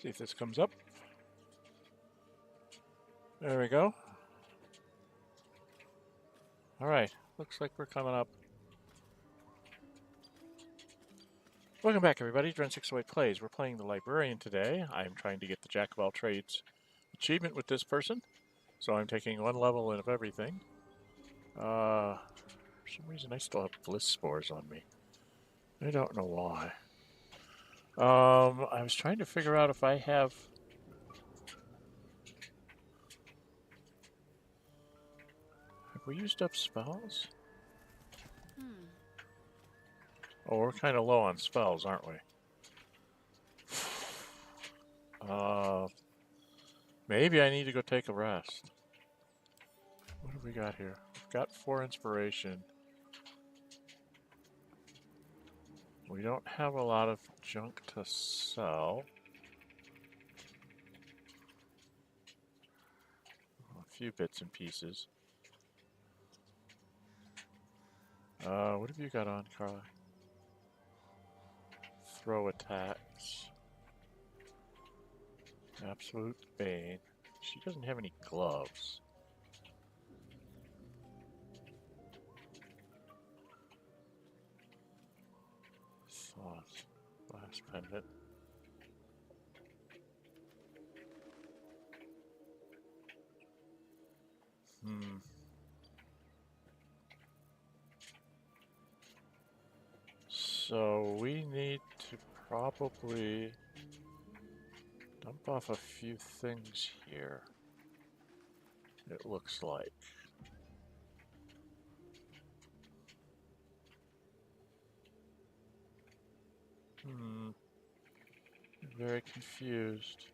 See if this comes up. There we go. Alright, looks like we're coming up. Welcome back, everybody. Dren608 Plays. We're playing the Librarian today. I'm trying to get the Jack of all Trades achievement with this person. So I'm taking one level of everything. For some reason I still have bliss spores on me. I don't know why. I was trying to figure out if I have... Have we used up spells? Oh, we're kind of low on spells, aren't we? Maybe I need to go take a rest. What have we got here? We've got 4 inspiration. We don't have a lot of junk to sell. A few bits and pieces. What have you got on, Carla? Throw attacks. Absolute Bane. She doesn't have any gloves. Thought. Blast pendant. So we need to probably dump off a few things here. It looks like. I'm very confused.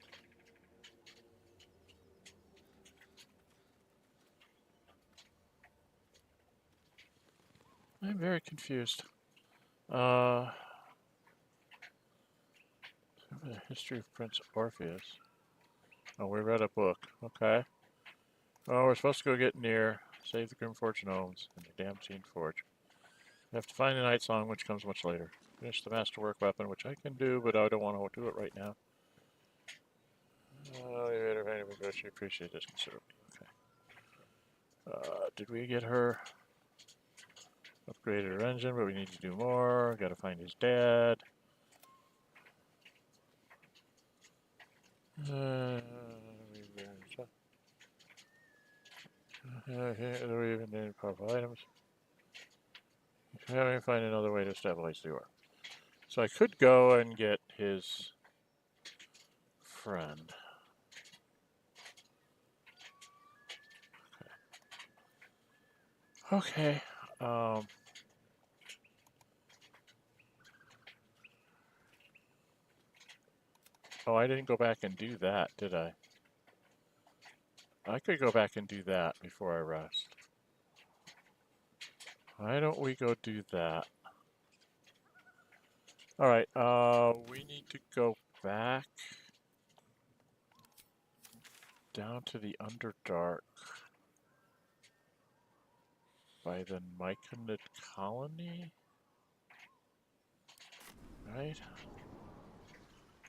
I'm very confused. The history of Prince Orpheus. Oh, we read a book. Okay. Oh, we're supposed to go get near, save the Grim Fortune Homes, and the Damascene Forge. We have to find the Night Song, which comes much later. Finish the Masterwork Weapon, which I can do, but I don't want to do it right now. We appreciate this considerably. Okay. Did we get her? Upgraded her engine, but we need to do more. Gotta find his dad. We even need powerful items. Let me find another way to stabilize the ore. So I could go and get his friend. Okay. Oh, I didn't go back and do that, did I? I could go back and do that before I rest. Why don't we go do that? Alright, we need to go back down to the Underdark by the Myconid colony? Right?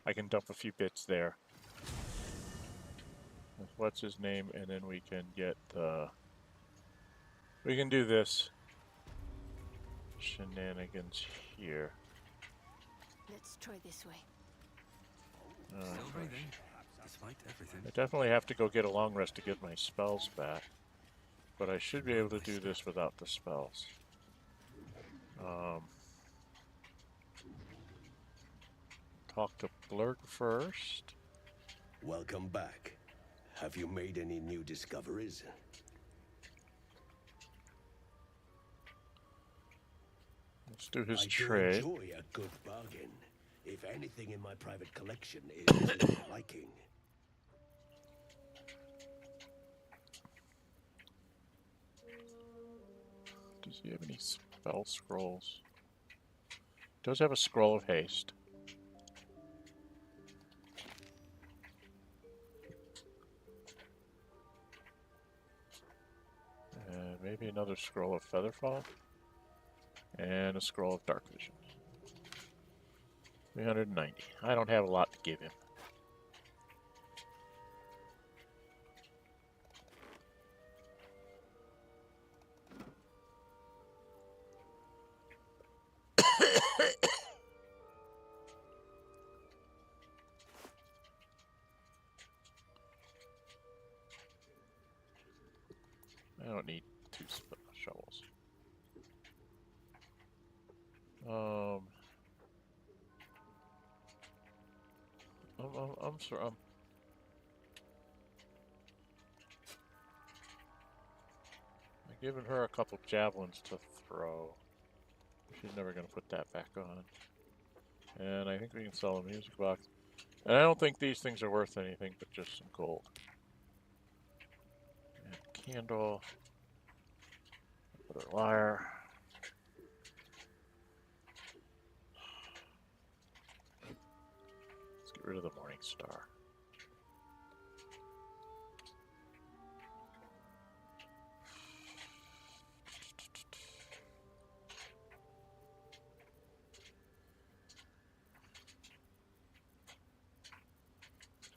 I can dump a few bits there. What's his name? And then we can get, we can do this shenanigans here. Let's try this way. Despite everything. I definitely have to go get a long rest to get my spells back. But I should be able to do this without the spells. Talk to Blurg first. Welcome back. Have you made any new discoveries? Let's do his I trade. do enjoy a good bargain. If anything in my private collection is to your liking. Does he have any spell scrolls? Does have a scroll of haste. And maybe another scroll of Featherfall. And a scroll of Dark Vision. 390. I don't have a lot to give him. I don't need 2 shovels. I'm sorry. I'm giving her a couple javelins to throw. She's never gonna put that back on. And I think we can sell a music box. And I don't think these things are worth anything, but just some gold. And candle. Another lyre. Let's get rid of the morning star.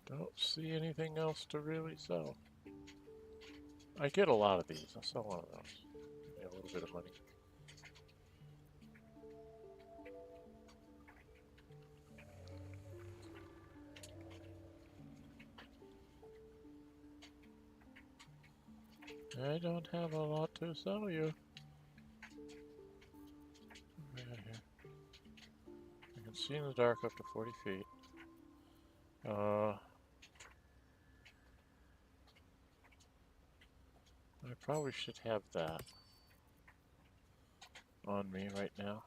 Don't see anything else to really sell. I get a lot of these. I'll sell one of those. Get a little bit of money. I don't have a lot to sell you. What do we got here? I can see in the dark up to 40 feet. I probably should have that on me right now.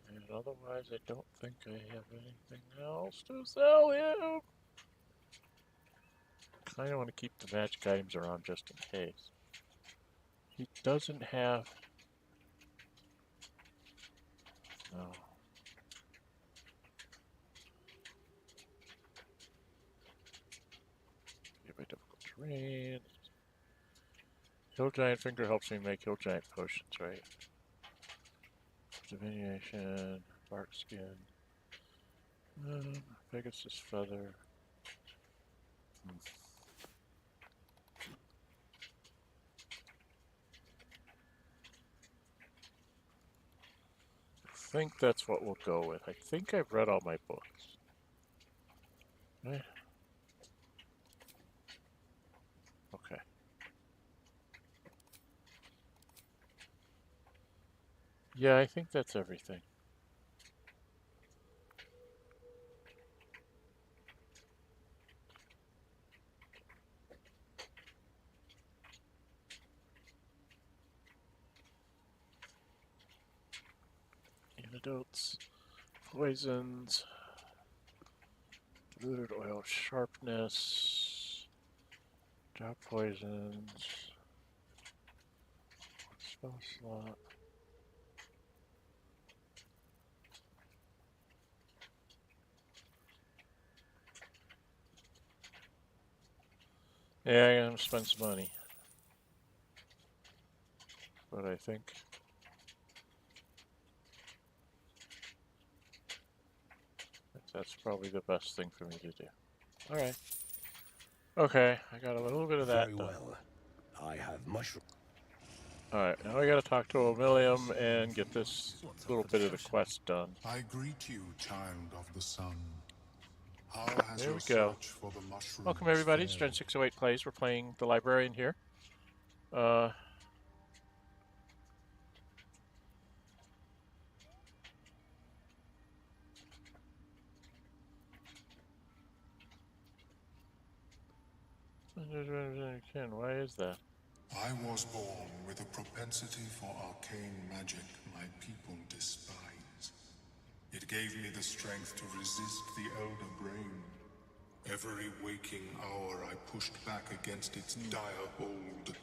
And otherwise, I don't think I have anything else to sell him. Kind of want to keep the magic items around just in case. He doesn't have... No. Get my difficult terrain. Hill Giant Finger helps me make Hill Giant potions, right? Divination, bark skin, Pegasus feather. I think that's what we'll go with. I think I've read all my books. Right? Okay. Yeah, I think that's everything. Antidotes, poisons, diluted oil sharpness, drop poisons, spell slot. Yeah, I'm gonna spend some money. But I think that's probably the best thing for me to do. Alright. Okay, I got a little bit of that Very done. well. I have mushroom. Alright, now I gotta talk to Omeluum and get this little bit of the quest done. I greet you, child of the sun. How has There your we go. search for the mushrooms Welcome everybody, it's fared? Dren608 Plays. We're playing the Librarian here. Why is that? I was born with a propensity for arcane magic my people despise. It gave me the strength to resist the elder brain. Every waking hour I pushed back against its dire hold.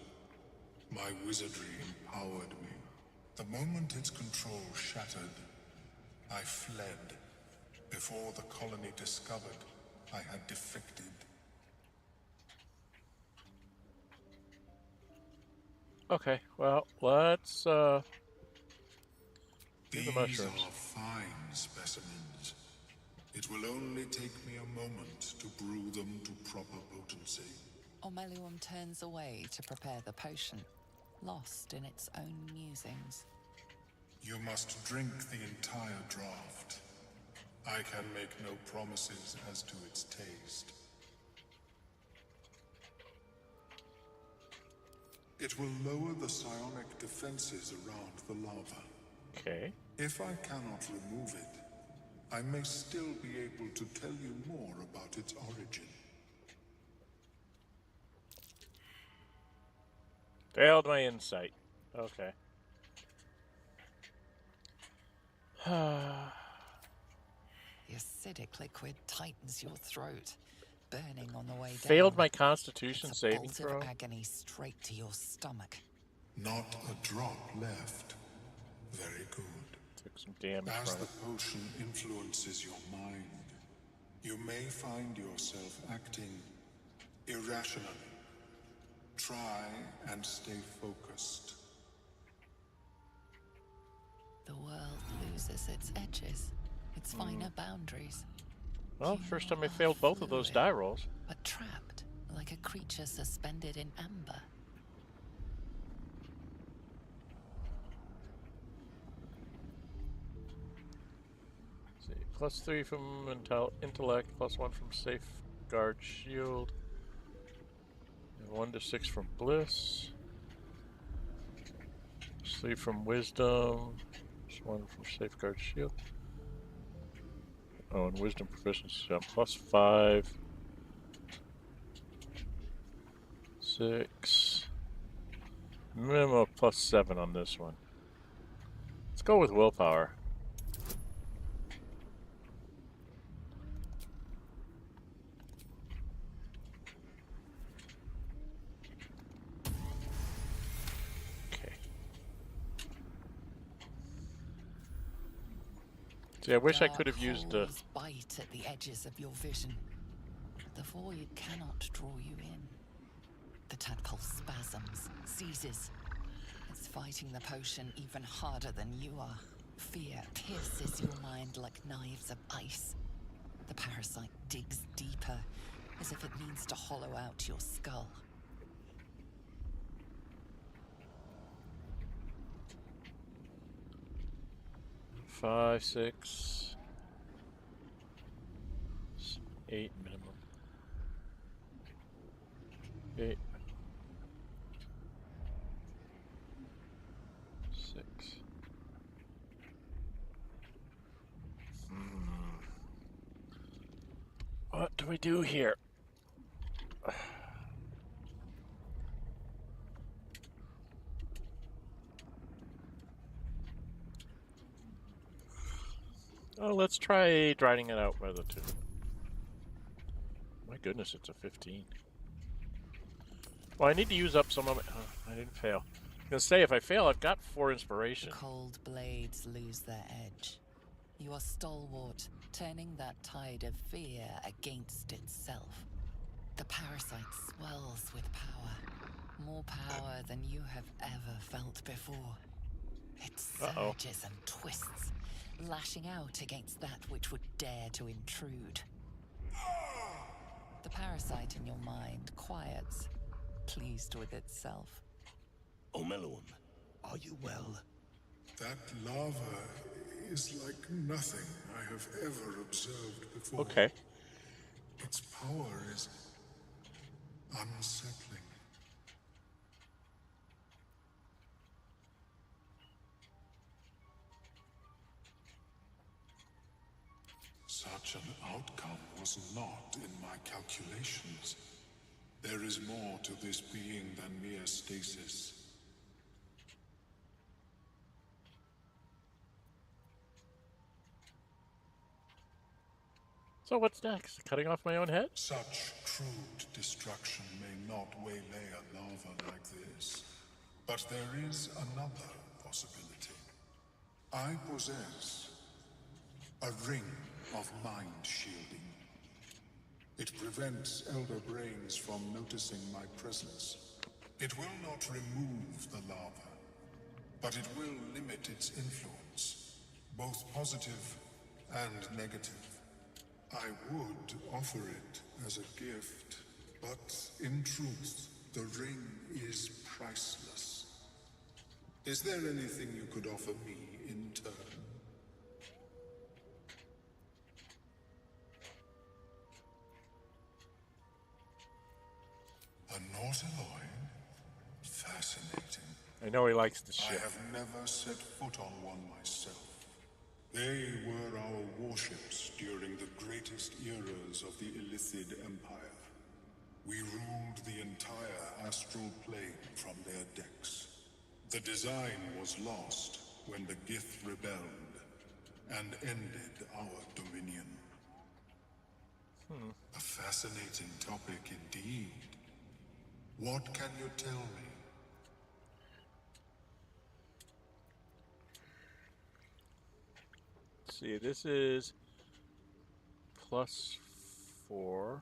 My wizardry empowered me. The moment its control shattered, I fled. Before the colony discovered, I had defected. Okay, well, let's do the These mushrooms. are fine specimens. It will only take me a moment to brew them to proper potency. Omeluum turns away to prepare the potion, lost in its own musings. You must drink the entire draught. I can make no promises as to its taste. It will lower the psionic defenses around the lava. Okay. If I cannot remove it, I may still be able to tell you more about its origin. Failed my insight. Okay. The acidic liquid tightens your throat, burning on the way down. Failed my Constitution it's a saving bolt throw. of agony straight to your stomach. Not a drop left. Very good. Took some damage As from the it. potion influences your mind, you may find yourself acting irrationally. Try and stay focused. The world loses its edges, its finer boundaries. Well, You first time I are failed both of those fluid, die rolls. but trapped like a creature suspended in amber. Let's see. +3 from intellect, +1 from safeguard shield, and 1 to 6 from bliss. +3 from wisdom, +1 from safeguard shield. Oh, and wisdom proficiency, so I'm +5. 6. Minimum of +7 on this one. Let's go with willpower. Okay. See, I wish I could have used the... Holes bite at the edges of your vision. The void cannot draw you in. The tadpole spasms, seizes. It's fighting the potion even harder than you are. Fear pierces your mind like knives of ice. The parasite digs deeper, as if it needs to hollow out your skull. Five, 6, 8 minimum. 8, 6. What do we do here? Oh, let's try drying it out by the 2. My goodness, it's a 15. Well, I need to use up some of it. Oh, I didn't fail. I was gonna say, if I fail, I've got 4 inspiration. The cold blades lose their edge. You are stalwart, turning that tide of fear against itself. The parasite swells with power. More power than you have ever felt before. It surges and twists, lashing out against that which would dare to intrude. The parasite in your mind quiets, pleased with itself. Omeluum, are you well? That lava is like nothing I have ever observed before. Okay. Its power is unsettling. Such an outcome was not in my calculations. There is more to this being than mere stasis. So what's next? Cutting off my own head? Such crude destruction may not waylay a lava like this, but there is another possibility. I possess a ring of mind shielding. It prevents elder brains from noticing my presence. It will not remove the lava, but it will limit its influence, both positive and negative. I would offer it as a gift, but in truth, the ring is priceless. Is there anything you could offer me in turn. A Nautiloid? Fascinating. I know he likes the I ship. have never set foot on one myself. They were our warships during the greatest eras of the Illithid Empire. We ruled the entire astral plane from their decks. The design was lost when the Gith rebelled and ended our dominion. A fascinating topic indeed. What can you tell me? Let's see, this is +4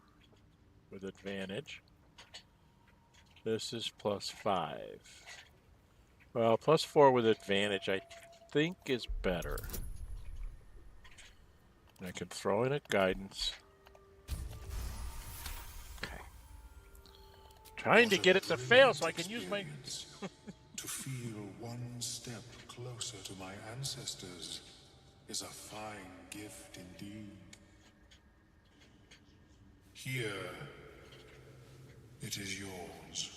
with advantage. This is +5. Well, +4 with advantage I think is better. And I can throw in a guidance. Okay. Trying to What a get it to fail brilliant so I can use my... experience. To feel one step closer to my ancestors is a fine gift indeed. Here, it is yours.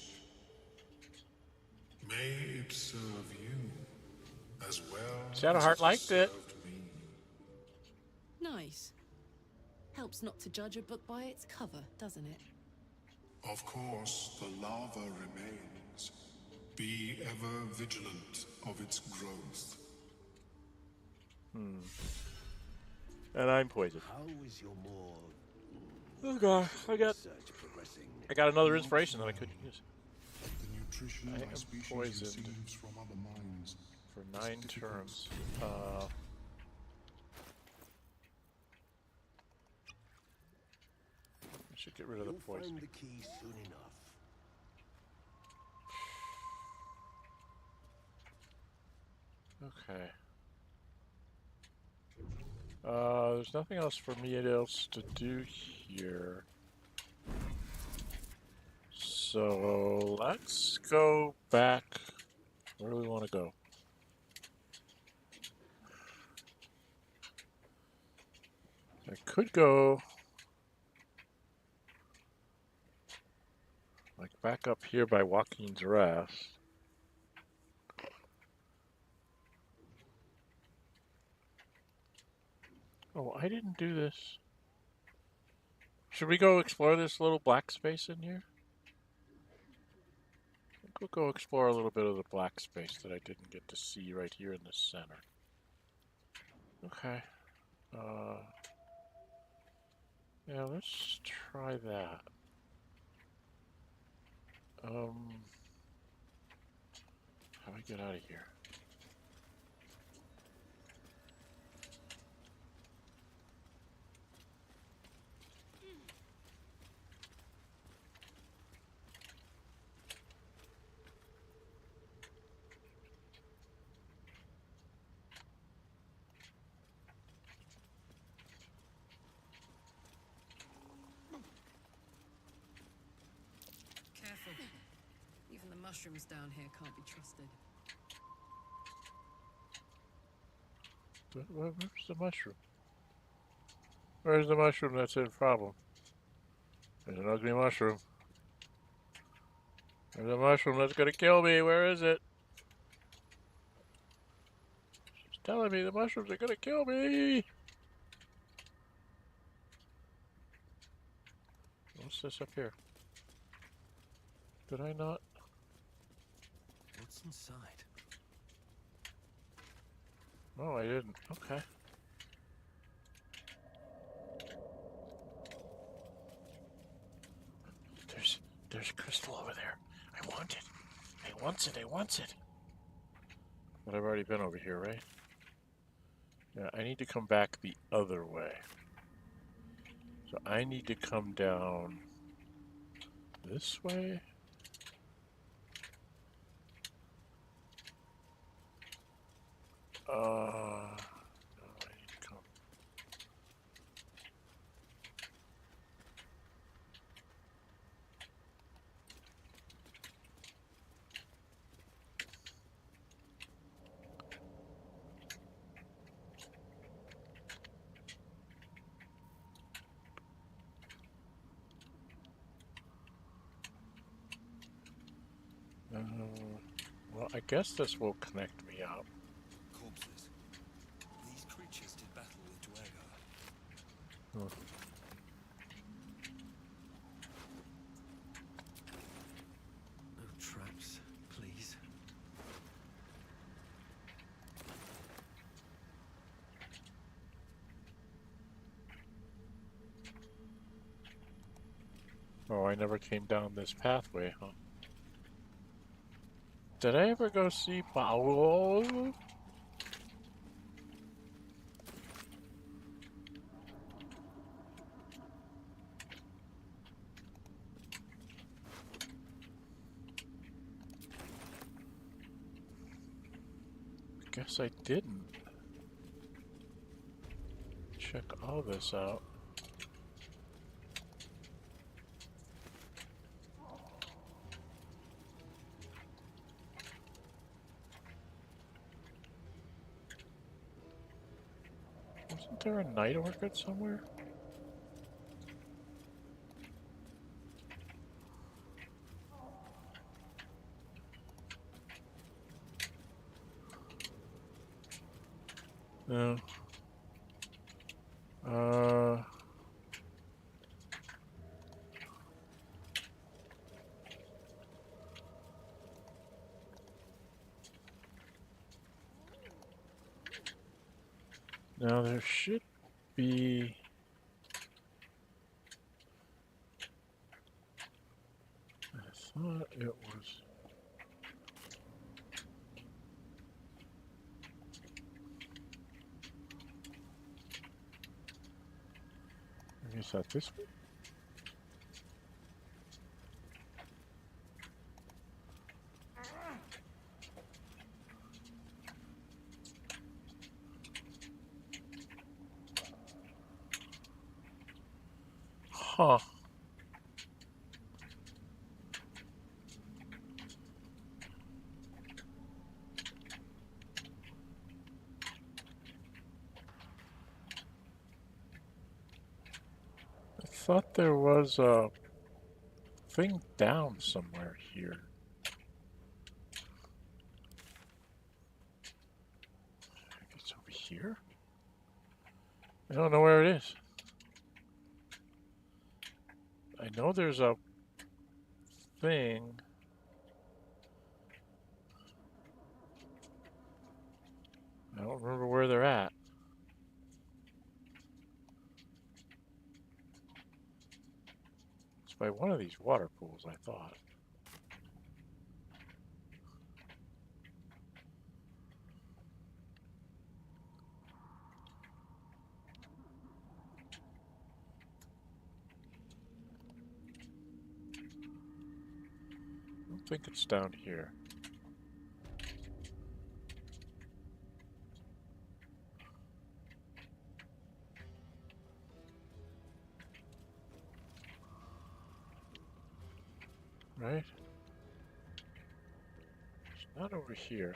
May it serve you as well Shadowheart as liked it. served me. Nice. Helps not to judge a book by its cover, doesn't it? Of course, the lava remains. Be ever vigilant of its growth. And I'm poisoned. How is your more Oh god, I got another inspiration that I couldn't use. The nutrition I my am species poisoned receives from other minds for is 9 difficult. turns. I should get rid of the You'll poison. find the key soon enough. Okay. There's nothing else for me else to do here. So let's go back. Where do we want to go? I could go like back up here by Joaquin's Rest. Oh, I didn't do this. Should we go explore this little black space in here? I think we'll go explore a little bit of the black space that I didn't get to see right here in the center. Okay. Yeah, let's try that. How do I get out of here? Careful. Even the mushrooms down here can't be trusted. Where's the mushroom? Where's the mushroom that's in problem? There's an ugly mushroom. There's a mushroom that's gonna kill me. Where is it? She's telling me the mushrooms are gonna kill me. What's this up here? Did I not? What's inside? No, I didn't. Okay. There's crystal over there. I want it. I want it. I want it. But I've already been over here, right? Yeah, I need to come back the other way. So I need to come down this way. No, I need to come. I guess this will connect me up. Corpses. These creatures did battle with Duergar. Oh. No traps, please. Oh, I never came down this pathway, huh? Did I ever go see Baldur? Guess I didn't. Check all this out. Wasn't there a night orchid somewhere? No. Now there should be... I thought it was... Maybe it's not this one? Huh. I thought there was a thing down somewhere here. Maybe it's over here? I don't know where it is. I know there's a thing. I don't remember where they're at. It's by one of these water pools, I thought. I don't think it's down here. Right? It's not over here.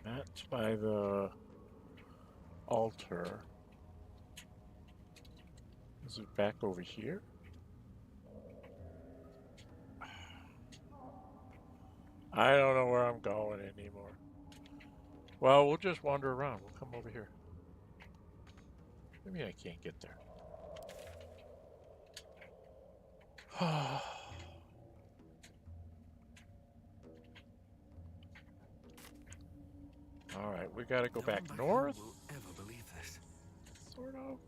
That's by the altar. Is it back over here? I don't know where I'm going anymore. Well, we'll just wander around. We'll come over here. Maybe I can't get there. Alright, we gotta go back north. Will ever believe this? Sort of.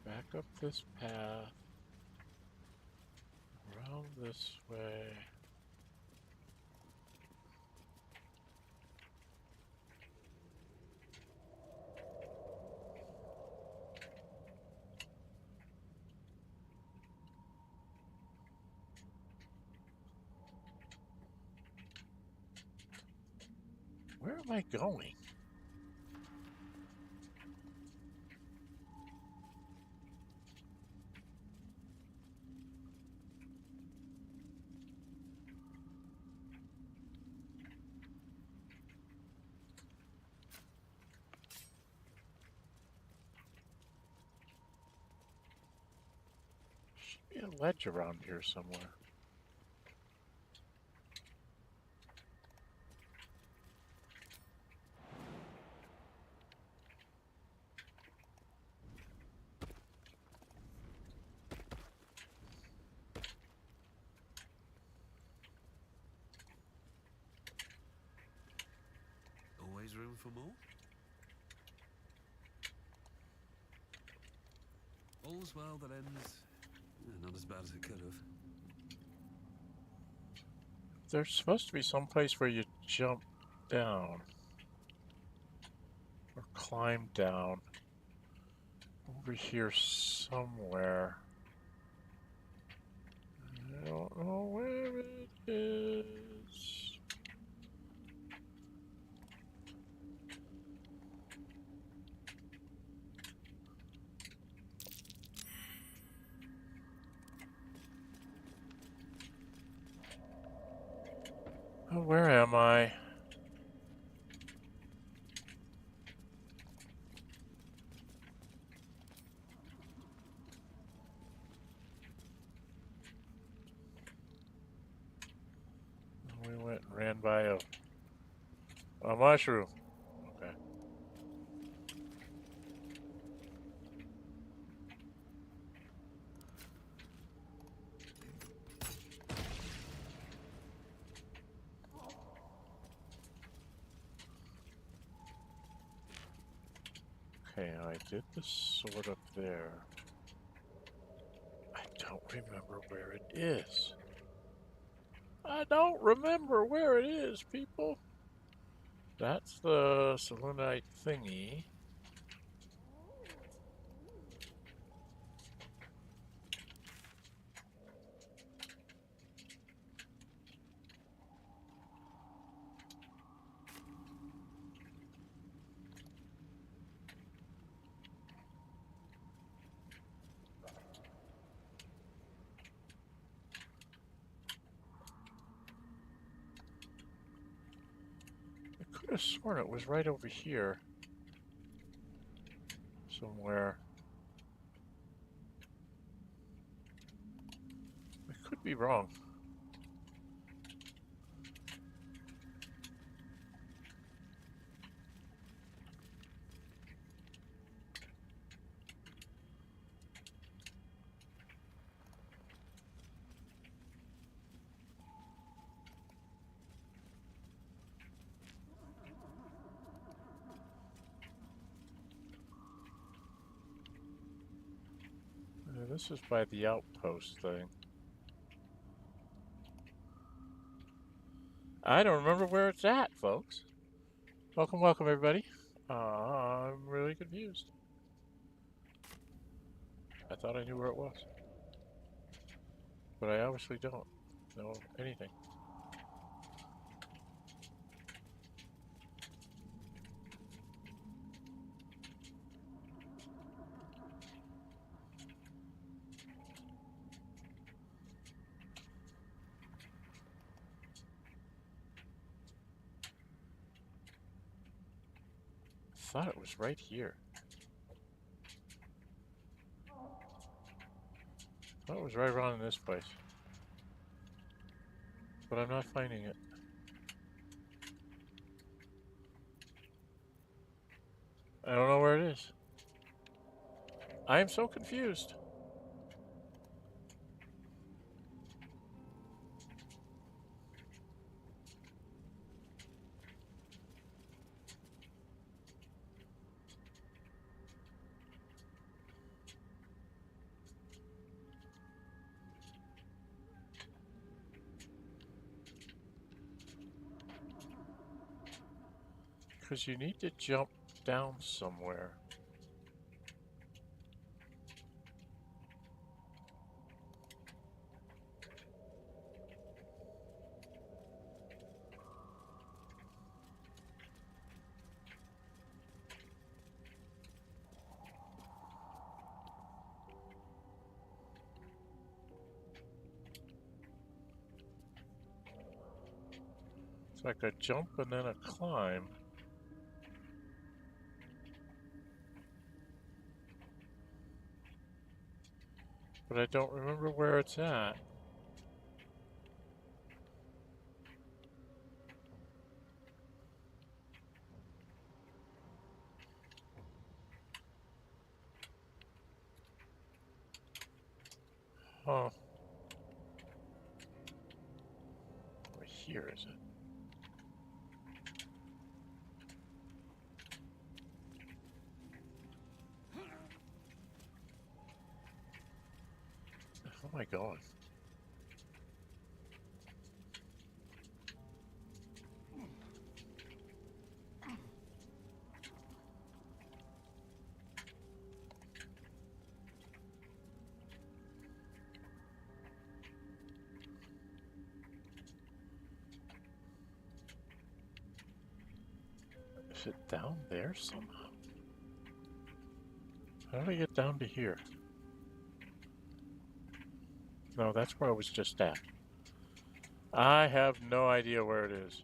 Back up this path. Around this way. Where am am I going? Should be a ledge around here somewhere. Always room for more? All's well that ends not as bad as it could have. There's supposed to be some place where you jump down. Or climb down. Over here somewhere. I don't know where it is. Oh, where am I? We went and ran by a mushroom. Okay. Okay, I did the sword up there. I don't remember where it is. I don't remember where it is, people. That's the Selunite thingy. I could have sworn it was right over here. Somewhere. I could be wrong. This is by the outpost thing. I don't remember where it's at, folks. Welcome, welcome, everybody. I'm really confused. I thought I knew where it was. But I obviously don't know anything. I thought it was right here. I thought it was right around in this place. But I'm not finding it. I don't know where it is. I am so confused. Because you need to jump down somewhere. It's like a jump and then a climb. But I don't remember where it's at. Huh. Over here, is it? Where am I going? Is it down there somehow? How do I get down to here? No, that's where I was just at. I have no idea where it is.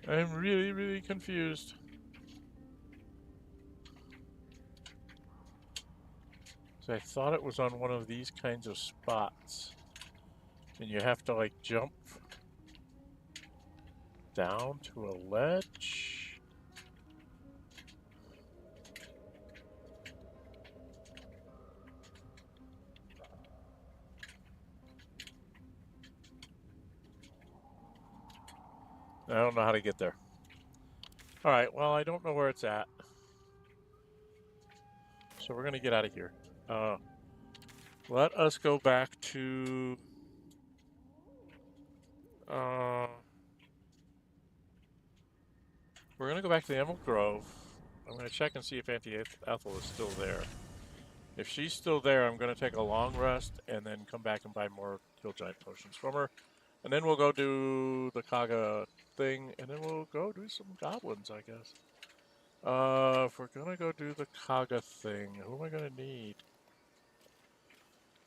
I'm really, really confused. So I thought it was on one of these kinds of spots. And you have to like jump down to a ledge. I don't know how to get there. Alright, well, I don't know where it's at. So we're going to get out of here. Let us go back to... we're going to go back to the Emerald Grove. I'm going to check and see if Auntie Ethel is still there. If she's still there, I'm going to take a long rest and then come back and buy more Kill Giant potions from her. And then we'll go do the Kagha thing, and then we'll go do some goblins, I guess. If we're going to go do the Kagha thing, who am I going to need?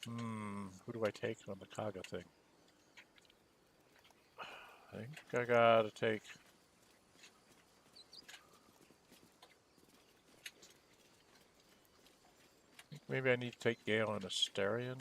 Who do I take on the Kagha thing? I think I got to take... maybe I need to take Gale and Astarion.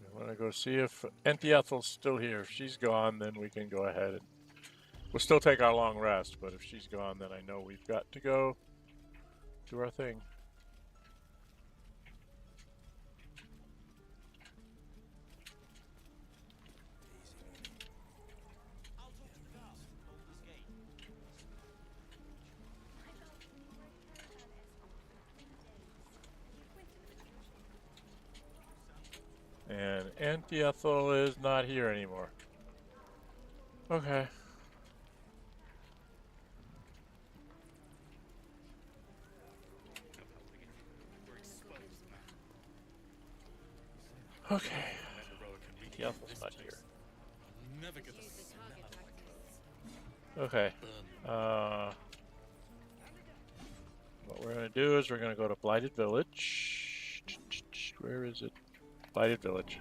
I want to go see if Auntie Ethel's still here. If she's gone, then we can go ahead and we'll still take our long rest, but if she's gone, then I know we've got to go do our thing. And Auntie Ethel is not here anymore. Okay. Okay. Auntie Ethel's not here. Okay. What we're going to do is we're going to go to Blighted Village. Where is it? Blighted Village.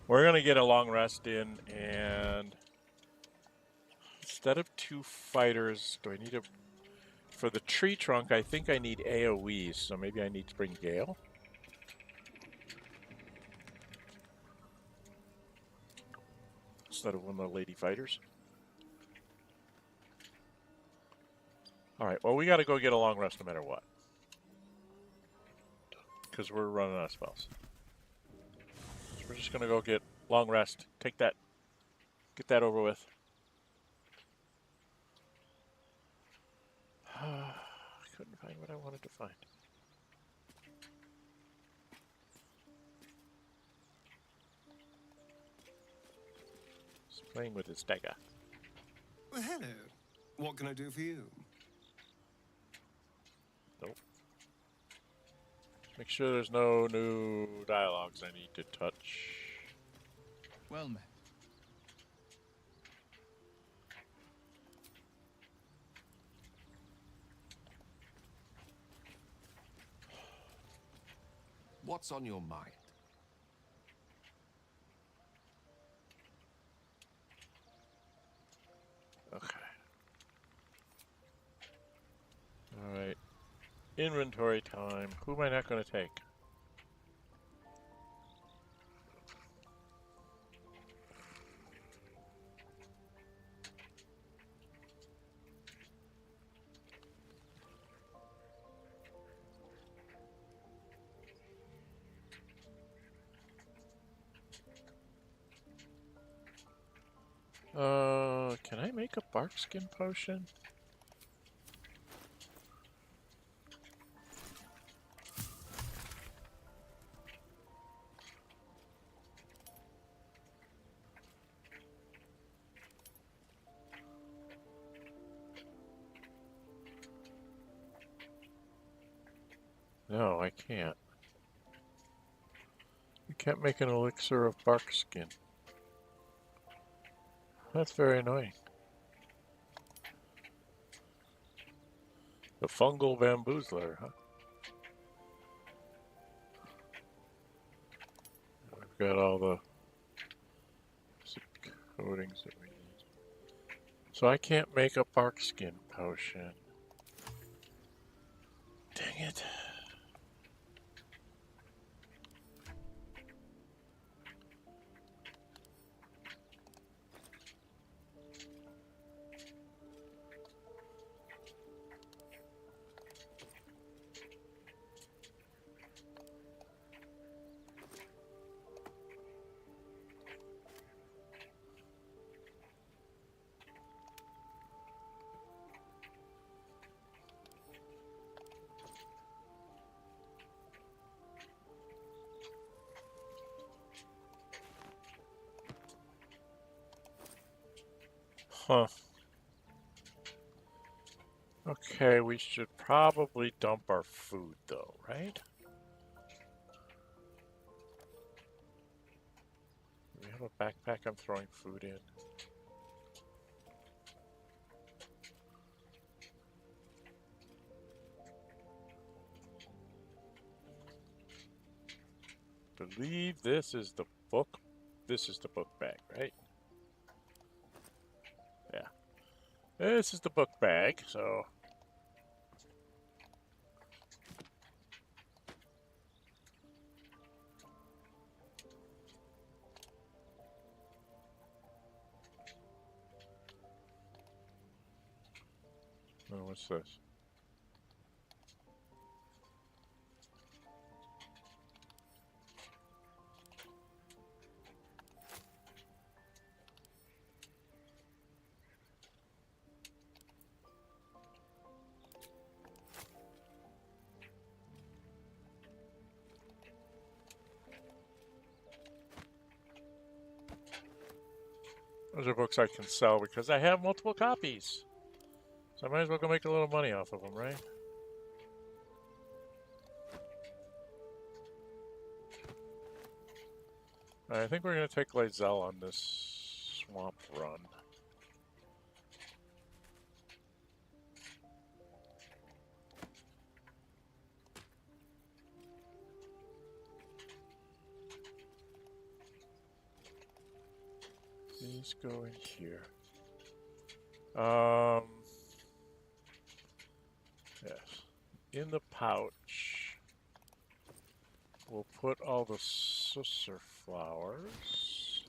We're going to get a long rest in, and instead of 2 fighters, do I need a... for the tree trunk, I think I need AoEs, so maybe I need to bring Gale. Instead of one of the lady fighters. Alright, well, we got to go get a long rest no matter what. Because we're running out of spells. So we're just going to go get long rest. Take that. Get that over with. I couldn't find what I wanted to find. playing with his dagger. Well, hello. What can I do for you? Nope. Make sure there's no new dialogues I need to touch. Well met. What's on your mind? Okay. Alright. Inventory time. Who am I not going to take? Can I make a bark skin potion? No, I can't. You can't make an elixir of bark skin. That's very annoying. The fungal bamboozler, huh? We've got all the coatings that we need. So I can't make a bark skin potion. Dang it. Huh. Okay, we should probably dump our food though, right? We have a backpack I'm throwing food in. Believe this is the book. This is the book bag, right? Yeah. This is the book bag, so. Oh, what's this? Those are books I can sell because I have multiple copies. So I might as well go make a little money off of them, right? I think we're going to take Lae'zel on this swamp run. These go in here. Yes. In the pouch, we'll put all the sussur flowers.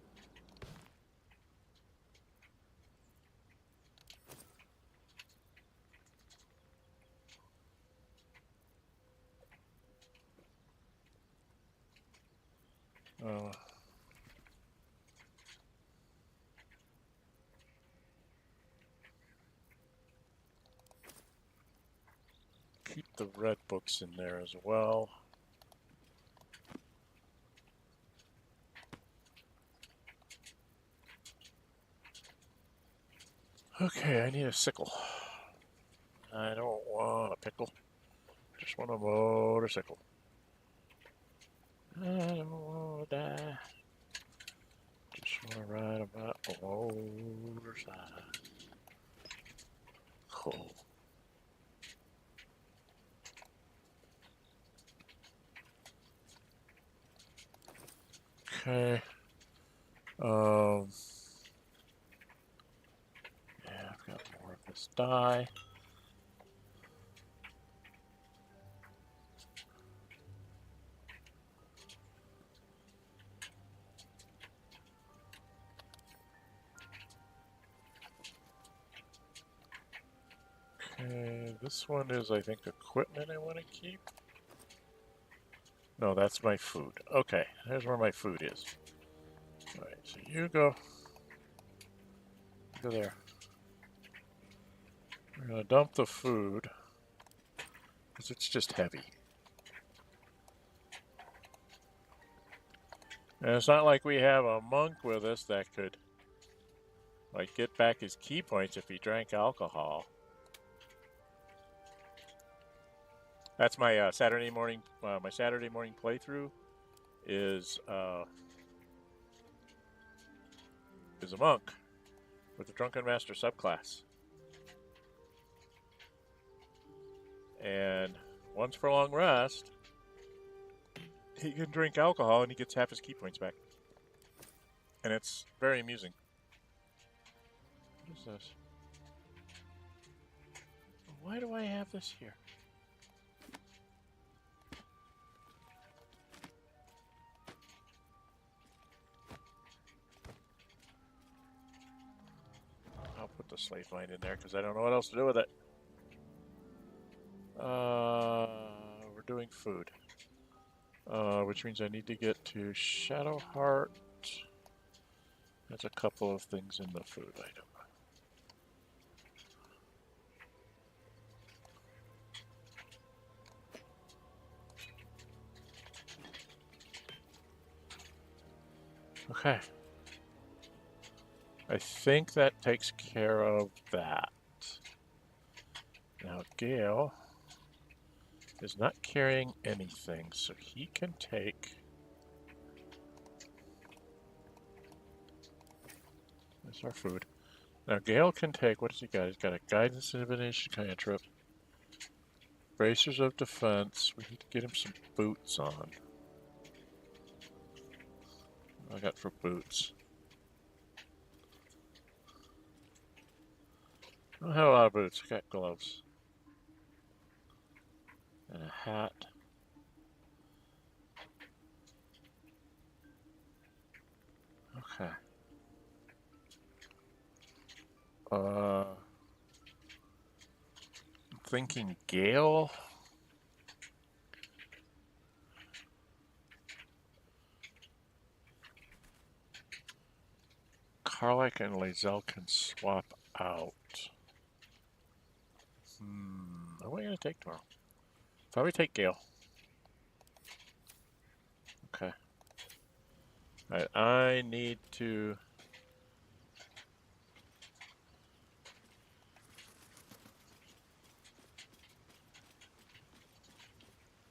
Keep the red books in there as well. Okay, I need a sickle. I don't want a pickle. Just want a motorcycle. I don't want to die. Just want to ride about a motorcycle. Cool. Okay. Yeah, I've got more of this dye. Okay, this one is, I think, equipment I want to keep. No, that's my food. Okay, there's where my food is. Alright, so you go. Go there. We're going to dump the food, because it's just heavy. And it's not like we have a monk with us that could, like, get back his key points if he drank alcohol. That's my Saturday morning. My Saturday morning playthrough is a monk with the Drunken Master subclass, and once for a long rest, he can drink alcohol and he gets half his key points back, and it's very amusing. What is this? Why do I have this here? I'll put the slave mine in there because I don't know what else to do with it. We're doing food, which means I need to get to Shadowheart. There's a couple of things in the food item. Okay. I think that takes care of that. Now, Gale is not carrying anything, so he can take... That's our food. Now, Gale can take... What does he got? He's got a Guidance and Divination cantrip. Bracers of Defense. We need to get him some boots on. What I got for boots? I don't have a lot of boots. I got gloves. And a hat. Okay. I'm thinking Gale. Karlach and Lae'zel can swap out. What am I going to take tomorrow? Probably take Gale. Okay. Alright, I need to...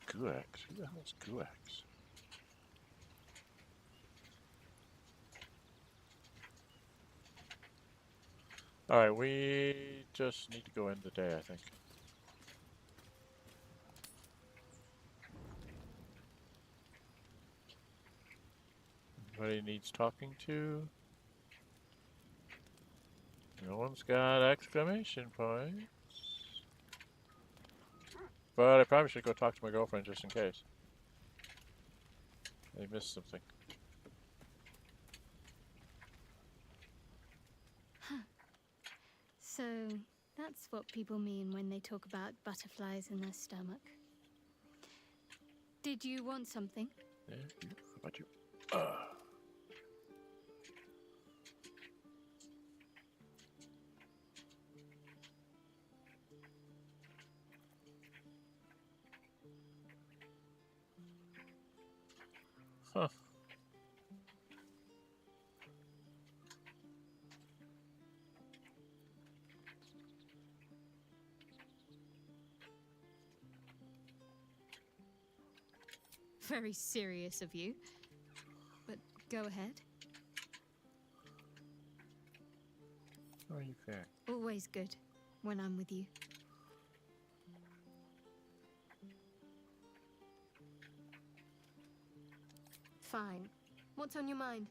Guax? Who the hell is Guax? Alright, we just need to go in today, I think. Anybody needs talking to? No one's got exclamation points. But I probably should go talk to my girlfriend just in case. I missed something. So, that's what people mean when they talk about butterflies in their stomach. Did you want something? Yeah, how about you? Huh. Very serious of you. But go ahead. How are you faring? Always good when I'm with you. Fine. What's on your mind?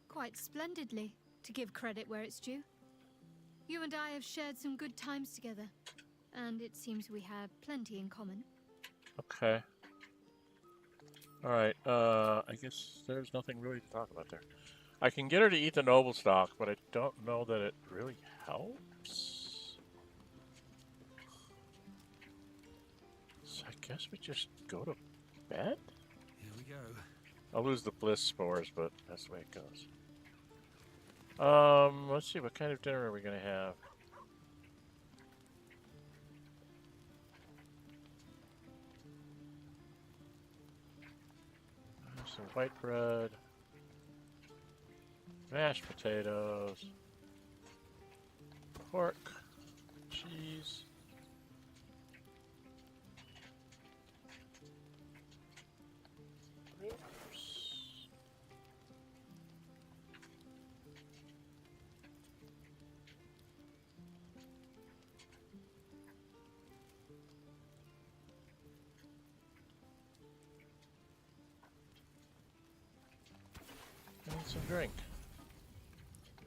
Quite splendidly, to give credit where it's due. You and I have shared some good times together, and it seems we have plenty in common. Okay. Alright, I guess there's nothing really to talk about there. I can get her to eat the noble stock, but I don't know that it really helps. So I guess we just go to bed? Here we go. I'll lose the bliss spores, but that's the way it goes. Let's see, what kind of dinner are we gonna have? Some white bread, mashed potatoes, pork, cheese, ribs. And some drink.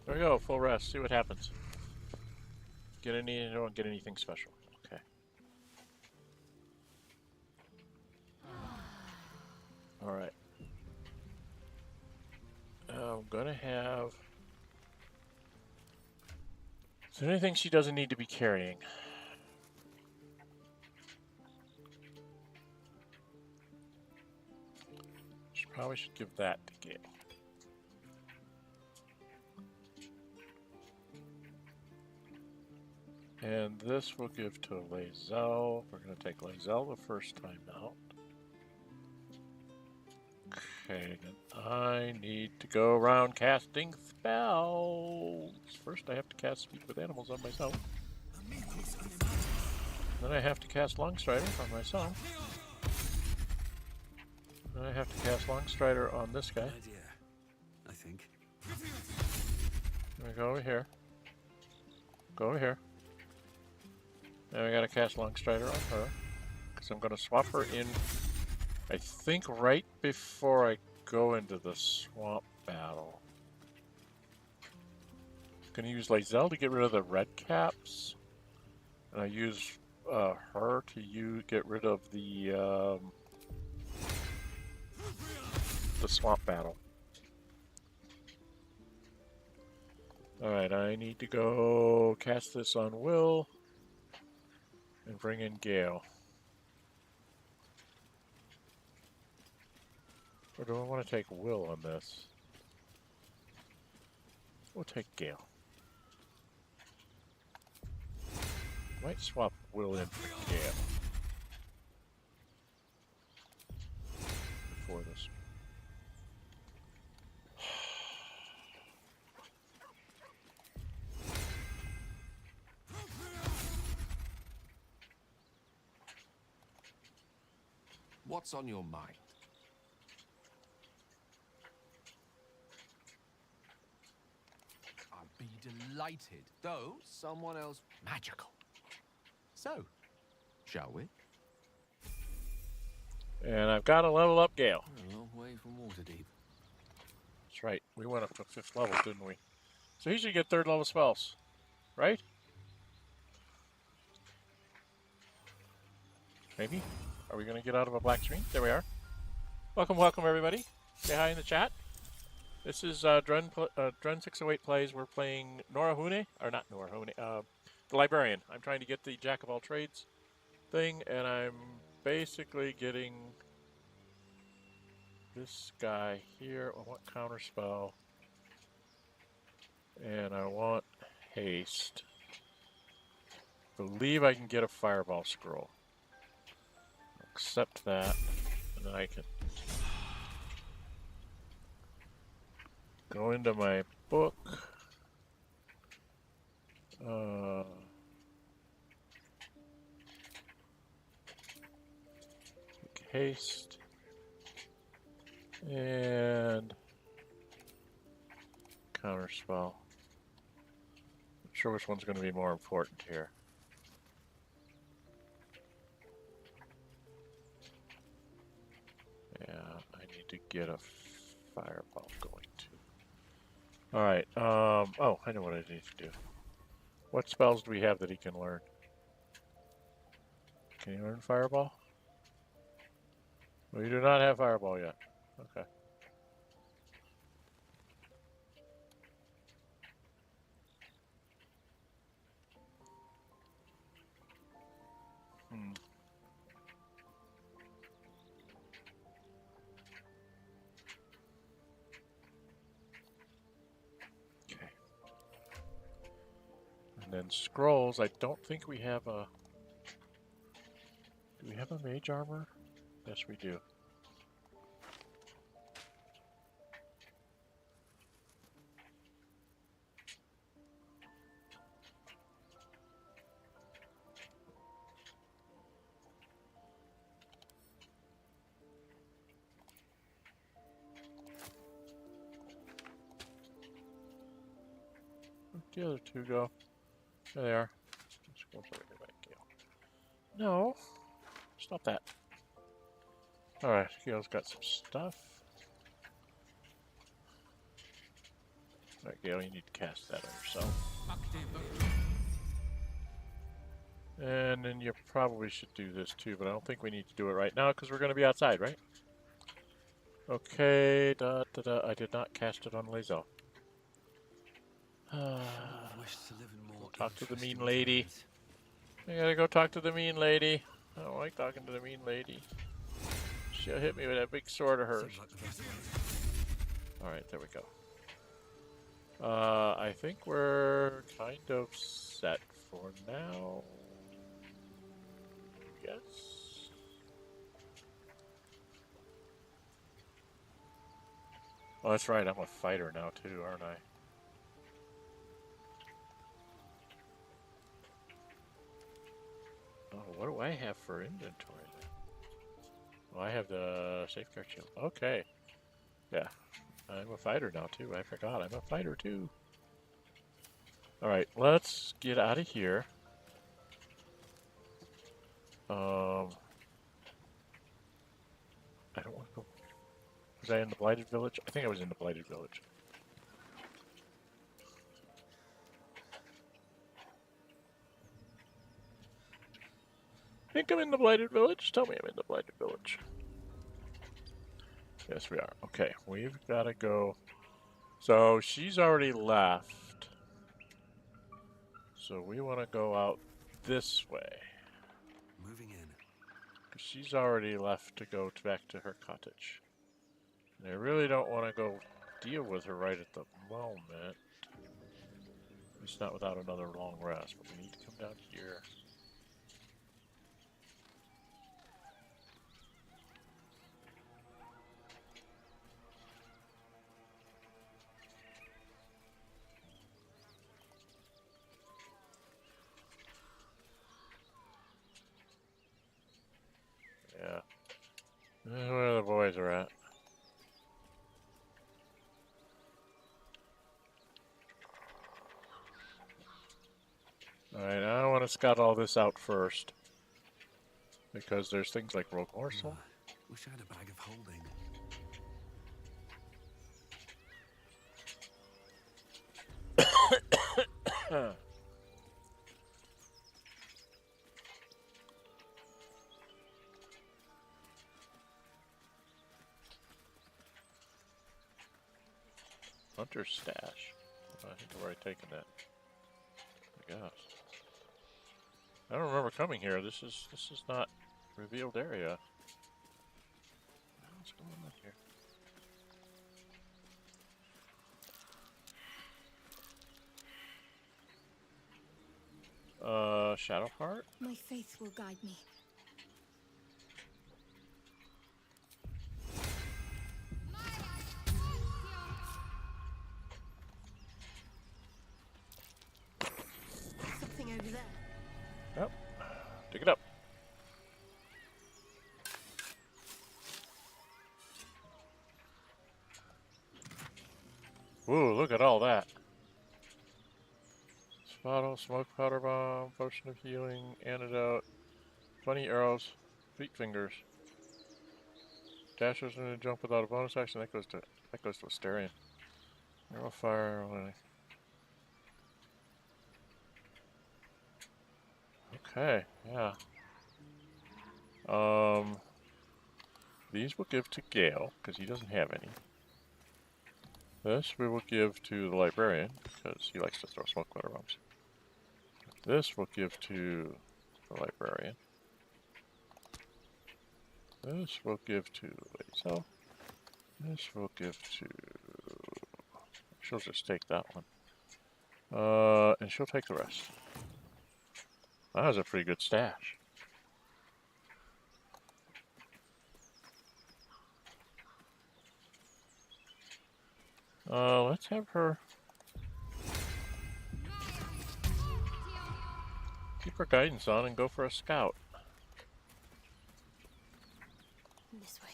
There we go, full rest, see what happens. Don't get anything special. Okay. Alright. I'm gonna have... Is there anything she doesn't need to be carrying? She probably should give that to Gale. And this we'll give to Lae'zel. We're going to take Lae'zel the first time out. Okay, then I need to go around casting spells. First I have to cast Speak with Animals on myself. Then I have to cast Longstrider on myself. Then I have to cast Longstrider on this guy. Idea, I think. Then I go over here. Go over here. Now I gotta cast Longstrider on her. Because I'm gonna swap her in, I think, right before I go into the swamp battle. Gonna use Lae'zel to get rid of the red caps. And I use her to get rid of the swamp battle. Alright, I need to go cast this on Will. And bring in Gale. Or do I want to take Will on this? We'll take Gale. Might swap Will in for Gale. Before this. What's on your mind? I'd be delighted, though someone else magical. So, shall we? And I've got to level up Gale. A long way from Waterdeep. That's right. We went up to 5th level, didn't we? So he should get 3rd level spells. Right? Maybe? Are we going to get out of a black screen? There we are. Welcome, welcome everybody. Say hi in the chat. This is Dren608 plays. We're playing Norahune, or not Norahune, the Librarian. I'm trying to get the Jack of all trades thing, and I'm basically getting this guy here. I want counterspell, and I want haste. Believe I can get a fireball scroll. Accept that, and then I can go into my book. haste. And counterspell. Not sure which one's going to be more important here. Yeah, I need to get a fireball going too. Alright, oh, I know what I need to do. What spells do we have that he can learn? Can you learn Fireball? Well, you do not have Fireball yet. Okay. Okay. And then scrolls, I don't think we have a... Do we have a mage armor? Yes, we do. Where'd the other two go? There they are. Scrolls over here by Gale. No! Stop that. Alright, Gale's got some stuff. Alright, Gale, you need to cast that on yourself. And then you probably should do this too, but I don't think we need to do it right now because we're going to be outside, right? Okay, I did not cast it on Lazel. Talk to the mean lady. I gotta go talk to the mean lady. I don't like talking to the mean lady. She'll hit me with that big sword of hers. Alright, there we go. I think we're kind of set for now. Yes. Oh, that's right. I'm a fighter now too, aren't I? Oh, what do I have for inventory then? Oh, I have the safeguard shield. Okay. Yeah. I'm a fighter now too. I forgot. I'm a fighter too. Alright, let's get out of here. I don't want to go. Was I in the Blighted Village? I think I was in the Blighted Village. I think I'm in the Blighted Village. Tell me I'm in the Blighted Village. Yes, we are. Okay, we've got to go. So she's already left. So we want to go out this way. Moving in. She's already left to go back to her cottage. And I really don't want to go deal with her right at the moment. At least not without another long rest. But we need to come down here. Yeah. This is where the boys are at. Alright, I want to scout all this out first. Because there's things like rogue morsel. Wish I had a bag of holding. Hunter's stash. I think I've already taken that. I guess. I don't remember coming here. This is not revealed area. What's going on here? Shadowheart? My faith will guide me. Something over there. Yep. Dig it up. Whoa, look at all that. Bottle, smoke powder bomb, potion of healing, antidote, 20 arrows, feet fingers. Dashers when to jump without a bonus action. That goes to Astarion. Arrow fire. Okay, yeah. These we'll give to Gale because he doesn't have any. This we will give to the Librarian because he likes to throw smoke powder bombs. This we'll give to the Librarian. This we'll give to Lazel. This we'll give to... She'll just take that one. And she'll take the rest. That was a pretty good stash. Let's have her... keep her guidance on and go for a scout. This way.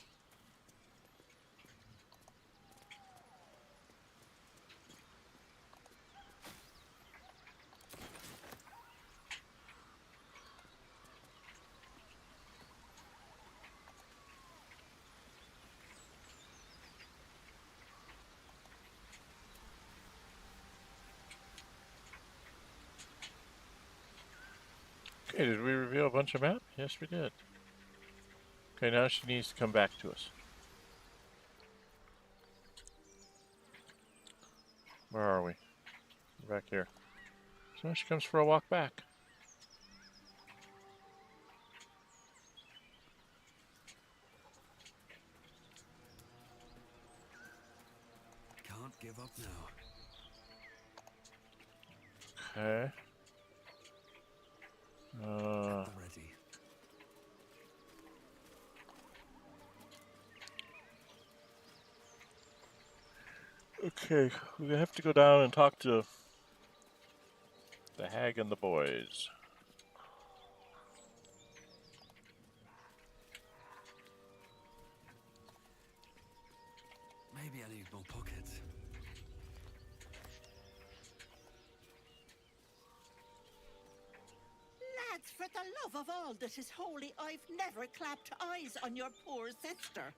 Okay, did we reveal a bunch of map? Yes, we did. Okay, now she needs to come back to us. Where are we? We're back here. So now she comes for a walk back. Can't give up now. Okay. Ready. Okay, we have to go down and talk to the hag and the boys. Maybe I need more pockets. Lads, for the love of all that is holy, I've never clapped eyes on your poor sister.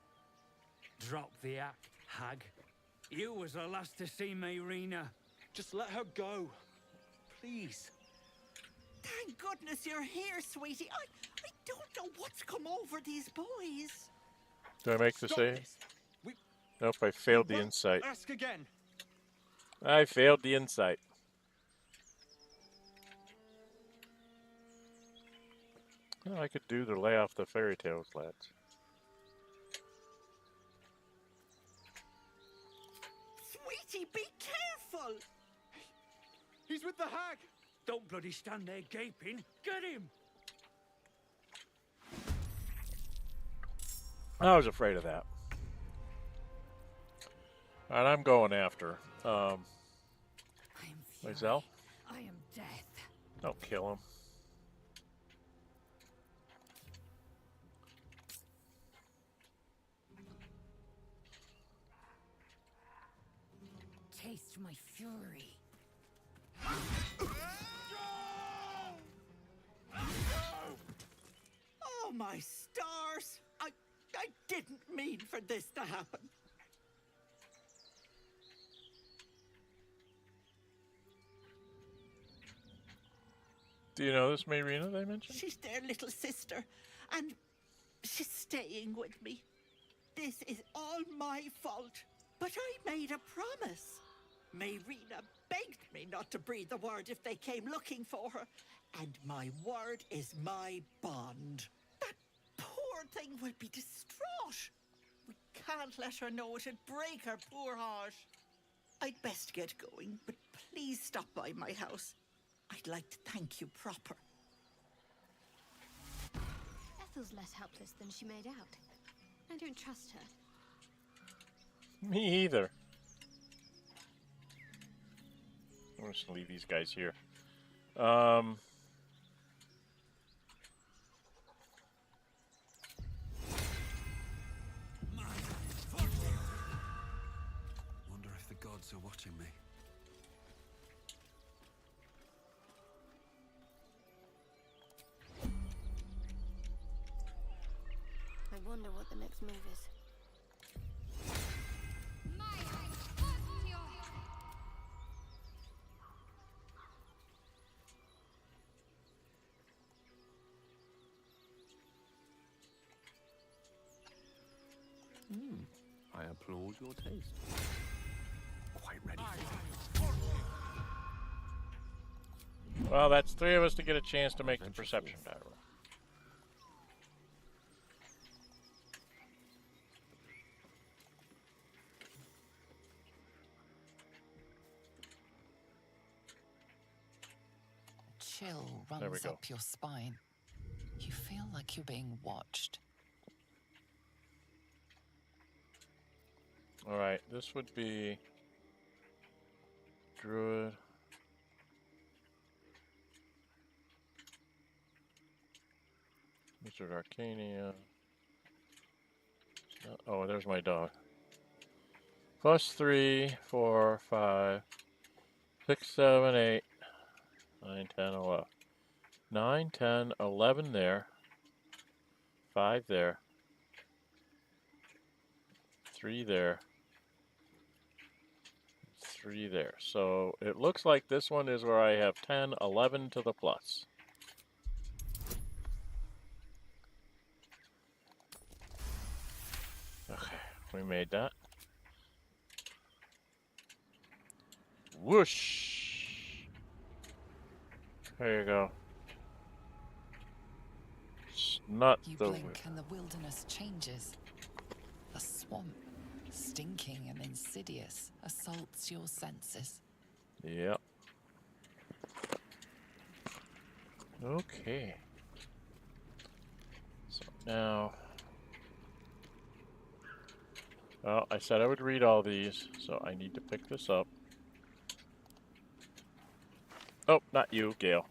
Drop the act, hag. You was the last to see me, Rena. Just let her go. Please. Thank goodness you're here, sweetie. I don't know what's come over these boys. Do I make the Stop save? this. Nope, I failed the Won't insight. Ask again. I failed the insight. Well, I could do the lay off the fairy tales, lads. Sweetie, be careful! He's with the hag. Don't bloody stand there gaping. Get him! I was afraid of that. And I'm going after. I am Lazel? I am death. Don't kill him. Taste my fury. Oh, my stars! I didn't mean for this to happen. Do you know this Mayrina they mentioned? She's their little sister, and she's staying with me. This is all my fault, but I made a promise. Mayrina begged me not to breathe a word if they came looking for her, and my word is my bond. That poor thing will be distraught. We can't let her know it'd break her poor heart. I'd best get going, but please stop by my house. I'd like to thank you proper. Ethel's less helpless than she made out. I don't trust her. Me either. I'm just gonna leave these guys here. Wonder if the gods are watching me. I wonder what the next move is. I applaud your taste. Quite ready for Well, that's 3 of us to get a chance to make the perception die roll. Chill There we runs go. up your spine. You feel like you're being watched. Alright, this would be Druid. Wizard Arcania. Oh, there's my dog. Plus 3, 4, 5, 6, 7, 8, 9, 10, 11. 9, 10, 11 there. 5 there. 3 there. 3 there. So it looks like this one is where I have 10, 11 to the plus. Okay, we made that. Whoosh! There you go. It's not You the... blink and the wilderness changes. The swamp, stinking and insidious, assaults your senses. Yep. Okay. So now... Well, I said I would read all these, so I need to pick this up. Oh, not you, Gale.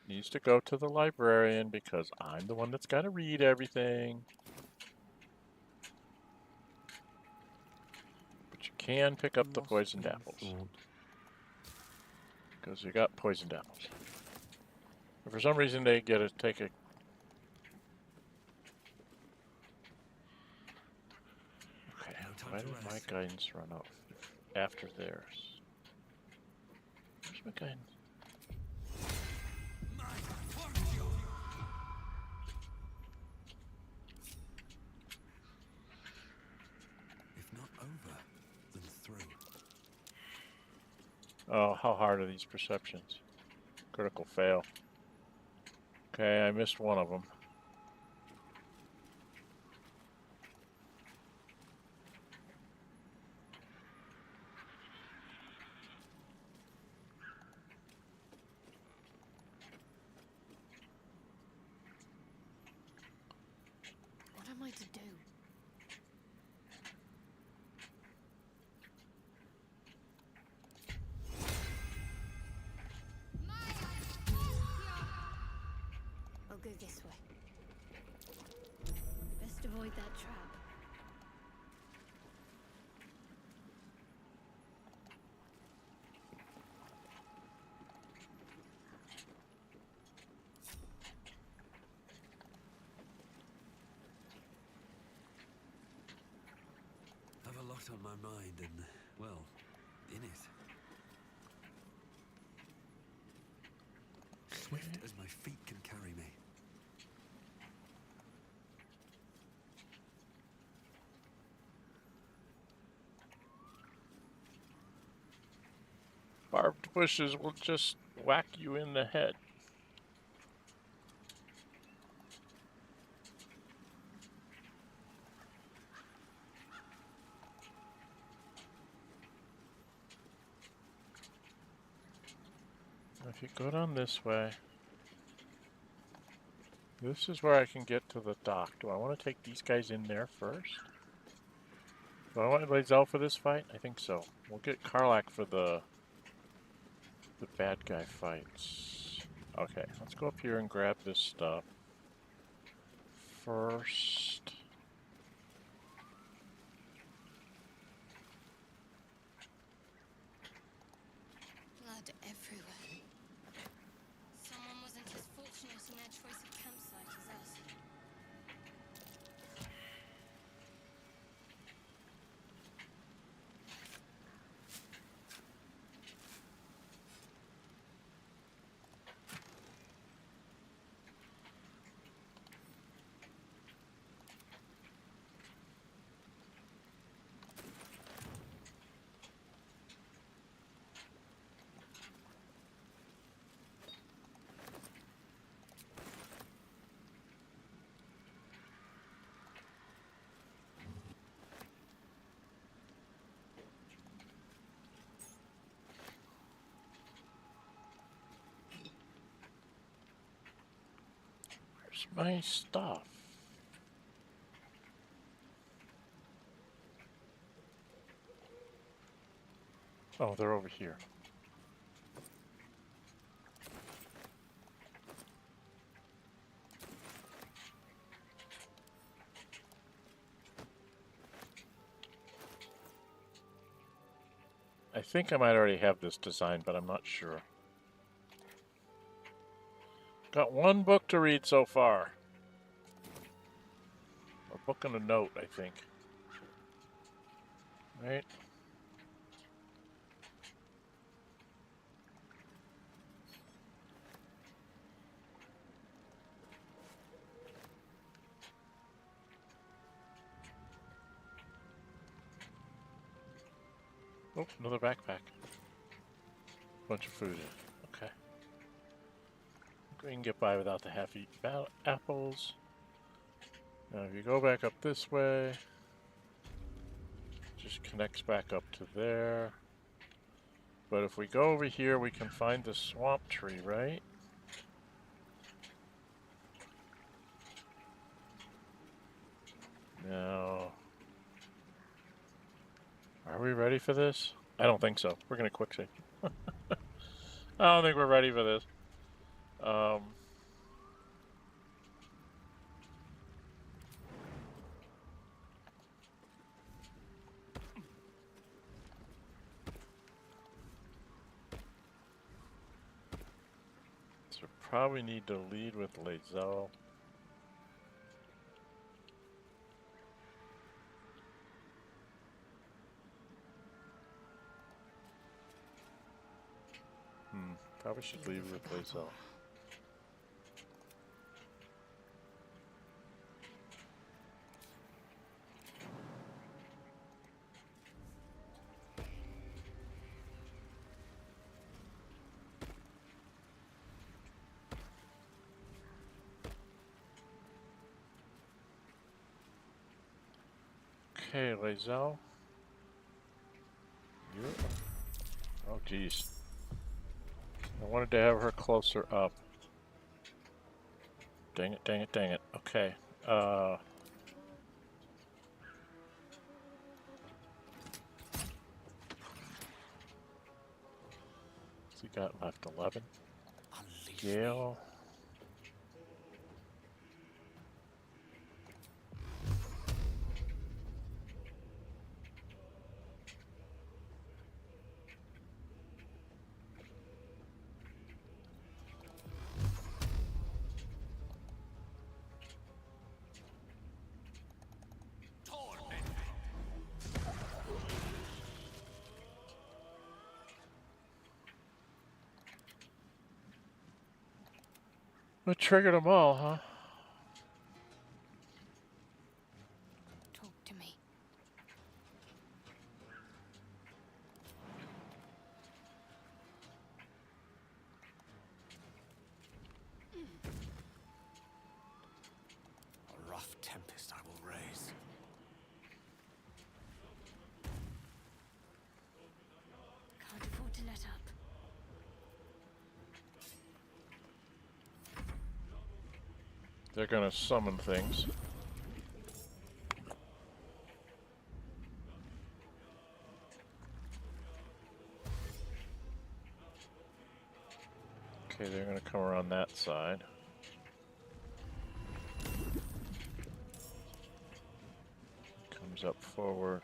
Needs to go to the librarian because I'm the one that's got to read everything. But you can pick up the poisoned apples. Because you got poisoned apples. But for some reason they get to take a... Okay, why did my guidance run off after theirs? Where's my guidance? If not over, then through. Oh, how hard are these perceptions? Critical fail. Okay, I missed one of them. What am I to do? I'll go this way. Best avoid that trap. Have a lot on my mind and, well, in it. Swift as my feet can carry me. Barbed bushes will just whack you in the head. If you go down this way, this is where I can get to the dock. Do I want to take these guys in there first? Do I want Lae'zel for this fight? I think so. We'll get Karlach for the bad guy fights. Okay, let's go up here and grab this stuff first. Where's my stuff? Oh, they're over here. I think I might already have this design, but I'm not sure. Got one book to read so far. A book and a note, I think. Right? Oh, another backpack. Bunch of food. Okay. We can get by without the half-eaten apples. Now if you go back up this way, just connects back up to there. But if we go over here, we can find the swamp tree, right? Now, are we ready for this? I don't think so. We're gonna quick save. I don't think we're ready for this. So probably need to lead with Lae'zel. Probably should leave with Lae'zel. Okay, Lae'zel. Oh, geez. I wanted to have her closer up. Dang it, dang it, dang it. Okay. What's he got left? 11? Gale. We triggered them all, huh? Talk to me. A rough tempest I will raise. Can't afford to let up. They're gonna summon things. Okay, they're gonna come around that side. Comes up forward.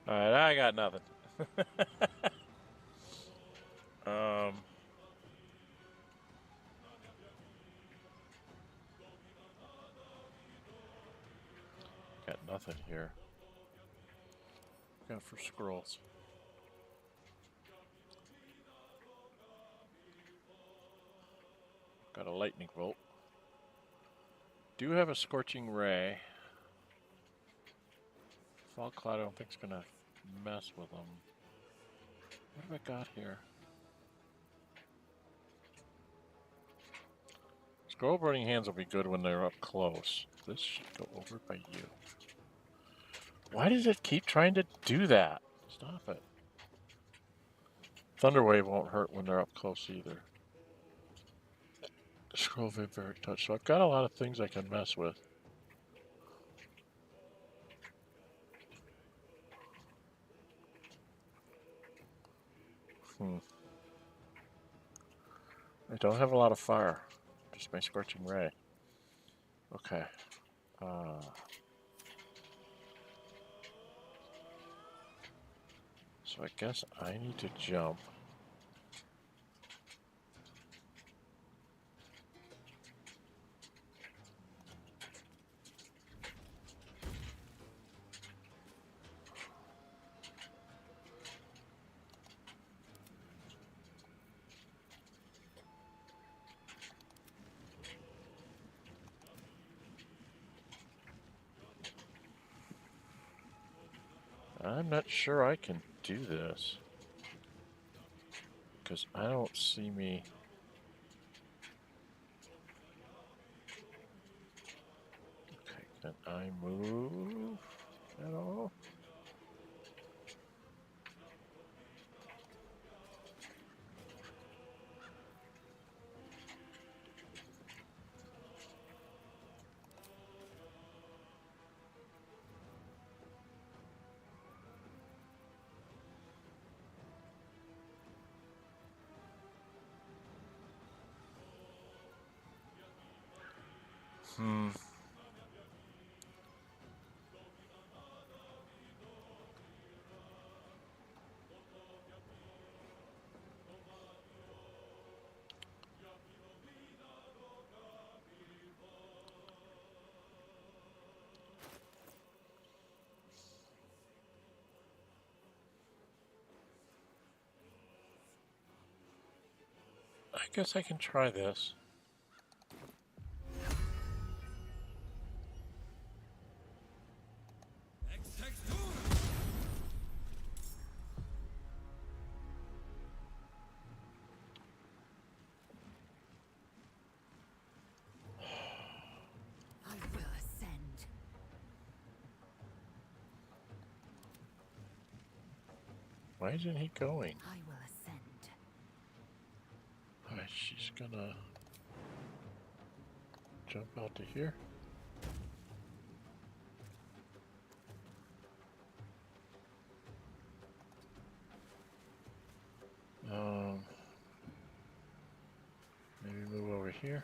Alright, I got nothing. Got nothing here. Got for scrolls. Got a lightning bolt. Do have a scorching ray. Fog cloud I don't think is gonna mess with them. What have I got here? Scroll burning hands will be good when they're up close. This should go over by you. Why does it keep trying to do that? Stop it. Thunderwave won't hurt when they're up close either. Scroll Vampiric Touch. So I've got a lot of things I can mess with. I don't have a lot of fire. Just my Scorching Ray. Okay. So I guess I need to jump. I'm not sure I can do this. Because I don't see me. Okay, can I move at all? I guess I can try this. I will ascend. Why isn't he going? I will ascend. Alright, she's gonna jump out to here. Maybe move over here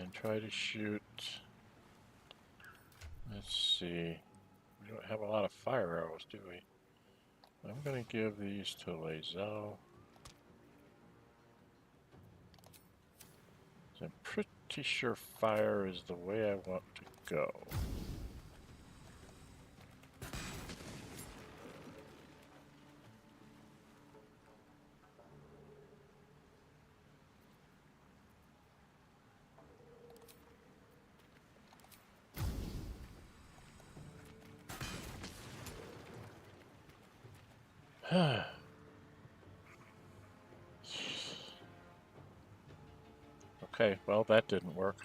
and try to shoot. Let's see. We don't have a lot of fire arrows, do we? I'm gonna give these to Lae'zel. I'm pretty sure fire is the way I want to go. Okay, well that didn't work.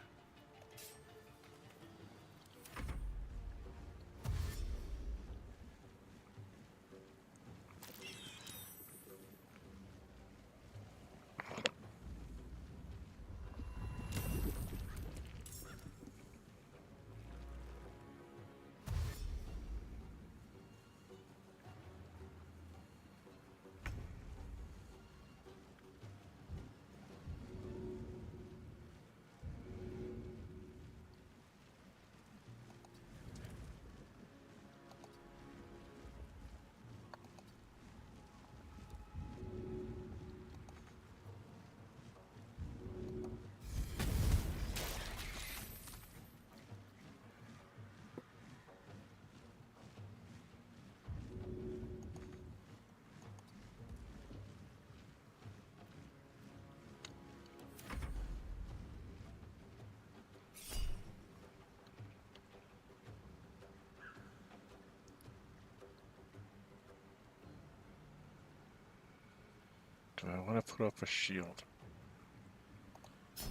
Do I want to put up a shield?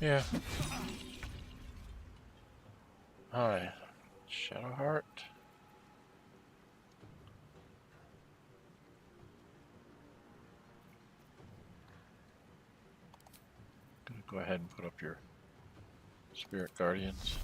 Yeah. Alright. Shadowheart. go ahead and put up your Spirit Guardians.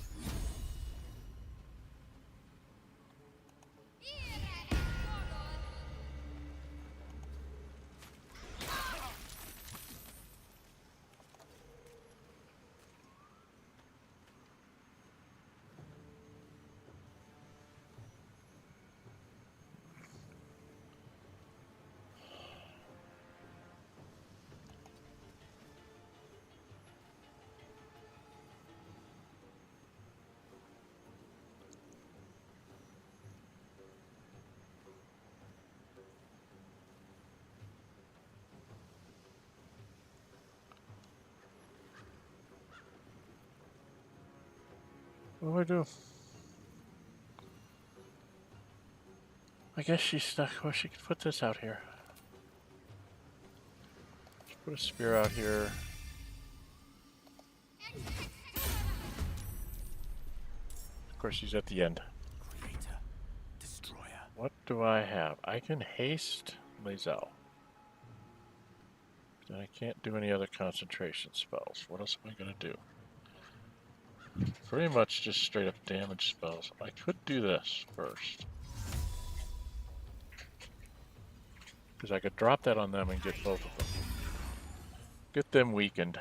What do I do? I guess she's stuck. Well, she could put this out here. Let's put a spear out here. Of course, she's at the end. Creator, destroyer. What do I have? I can haste Lae'zel. Then I can't do any other concentration spells. What else am I going to do? Pretty much just straight up damage spells. I could do this first. Because I could drop that on them and get both of them. Get them weakened.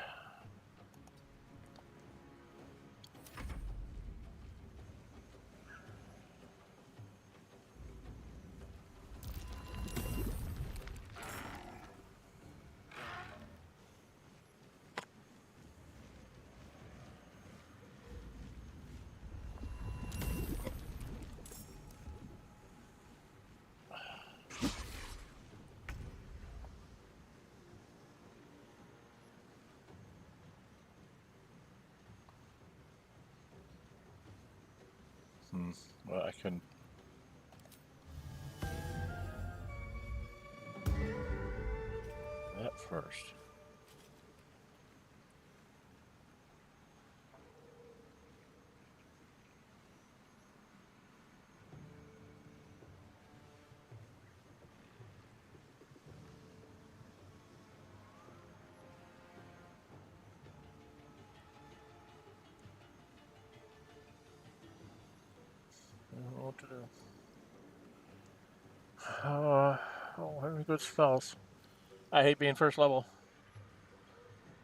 Well, I can... that first. What to do? Oh, any good spells? I hate being first level.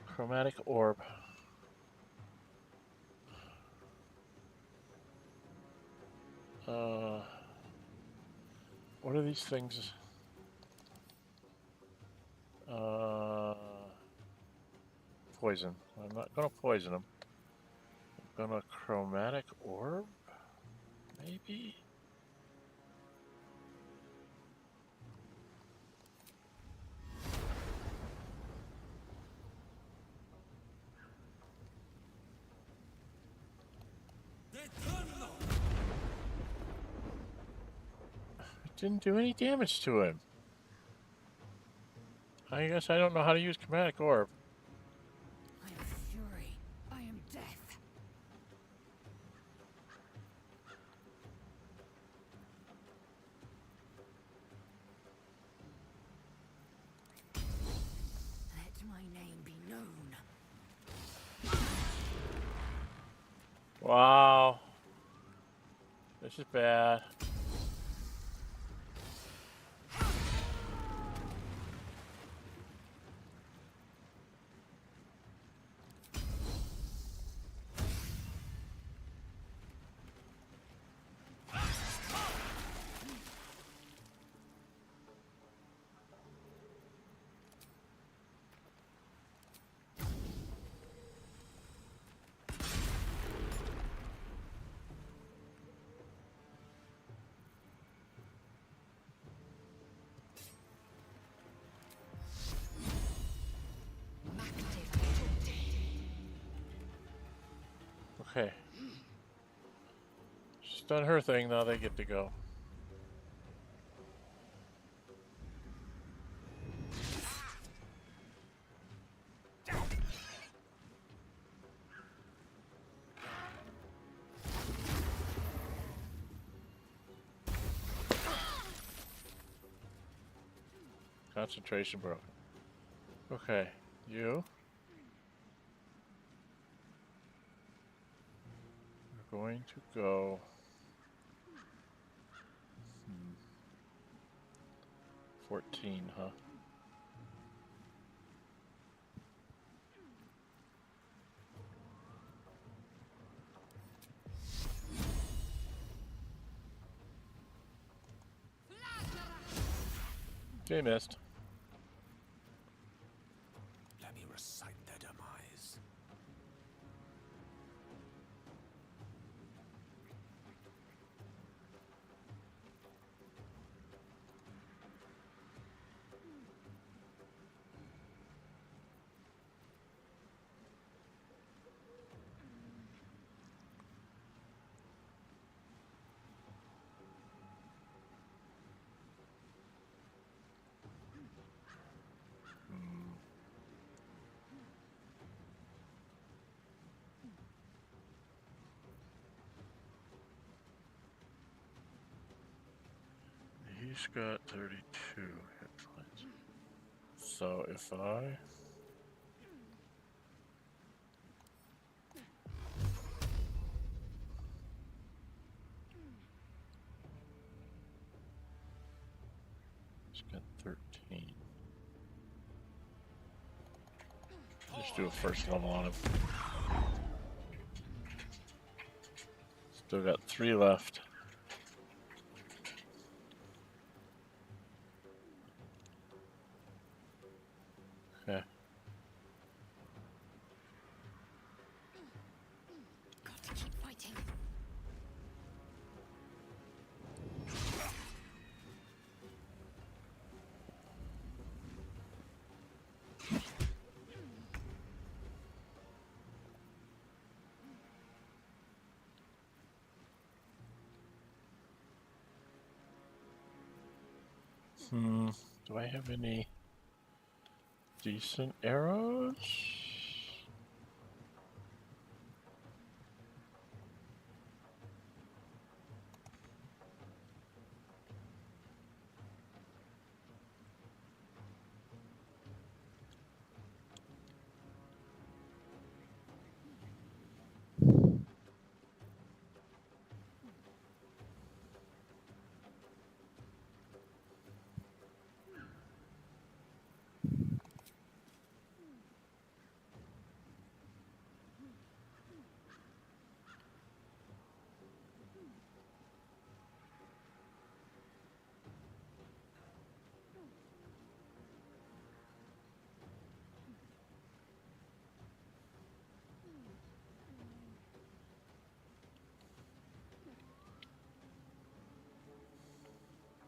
Chromatic Orb. What are these things? Poison. I'm not gonna poison them. I'm gonna Chromatic Orb? Maybe? It didn't do any damage to him. I guess I don't know how to use Chromatic Orb. I am fury. I am death. Let my name be known. Wow. This is bad. Okay. She's done her thing, now they get to go. Concentration broken. Okay, you. going to go. 14, huh? Okay, missed. Let me recite their demise. He's got 32 hit points. So if I... He's got 13. Just do a first level on him. Still got 3 left. Okay. Got to keep fighting. Do I have any decent arrows?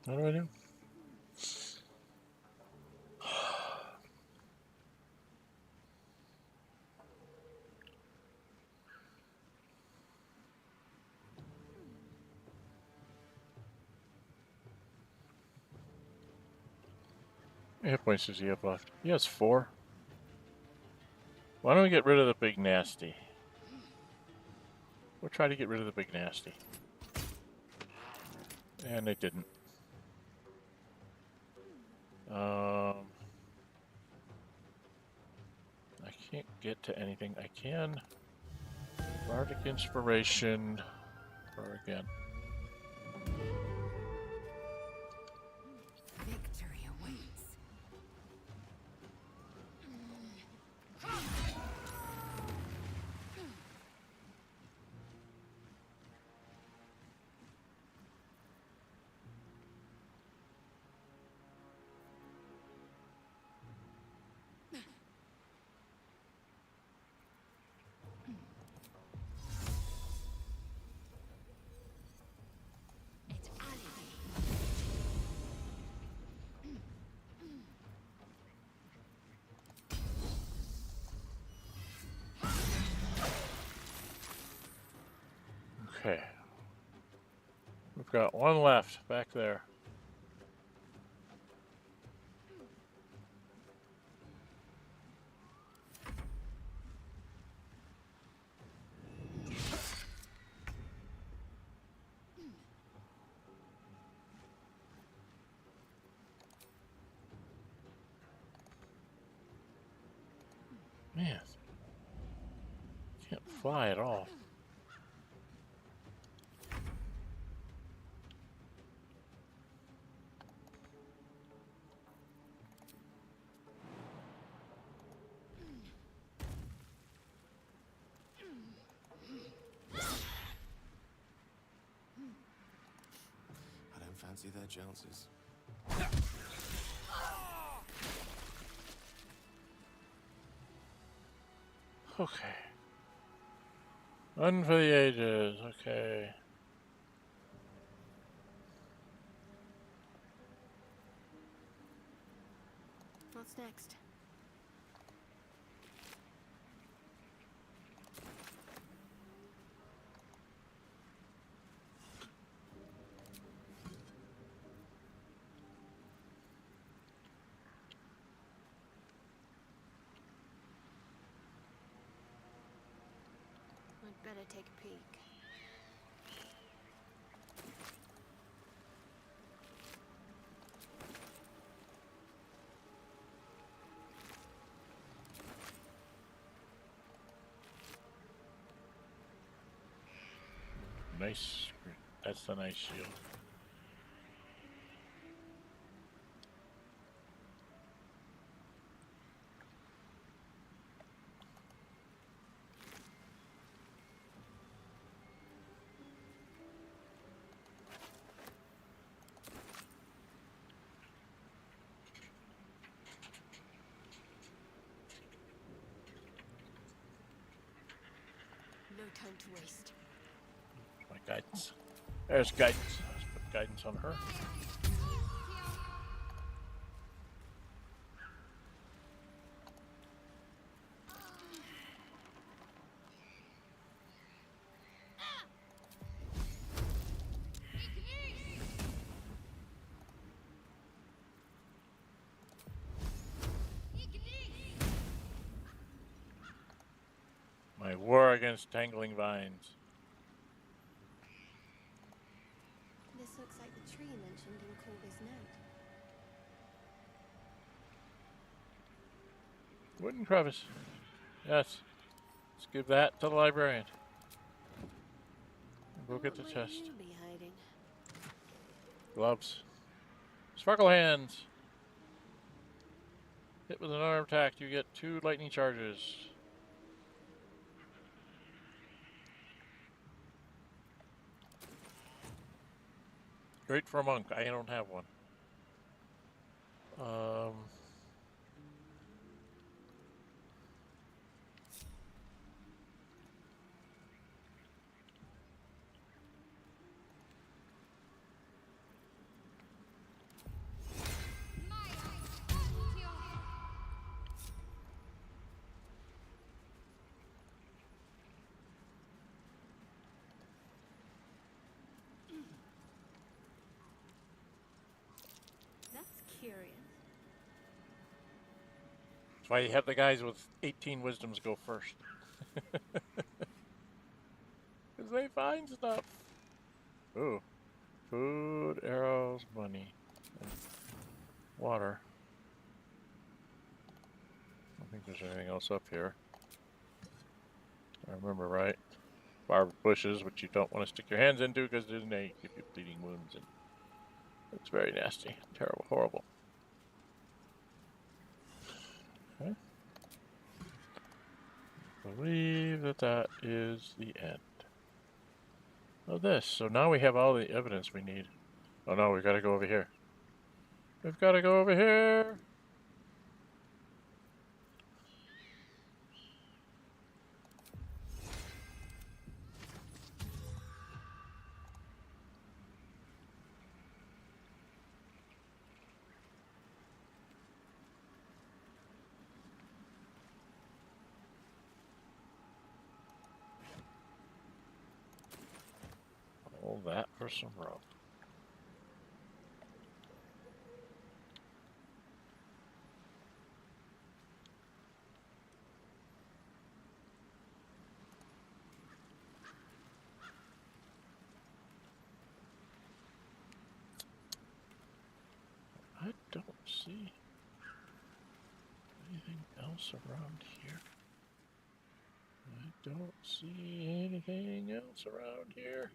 What do I do? How many hit points does he have left? He has 4. Why don't we get rid of the big nasty? We'll try to get rid of the big nasty. And they didn't. I can't get to anything. I can. Bardic Inspiration. Or again. Victory awaits. It's alleyway. Okay. We've got 1 left back there. Man. Can't fly at all. Fancy their jouncers. Okay. One for the ages. Okay. What's next? I'd better take a peek. Nice. That's the nice shield. No time to waste. My guidance. There's guidance. Let's put guidance on her. My war against tangling vines. This looks like the tree mentioned in Kagha's note. Wooden crevice. Yes. Let's give that to the librarian. Go get the What chest. might you be hiding? Gloves. Sparkle hands. Hit with an arm attack, you get 2 lightning charges. Great for a monk. I don't have one. That's curious. That's why you have the guys with 18 wisdoms go first. Because they find stuff. Ooh. Food, arrows, money, and water. I don't think there's anything else up here. I remember right. Barbed bushes, which you don't want to stick your hands into because they give you bleeding wounds. And it's very nasty. Terrible. Horrible. Okay. I believe that is the end of this. So now we have all the evidence we need. Oh no, we've got to go over here. We've got to go over here. All that for some rope. I don't see anything else around here. I don't see anything else around here.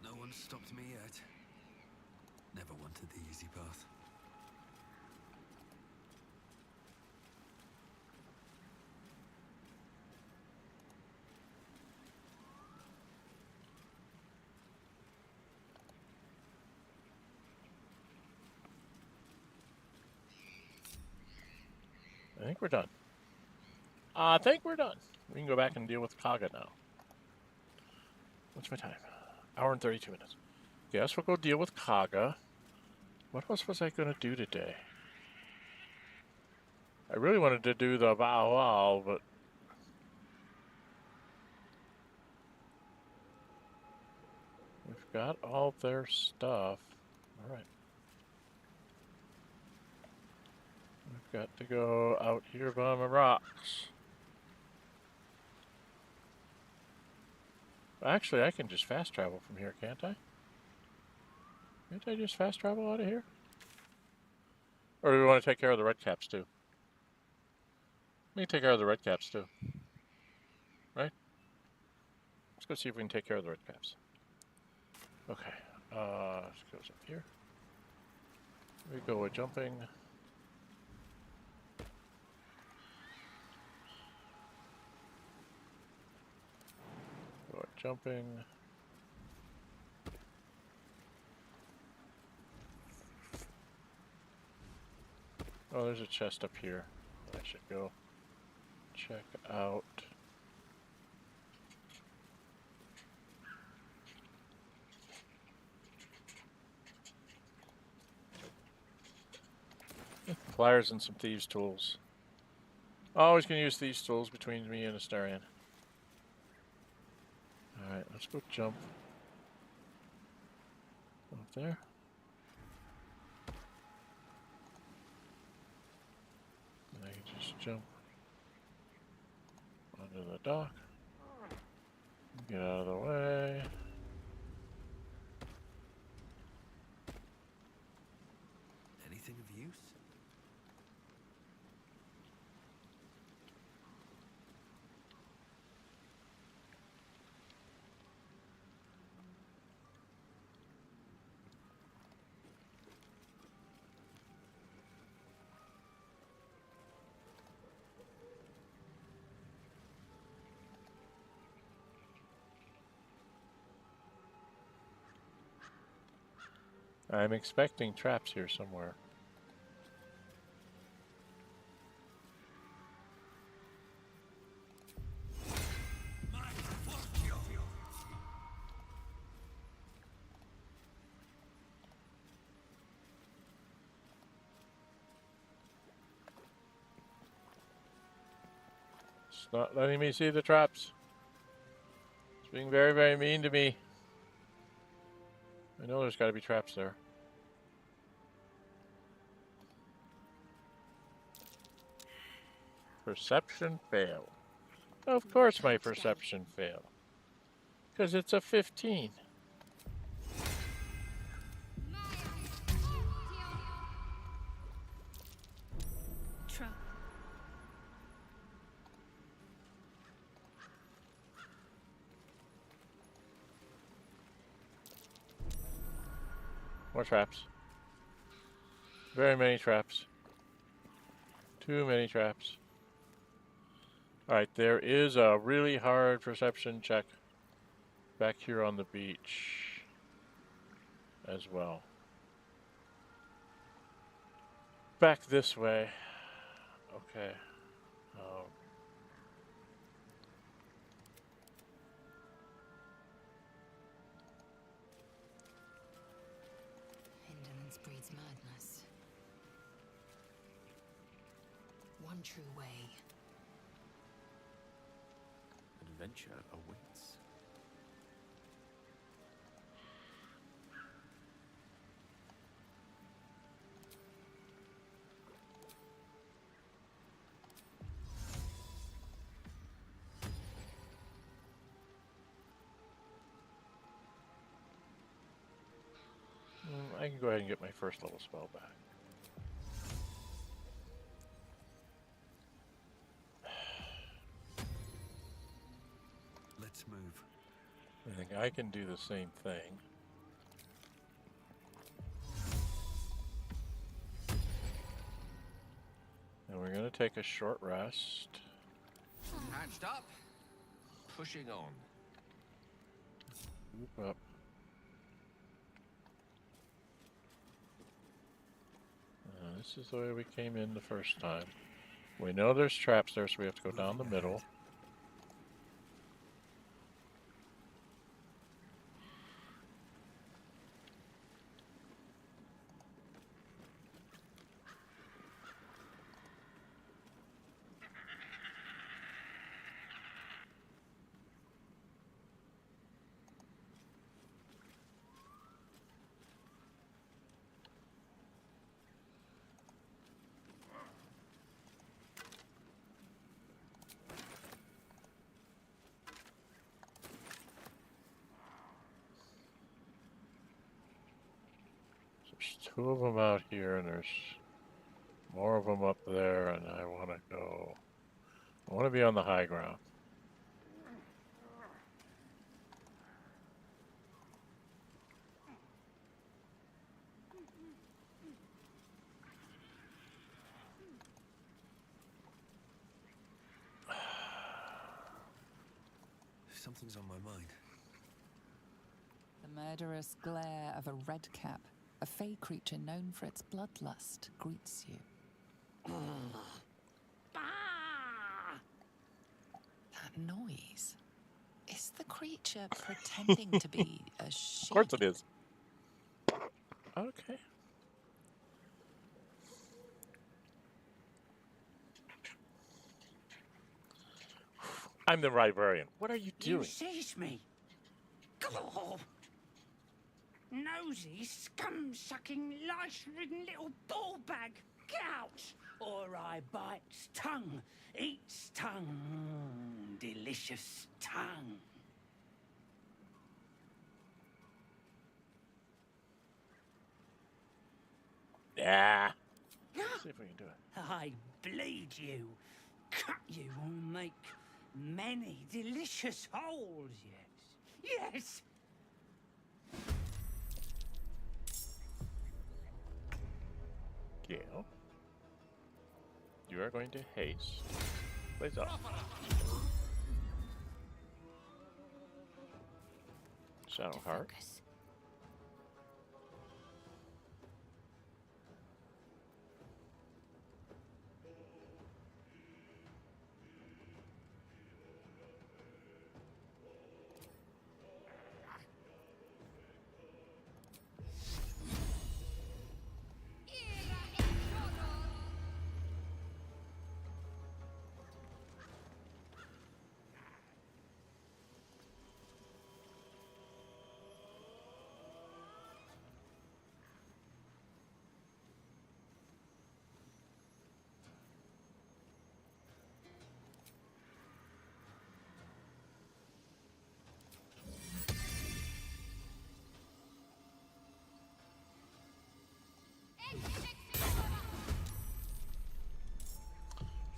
No one stopped me yet. Never wanted the easy path. think we're done. I think we're done. We can go back and deal with Kagha now. What's my time? Hour and 32 minutes. Guess we'll go deal with Kagha. What else was I going to do today? I really wanted to do the BHAAAL, but we've got all their stuff. All right. We've got to go out here by my rocks. Actually, I can just fast travel from here, can't I? Can't I just fast travel out of here? Or do we want to take care of the red caps too? We can take care of the red caps too. Right? Let's go see if we can take care of the red caps. Okay. This goes up here. We go with jumping. Go with jumping. Oh, there's a chest up here. I should go check out. Flyers and some thieves' tools. Always can use thieves' tools between me and Astarion. Alright, let's go jump. Up there. And I can just jump onto the dock. Get out of the way. Anything of use? I'm expecting traps here somewhere. It's not letting me see the traps. It's being very, very mean to me. I know there's got to be traps there. Perception fail. Of course my perception fail. Because it's a 15. Trap. More traps. Very many traps. Too many traps. Alright, there is a really hard perception check back here on the beach as well. Back this way. Okay. Indolence breeds madness. One true way. Adventure awaits. I can go ahead and get my first level spell back. Let's move. I think I can do the same thing. And we're going to take a short rest. Hatched up, pushing on. Move up. This is the way we came in the first time. We know there's traps there, so we have to go down the middle. There's 2 of them out here, and there's more of them up there, and I want to go. I want to be on the high ground. Something's on my mind. The murderous glare of a redcap, a fey creature known for its bloodlust, greets you. That noise. Is the creature pretending to be a sheep? Of course it is. Okay. I'm the Librarian. What are you doing? You seized me. Oh. Nosy, scum-sucking, lice-ridden little ball bag. Get out, or I bites tongue, eats tongue, delicious tongue. Yeah. Let's see if we can do it. I bleed you, cut you, and make many delicious holes, yes. Yes! Gale, you are going to haste. Blaze up. Shadowheart.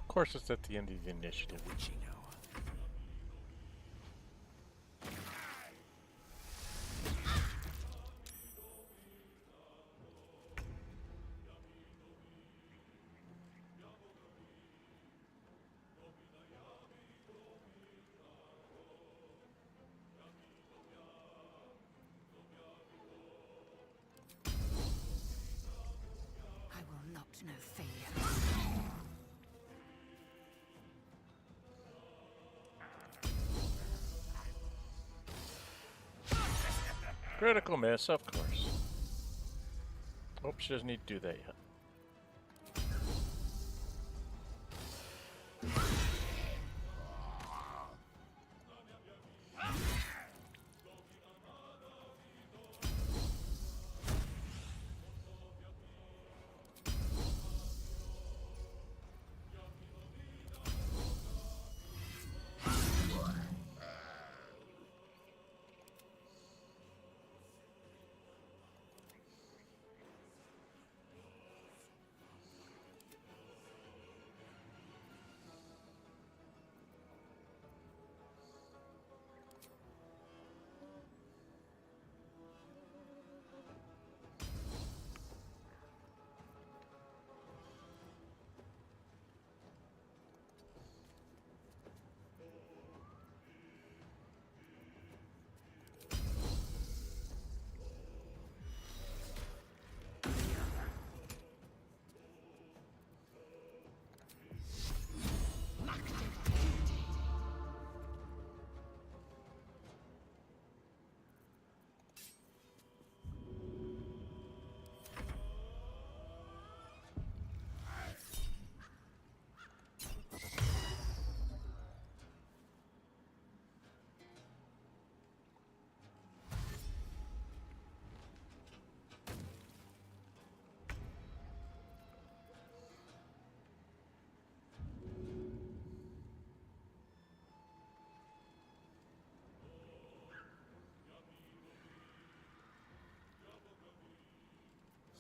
Of course, it's at the end of the initiative. I will not know fear. Critical miss, of course. Hope she doesn't need to do that yet.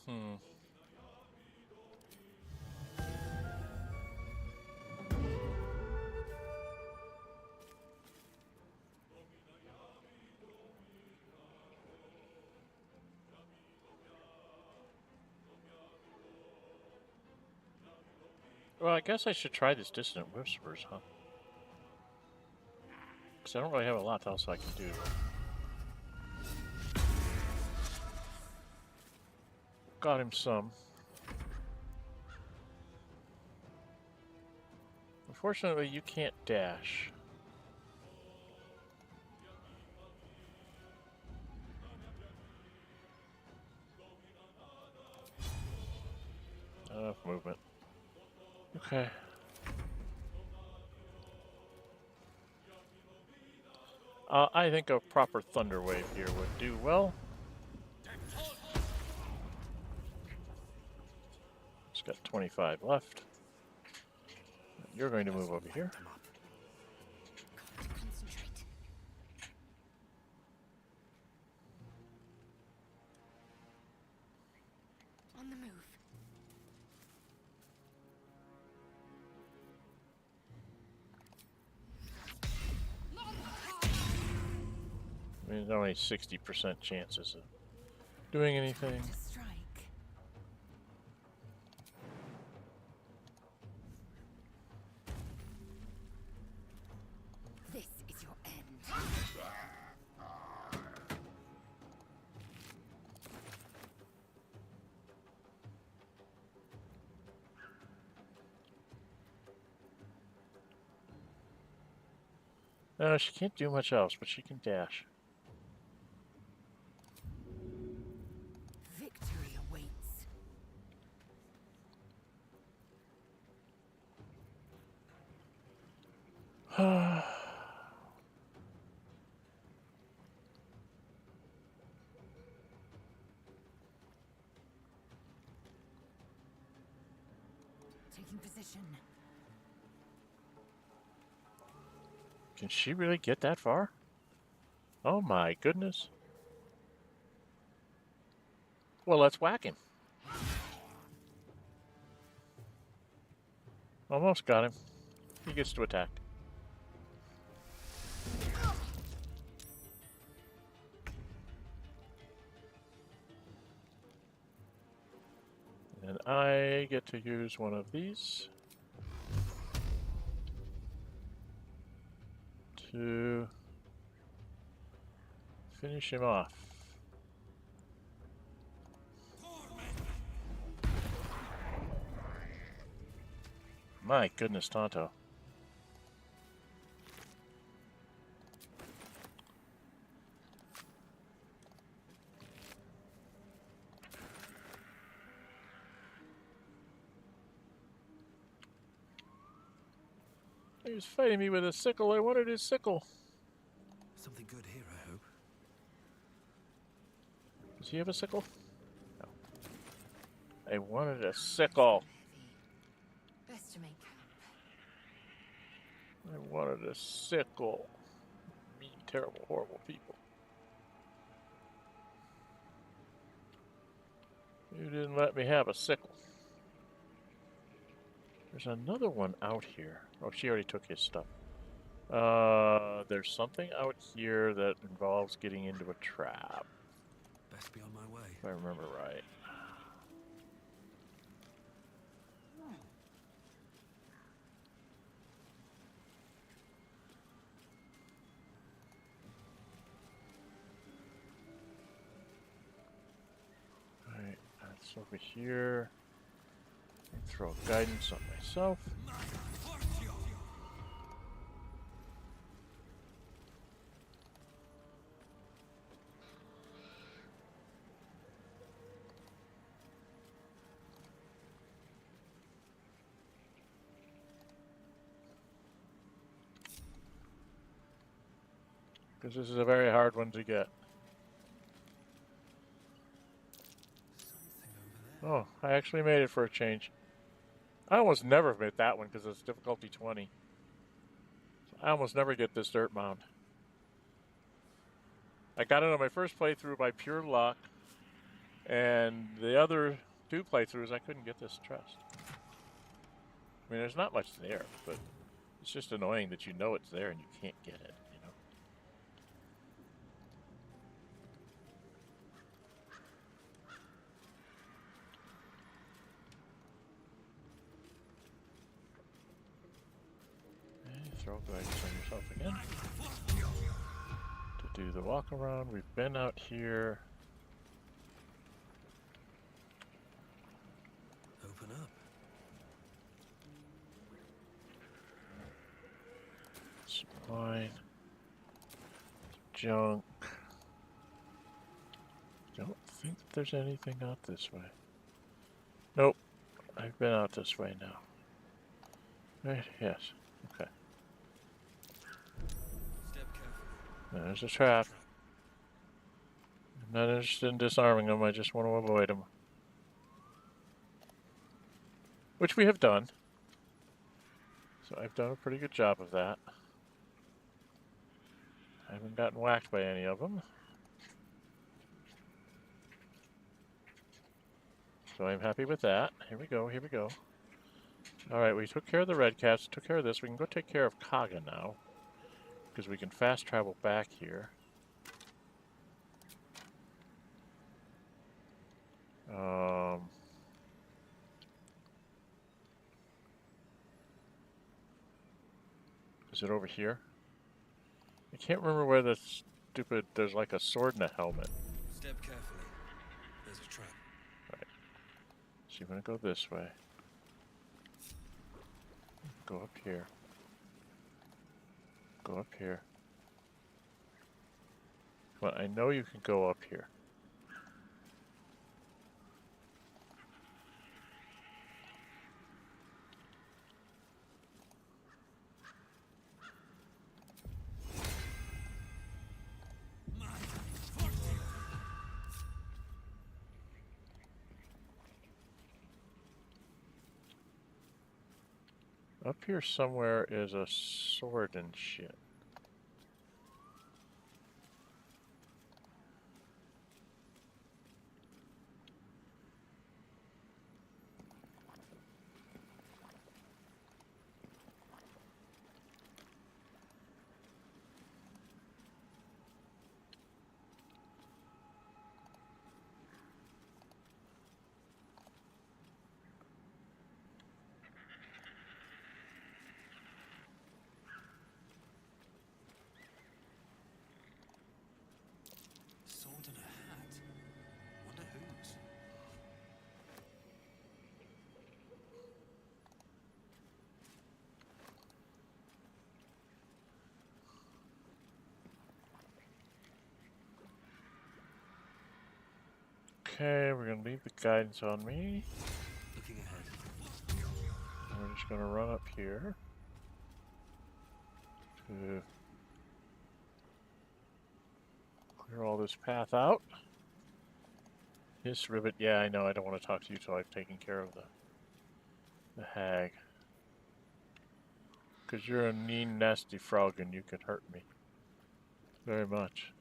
Hmm. Well, I guess I should try this Distant Whispers, huh? Because I don't really have a lot else I can do. Got him some. Unfortunately, you can't dash. Not enough movement. Okay. I think a proper Thunder Wave here would do well. Just got 25 left. You're going to move over here. Concentrate. On the move. I mean, there's only 60% chances of doing anything. Strike. This is your end. No, she can't do much else, but she can dash. Victory awaits. Taking position. Can she really get that far? Oh my goodness. Well, let's whack him. Almost got him. He gets to attack. And I get to use one of these to finish him off. My goodness, Tonto. He was fighting me with a sickle. I wanted his sickle. Something good here, I hope. Does he have a sickle? No. I wanted a sickle. Best to make camp. I wanted a sickle. Mean, terrible, horrible people. You didn't let me have a sickle. There's another one out here. Oh, she already took his stuff. There's something out here that involves getting into a trap. Best be on my way. If I remember right. Alright, that's over here. Throw guidance on myself. Because this is a very hard one to get. Oh, I actually made it for a change. I almost never made that one because it's difficulty 20. I almost never get this dirt mound. I got it on my first playthrough by pure luck. And the other 2 playthroughs, I couldn't get this chest. I mean, there's not much there, but it's just annoying that you know it's there and you can't get it, you know? And throw guidance on yourself again. To do the walk around, we've been out here. Open up. Wine, junk. Don't think that there's anything out this way. Nope, I've been out this way now. Right? Yes. Okay. Step carefully. There's a trap. I'm not interested in disarming them. I just want to avoid them, which we have done. So I've done a pretty good job of that. I haven't gotten whacked by any of them. So I'm happy with that. Here we go, here we go. Alright, we took care of the red cats, took care of this. We can go take care of Kagha now, because we can fast travel back here. Is it over here? I can't remember where the stupid, there's like a sword and a helmet. Step carefully. There's a trap. Right. So you're gonna go this way. Go up here. Go up here. Come on, I know you can go up here. Up here somewhere is a sword and shit. Sword and a hat. Wonder whose. Okay, we're gonna leave the guidance on me. Looking ahead. And we're just gonna run up here to clear all this path out. This rivet, yeah, I know, I don't want to talk to you till I've taken care of the hag. Because you're a mean, nasty frog and you can hurt me. Very much.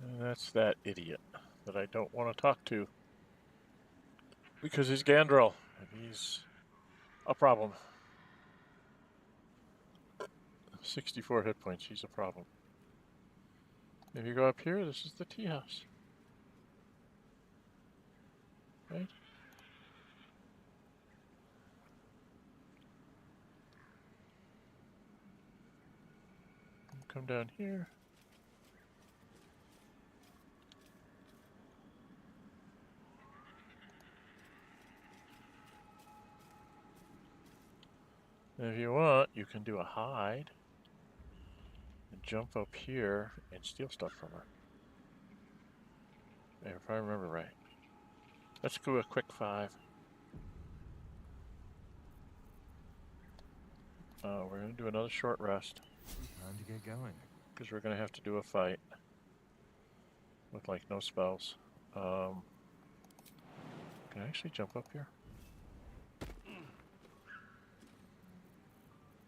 And that's that idiot that I don't want to talk to. Because he's Gandrel, and he's a problem. 64 hit points, he's a problem. If you go up here, this is the tea house. Right? Come down here. And if you want, you can do a hide and jump up here and steal stuff from her. If I remember right. Let's do a quick 5. We're going to do another short rest. Time to get going. Because we're going to have to do a fight. With, like, no spells. Can I actually jump up here?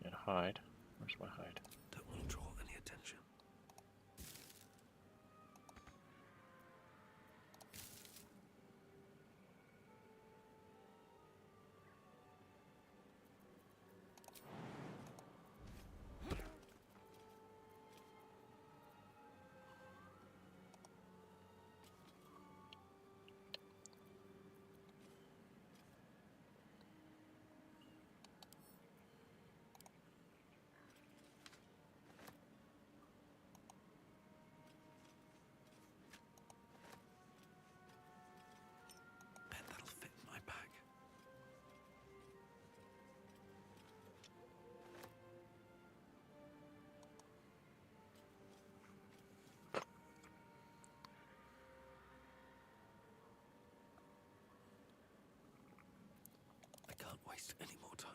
And hide. Where's my hide? Don't want to draw any attention. Bet that'll fit in my bag. I can't waste any more time.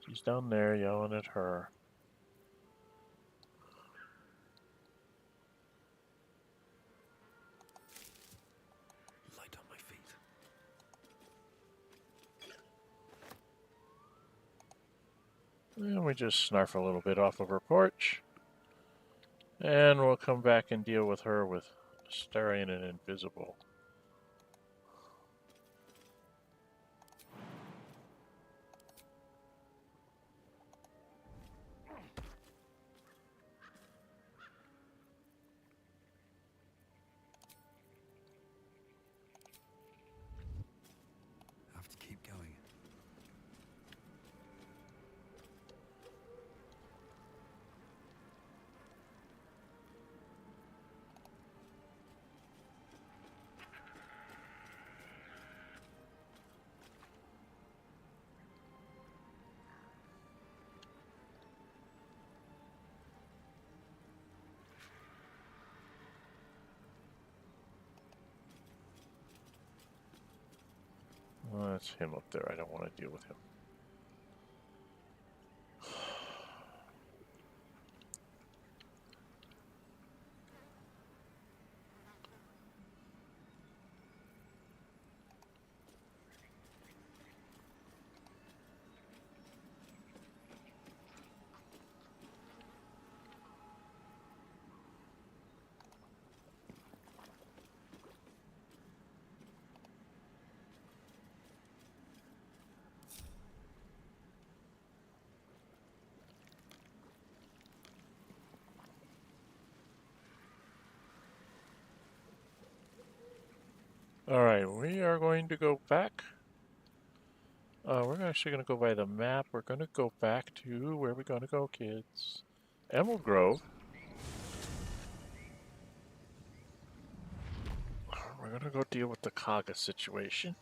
She's down there yelling at her. Light on my feet. And we just snarf a little bit off of her porch. And we'll come back and deal with her with Starian and Invisible. Have to keep going. Well, that's him up there. I don't want to deal with him. Alright, we are going to go back. We're actually going to go by the map. We're going to go back to where we're going to go, kids. Emerald Grove. We're going to go deal with the Kagha situation.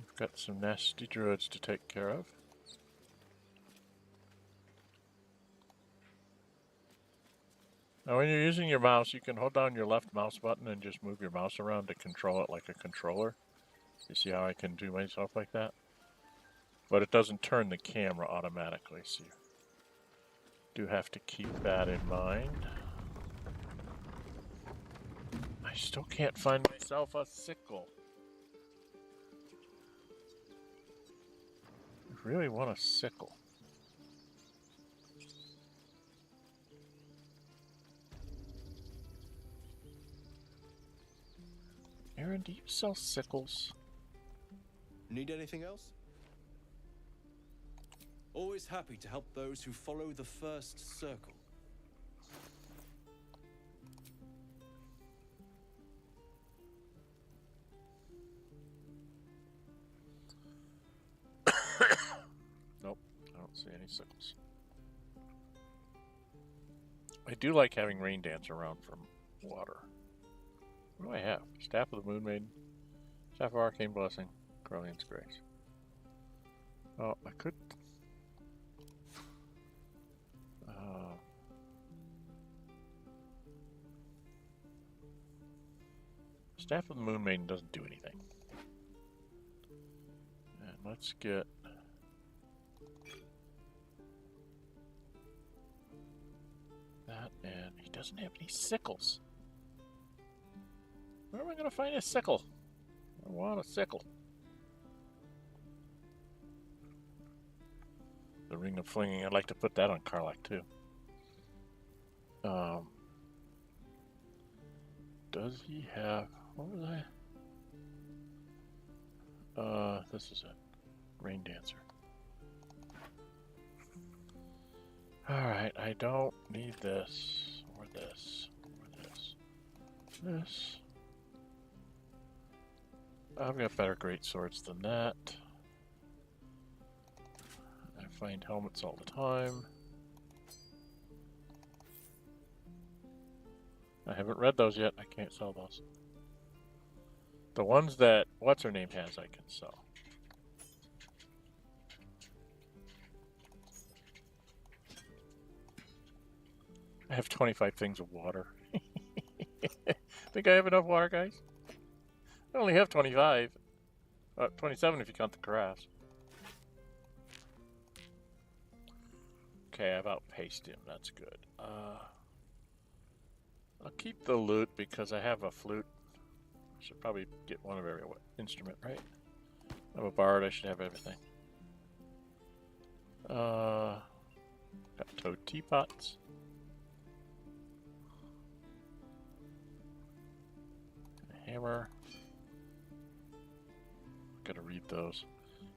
We've got some nasty druids to take care of. Now when you're using your mouse, you can hold down your left mouse button and just move your mouse around to control it like a controller. You see how I can do myself like that? But it doesn't turn the camera automatically, so you do have to keep that in mind. I still can't find myself a sickle. I really want a sickle. Aron, do you sell sickles? Need anything else? Always happy to help those who follow the first circle. any sickles. I do like having rain dance around from water. What do I have? Staff of the Moon Maiden, Staff of Arcane Blessing, Corellian's Grace. Oh, I could. Staff of the Moon Maiden doesn't do anything. And let's get. That, and he doesn't have any sickles. Where am I going to find a sickle? I want a sickle. The Ring of Flinging, I'd like to put that on Karlach too. Does he have... What was I? This is it. Rain Dancer. Alright, I don't need this, or this, or this. This. I've got better great swords than that. I find helmets all the time. I haven't read those yet. I can't sell those. The ones that what's-her-name has, I can sell. I have 25 things of water. Think I have enough water, guys? I only have 25. 27 if you count the caress. Okay, I've outpaced him. That's good. I'll keep the lute because I have a flute. I should probably get one of every instrument, right? I'm a bard. I should have everything. Got toad teapots. A hammer. Gotta read those.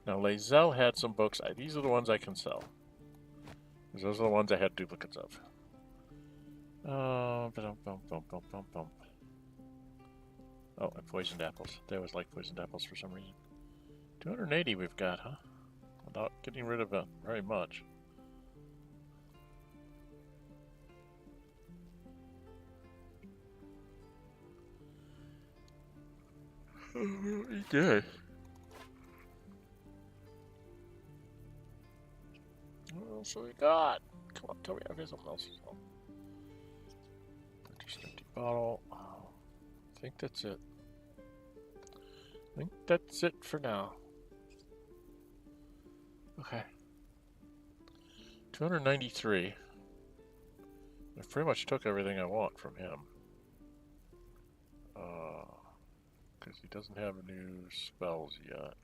Now, Lae'zel had some books. These are the ones I can sell. Because those are the ones I had duplicates of. Oh, I poisoned apples. They always like poisoned apples for some reason. 280 we've got, huh? Without getting rid of it very much. Really good. What else have we got? Come on, tell me I've got something else. Just empty bottle. Oh, I think that's it. I think that's it for now. Okay. 293. I pretty much took everything I want from him. Because he doesn't have new spells yet.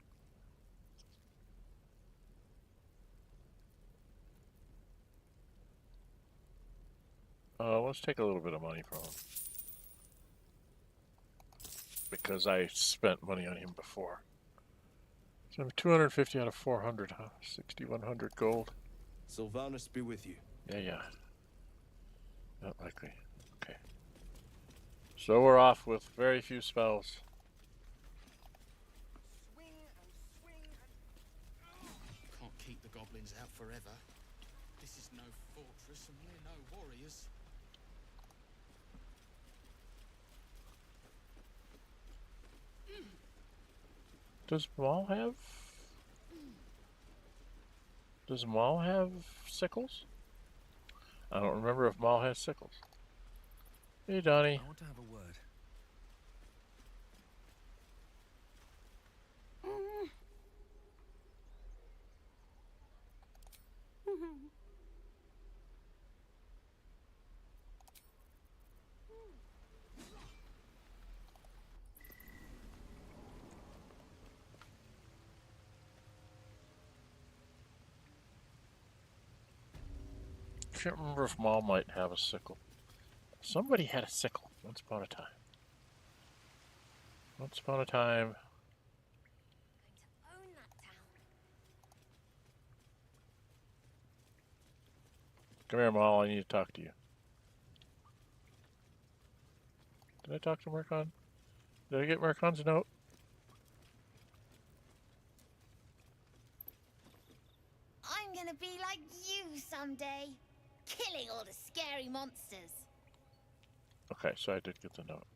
Let's take a little bit of money from him. Because I spent money on him before. So I'm 250 out of 400, huh? 6,100 gold. Sylvanas be with you. Yeah. Not likely. Okay. So we're off with very few spells. Can't keep the goblins out forever. This is no fortress and we're no warriors. Does Mol have sickles? I don't remember if Mol has sickles. Hey, Donnie. I want to have a word. I can't remember if Mol might have a sickle. Somebody had a sickle once upon a time. Once upon a time. Come here, Mol. I need to talk to you. Did I talk to Mercon? Did I get Mercon's note? I'm gonna be like someday, killing all the scary monsters. Okay, so I did get the note.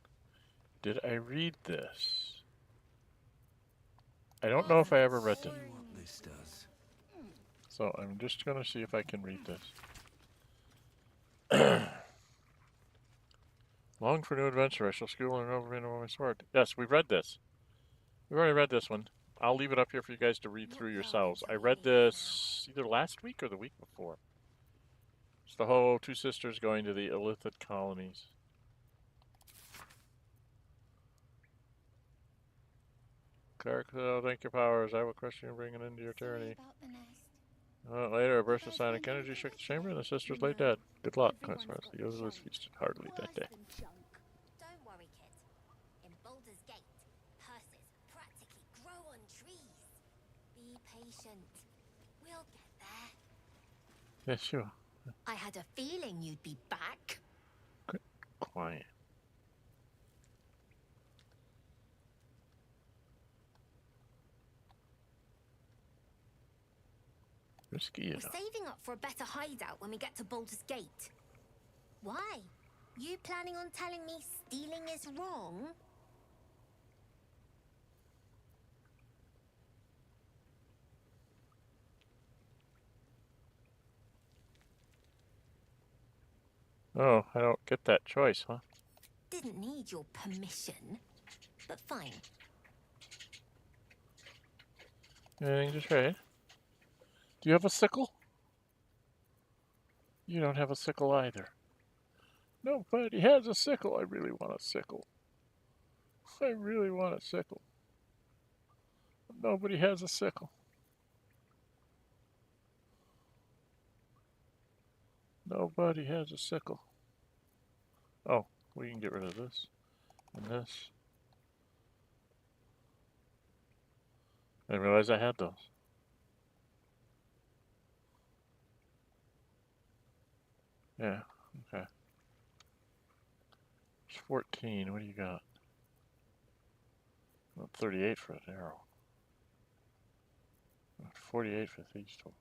Did I read this? I don't know if I ever read it. What this does. So I'm just going to see if I can read this. Long for new adventure. I shall school and over and over my sword. Yes, we've read this. We've already read this one. I'll leave it up here for you guys to read through yourselves. I read this either last week or the week before. It's the whole two sisters going to the Illithid colonies. Cleric, thank your powers. I will crush you and bring an end to your tyranny. Later, a burst of sonic energy shook the chamber, and the sisters lay dead. Good luck. As far as the others feasted heartily that day. Don't worry, kid. In Baldur's Gate, hearses practically grow on trees. Be patient. We'll get there. Yeah, sure. I had a feeling you'd be back. Good. Quiet. Risky, We're saving up for a better hideout when we get to Baldur's Gate. Why? You planning on telling me stealing is wrong? Oh, I don't get that choice, huh? Didn't need your permission, but fine. Anything to trade? Do you have a sickle? You don't have a sickle either. Nobody has a sickle. I really want a sickle. I really want a sickle. Nobody has a sickle. Nobody has a sickle. Oh, we can get rid of this and this. I didn't realize I had those. Yeah, okay. It's 14. What do you got? Well, 38 for an arrow. 48 for these tools.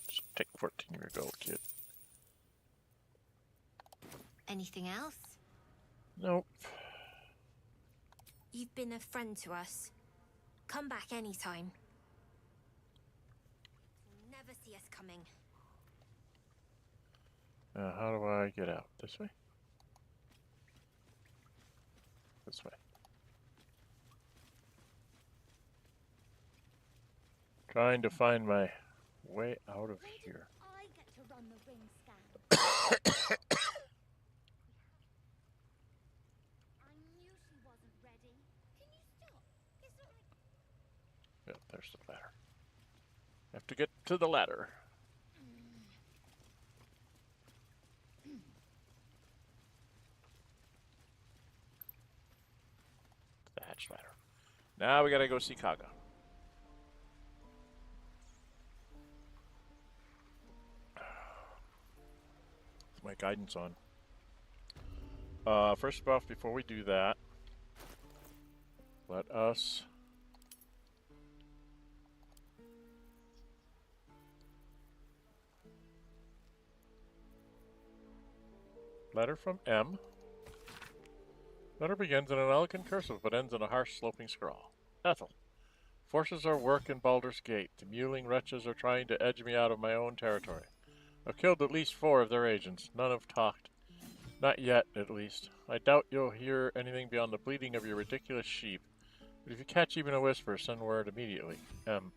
Just take 14 year gold, kid. Anything else? Nope. You've been a friend to us. Come back anytime. You'll never see us coming. How do I get out? This way? This way. Trying to find my way out of here. I get to run the ring scan. I knew she wasn't ready. Can you stop? It's not like... Yeah, there's the ladder. Have to get to the ladder. The hatch ladder. Now we gotta go see Kagha. With my guidance on. First off, before we do that, let us letter from M. Letter begins in an elegant cursive but ends in a harsh sloping scrawl. Ethel. Forces are work in Baldur's Gate. The mewling wretches are trying to edge me out of my own territory. I've killed at least 4 of their agents. None have talked. Not yet, at least. I doubt you'll hear anything beyond the bleating of your ridiculous sheep. But if you catch even a whisper, send word immediately. M.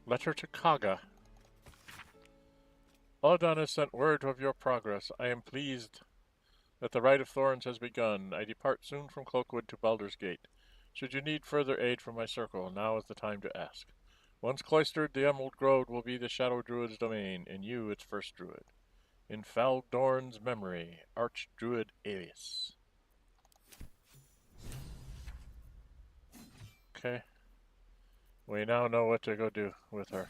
Letter to Kagha. Audon has sent word of your progress. I am pleased that the Rite of Thorns has begun. I depart soon from Cloakwood to Baldur's Gate. Should you need further aid from my circle, now is the time to ask. Once cloistered, the Emerald Grove will be the Shadow Druid's domain, and you its first Druid. In Faldorn's memory, Archdruid Alias. Okay. We now know what to go do with her.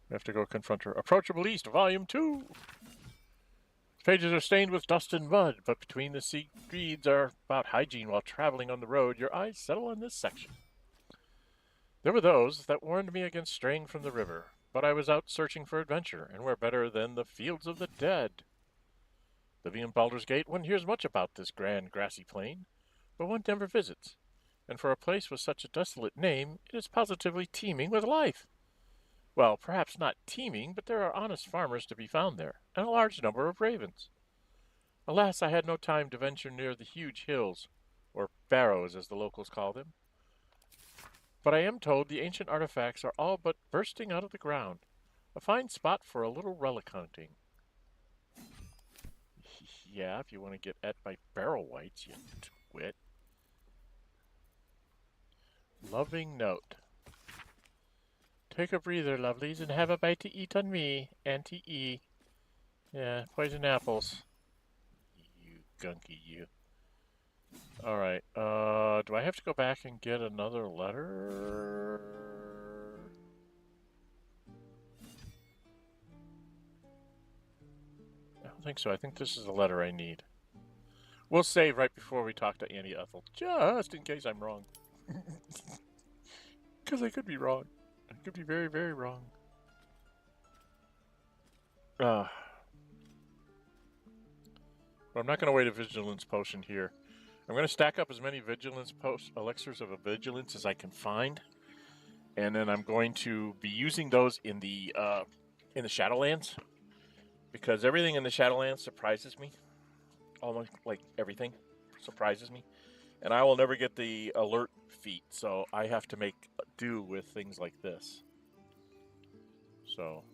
We have to go confront her. Approachable East, Volume 2. Pages are stained with dust and mud, but between the screeds are about hygiene while traveling on the road, your eyes settle on this section. There were those that warned me against straying from the river, but I was out searching for adventure, and where better than the fields of the dead? Living in Baldur's Gate, one hears much about this grand grassy plain, but one never visits, and for a place with such a desolate name, it is positively teeming with life. Well, perhaps not teeming, but there are honest farmers to be found there, and a large number of ravens. Alas, I had no time to venture near the huge hills, or barrows as the locals call them. But I am told the ancient artifacts are all but bursting out of the ground. A fine spot for a little relic hunting. Yeah, if you want to get at by barrel whites, you twit. Loving note. Take a breather, lovelies, and have a bite to eat on me, Auntie E. Yeah, poison apples. You gunky, you. Alright, do I have to go back and get another letter? I don't think so. I think this is the letter I need. We'll save right before we talk to Auntie Ethel, just in case I'm wrong. Because I could be wrong. I could be very, very wrong. But I'm not going to wait a vigilance potion here. I'm going to stack up as many vigilance elixirs of a vigilance as I can find, and then I'm going to be using those in the Shadowlands, because everything in the Shadowlands surprises me. Almost like everything surprises me, and I will never get the alert feat, so I have to make do with things like this. So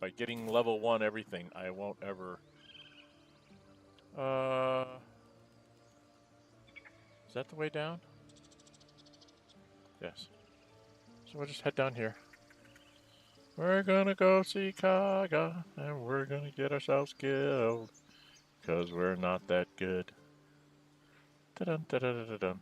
by getting level 1 everything, I won't ever. Is that the way down? Yes. So we'll just head down here. We're gonna go see Kagha, and we're gonna get ourselves killed, because we're not that good. Da-dun, da-da-da-da-dun.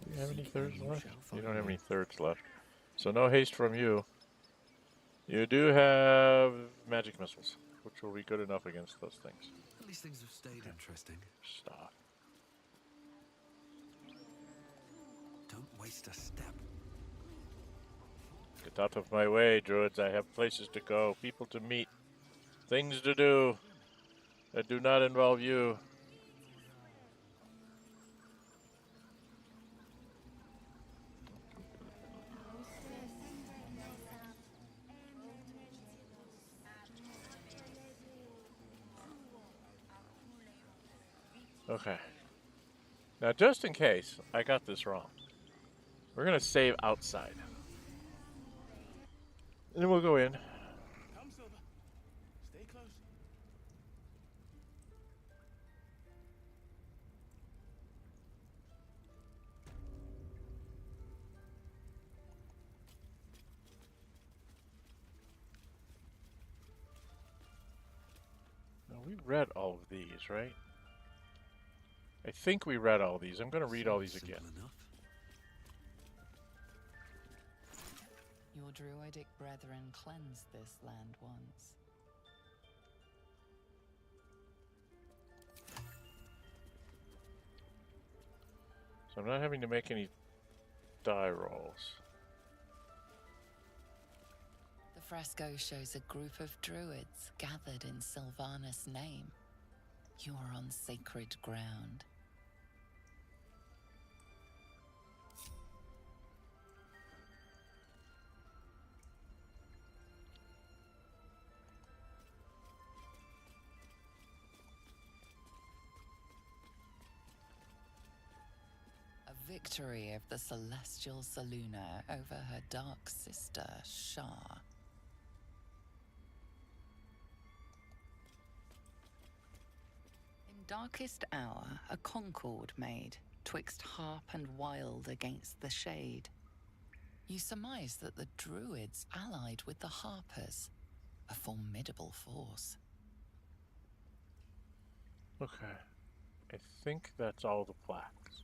Do you have any thirds left? You don't have any thirds left. So no haste from you. You do have magic missiles, which will be good enough against those things. At least things have stayed interesting. Stop. Don't waste a step. Get out of my way, Druids. I have places to go, people to meet, things to do that do not involve you. Okay. Now, just in case I got this wrong, we're going to save outside. And then we'll go in. Come, Silver. Stay close. Now, we read all of these, right? I think we read all these. I'm going to read all these again. Your druidic brethren cleansed this land once. So I'm not having to make any die rolls. The fresco shows a group of druids gathered in Sylvanas' name. You are on sacred ground. Victory of the celestial Saluna over her dark sister, Shah. In darkest hour, a concord made, twixt harp and wild against the shade. You surmise that the druids allied with the harpers, a formidable force. Okay. I think that's all the plaques.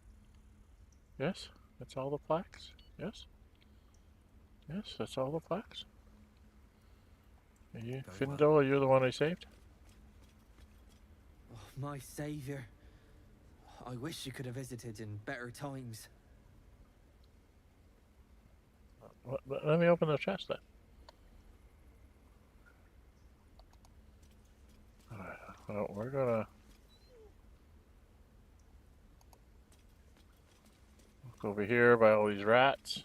Yes? That's all the plaques? Yes? Yes, that's all the plaques. Are you, Findle, are you the one I saved? Oh, my savior. I wish you could have visited in better times. Let me open the chest then. Alright, well, we're gonna look over here by all these rats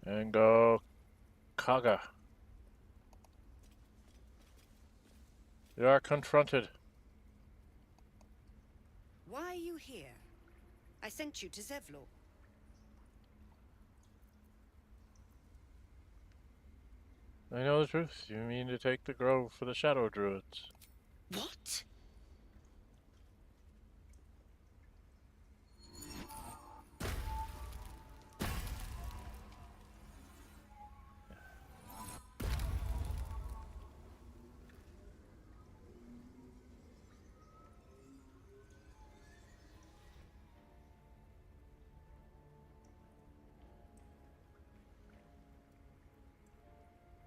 and go Kagha. You are confronted. Why are you here? I sent you to Zevlor. I know the truth. You mean to take the grove for the Shadow Druids. What?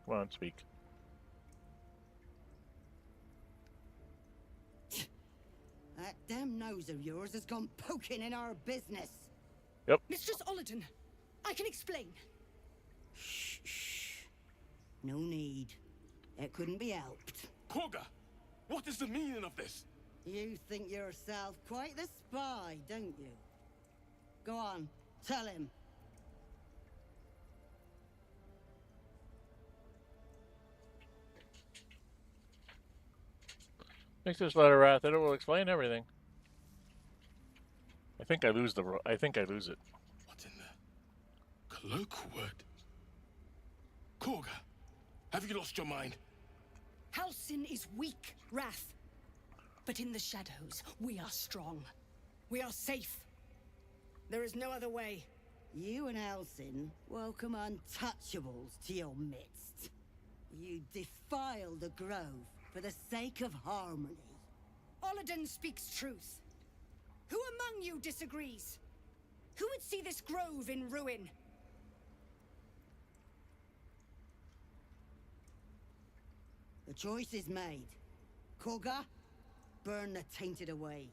Come on, speak. That damn nose of yours has gone poking in our business. Yep. Mistress Olladin, I can explain. Shh. No need. It couldn't be helped. Kagha, what is the meaning of this? You think yourself quite the spy, don't you? Go on, tell him. Make this letter wrath, it will explain everything. I think I lose it. What in the cloakwood? Kagha, have you lost your mind? Halsin is weak, Wrath. But in the shadows, we are strong. We are safe. There is no other way. You and Halsin welcome untouchables to your midst. You defile the grove for the sake of harmony. Olladin speaks truth. Who among you disagrees? Who would see this grove in ruin? The choice is made. Kagha, burn the tainted away.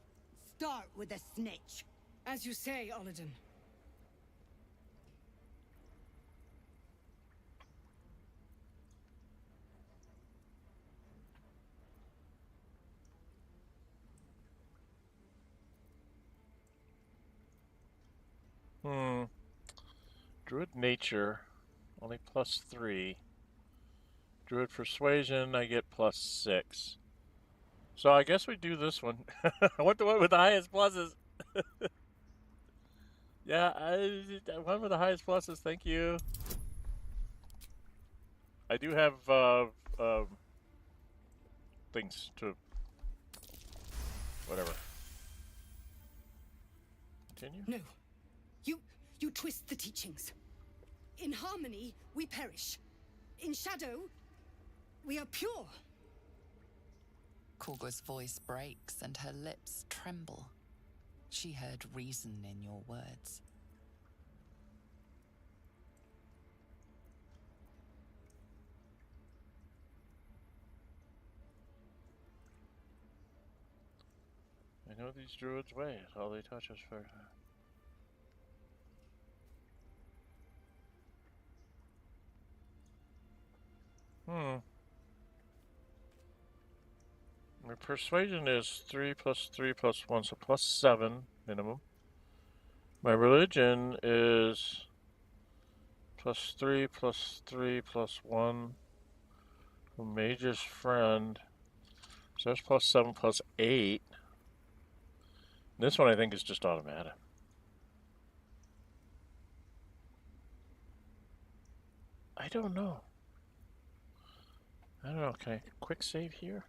Start with the snitch. As you say, Olladin. Druid nature, only +3. Druid persuasion, I get +6. So I guess we do this one. I want the one with the highest pluses. Yeah, I one with the highest pluses. Thank you. I do have things to whatever. Continue. No. You twist the teachings. In harmony, we perish. In shadow, we are pure. Kagha's voice breaks and her lips tremble. She heard reason in your words. I know these druids' ways. All they touch us for. My persuasion is 3 + 3 + 1, so +7 minimum. My religion is +3 + 3 + 1. Mage's friend. So that's +7 + 8. This one I think is just automatic. I don't know. Can I quick save here?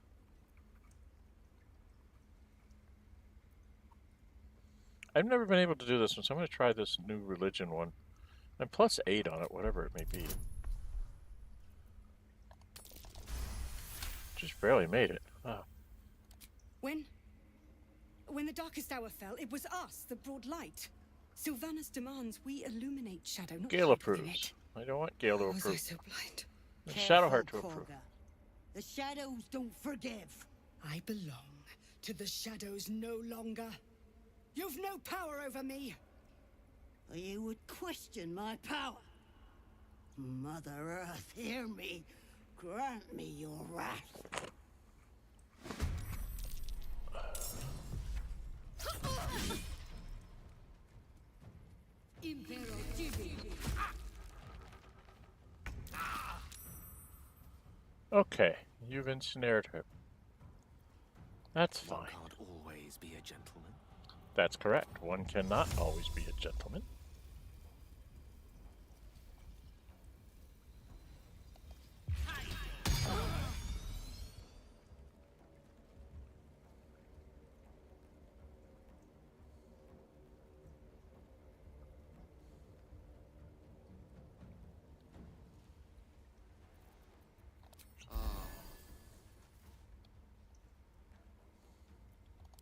I've never been able to do this one, so I'm going to try this new religion one. I'm +8 on it, whatever it may be. Just barely made it. Oh. When When the darkest hour fell, it was us that brought light. Sylvanas demands we illuminate shadow, not Gale hide within approves. it. I don't want Gale to Was I approve. so blind? And Careful, Shadowheart to approve. Kagha. The shadows don't forgive. I belong to the shadows no longer. You've no power over me. You would question my power. Mother Earth, hear me. Grant me your wrath. Okay, you've ensnared her. That's fine. One can't always be a gentleman. That's correct. One cannot always be a gentleman.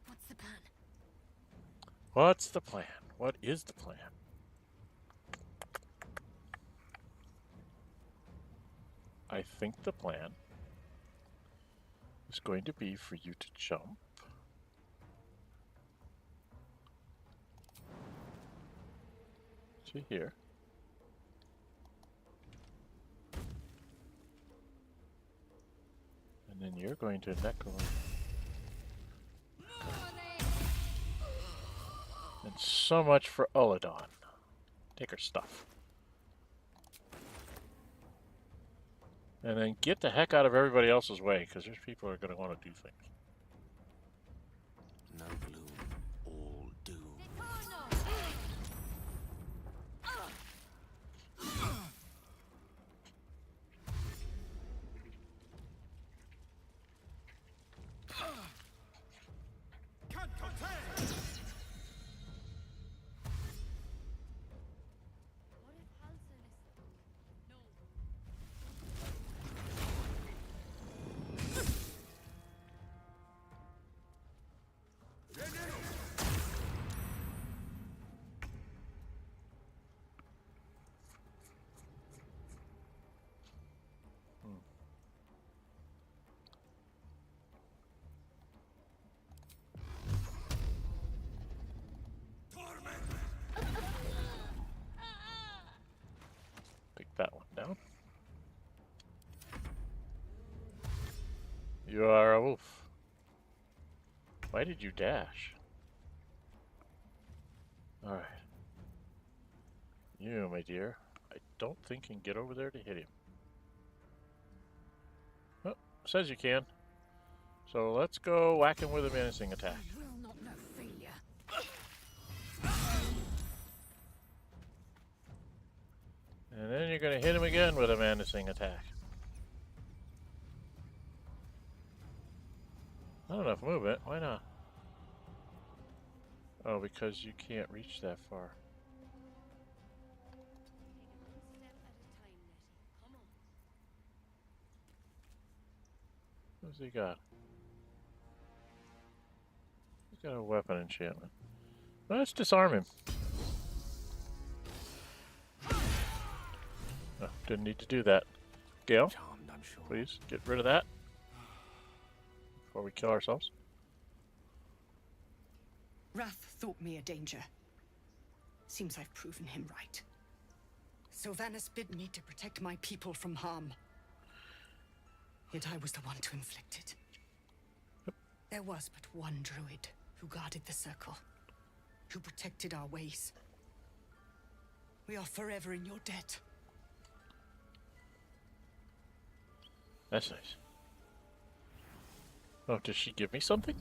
What's the plan? What's the plan? What is the plan? I think the plan is going to be for you to jump to here. And then you're going to Neko. And so much for Uladon. Take her stuff. And then get the heck out of everybody else's way, because there's people who are going to want to do things. No gloom, all doom. Pick that one down. You are a wolf. Why did you dash? Alright. You, my dear, I don't think you can get over there to hit him. Oh, says you can. So let's go whack him with a menacing attack. Will not know failure. And then you're going to hit him again with a menacing attack. Not enough movement. Why not? Oh, because you can't reach that far. What's he got? He's got a weapon enchantment. Let's disarm him. Oh, didn't need to do that. Gale, please get rid of that before we kill ourselves. Wrath thought me a danger. Seems I've proven him right. Sylvanas bid me to protect my people from harm. Yet I was the one to inflict it. There was but one druid who guarded the circle, who protected our ways. We are forever in your debt. That's nice. Oh, does she give me something?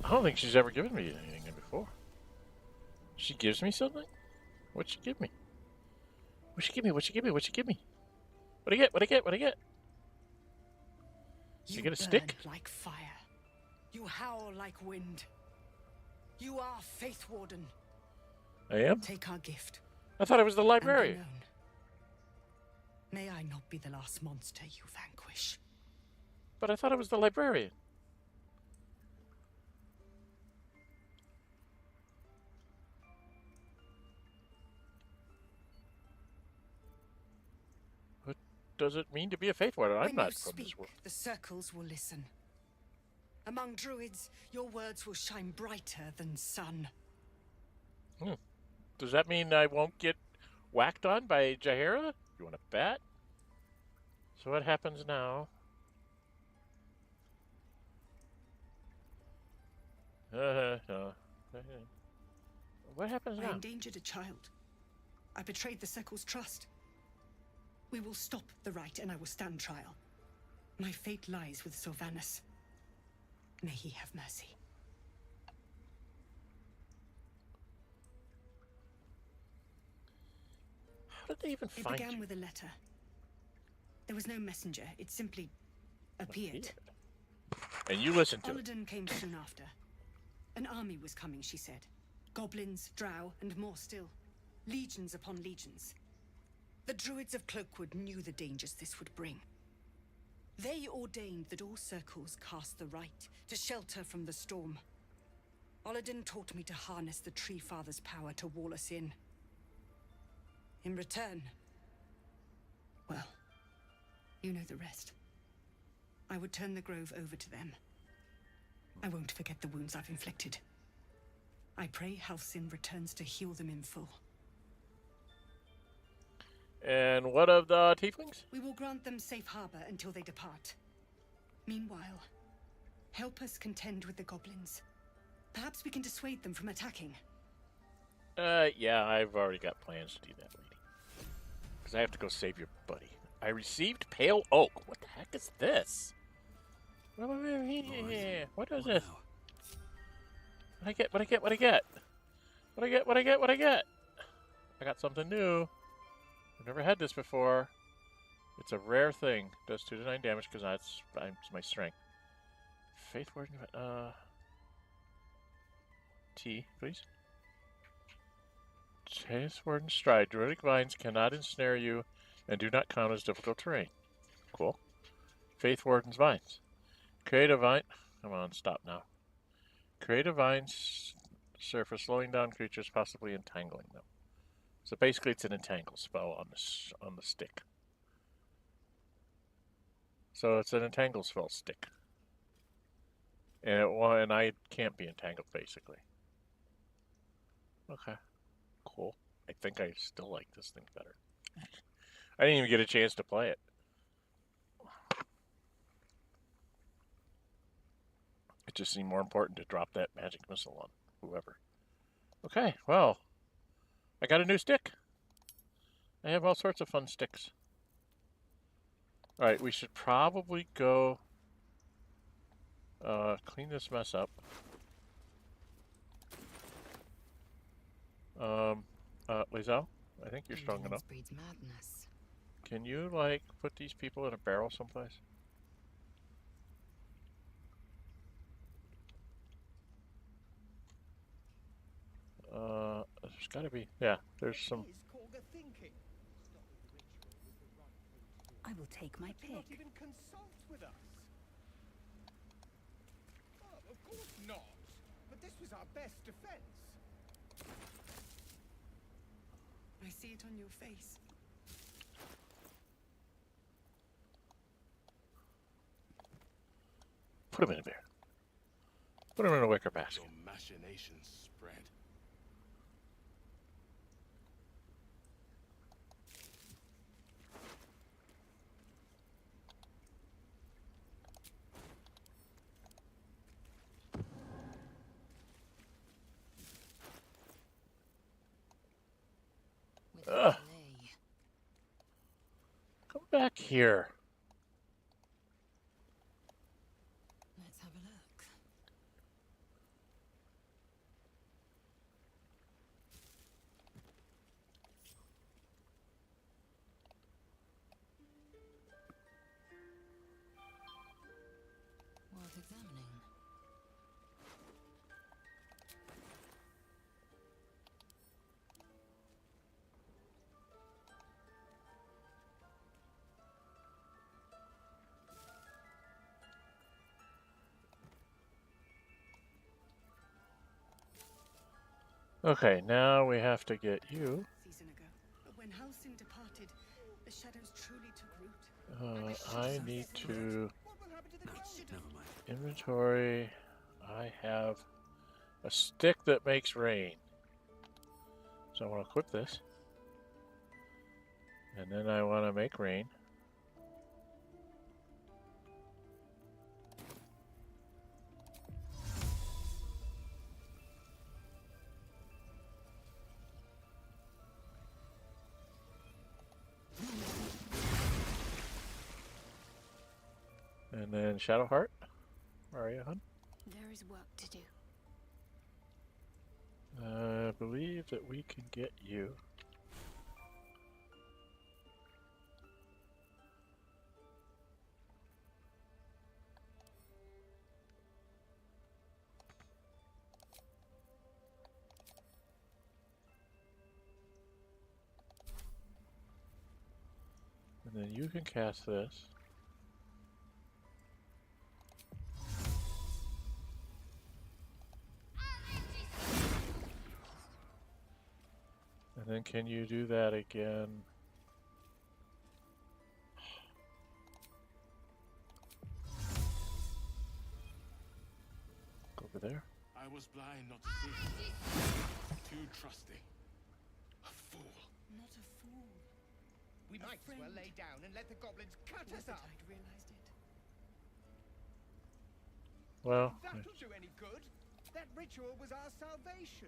I don't think she's ever given me anything before. She gives me something? What'd she give me? What'd she give me? What'd she give me? What'd she give me? What'd I get? What'd I get? What'd I get? Did you get a stick? Like fire. You howl like wind. You are Faith Warden. I am? Take our gift. I thought I was the librarian. And may I not be the last monster you vanquish. But I thought I was the librarian. does it mean to be a Faith Warden? I'm When not you from this speak, world. the circles will listen. Among druids, your words will shine brighter than sun. Does that mean I won't get whacked on by JAAAAL? You want to bet? So what happens now? What happens I now? endangered a child. I betrayed the Circle's trust. We will stop the rite, and I will stand trial. My fate lies with Sylvanas. May he have mercy. How did they even It find began you? with a letter. There was no messenger. It simply appeared. And you listened to it. Oladen came soon after. An army was coming, she said. Goblins, drow, and more still. Legions upon legions. The Druids of Cloakwood knew the dangers this would bring. They ordained that all circles cast the rite to shelter from the storm. Oladen taught me to harness the Tree Father's power to wall us in. In return, well, you know the rest. I would turn the grove over to them. I won't forget the wounds I've inflicted. I pray Halcyon returns to heal them in full. And what of the tieflings? We will grant them safe harbor until they depart. Meanwhile, help us contend with the goblins. Perhaps we can dissuade them from attacking. Yeah, I've already got plans to do that, lady. Because I have to go save your buddy. I received pale oak. What the heck is this? What is this? What I get? What I get? What I get? What I get? What I get? What I get? I got something new. I've never had this before. It's a rare thing. Does 2 to 9 damage because that's my strength. Faith Warden. T, please. Faith Warden Stride. Druidic vines cannot ensnare you and do not count as difficult terrain. Cool. Faith Warden's vines. Create a vine. Come on, stop now. Create a vine surface, slowing down creatures, possibly entangling them. So basically, it's an entangle spell on the stick. So it's an entangle spell stick, and I can't be entangled basically. Okay, cool. I think I still like this thing better. I didn't even get a chance to play it. It just seemed more important to drop that magic missile on whoever. Okay, well, I got a new stick. I have all sorts of fun sticks. Alright, we should probably go clean this mess up. Lizelle, I think you're strong enough. Breeds madness. Can you, like, put these people in a barrel someplace? There's gotta be, yeah, there's some. I will take my pick. Not even consult with us. Oh, of course not. But this was our best defense. I see it on your face. Put him in a bear. Put him in a wicker basket. Your machinations spread. Ugh. Come back here. Let's have a look. Worth examining. Okay, now we have to get you. Season ago. But when Halsin departed, the shadows truly took root. I need to Never mind. inventory. I have a stick that makes rain. So I want to equip this. And then I want to make rain. And then Shadowheart. Where are you, hon? There is work to do. I believe that we can get you. And then you can cast this. And then can you do that again? Go over there. I was blind not to see. Too trusting. A fool. Not a fool. We might as well lay down and let the goblins cut us up. I'd realized it. Well, That'll do any good. That ritual was our salvation.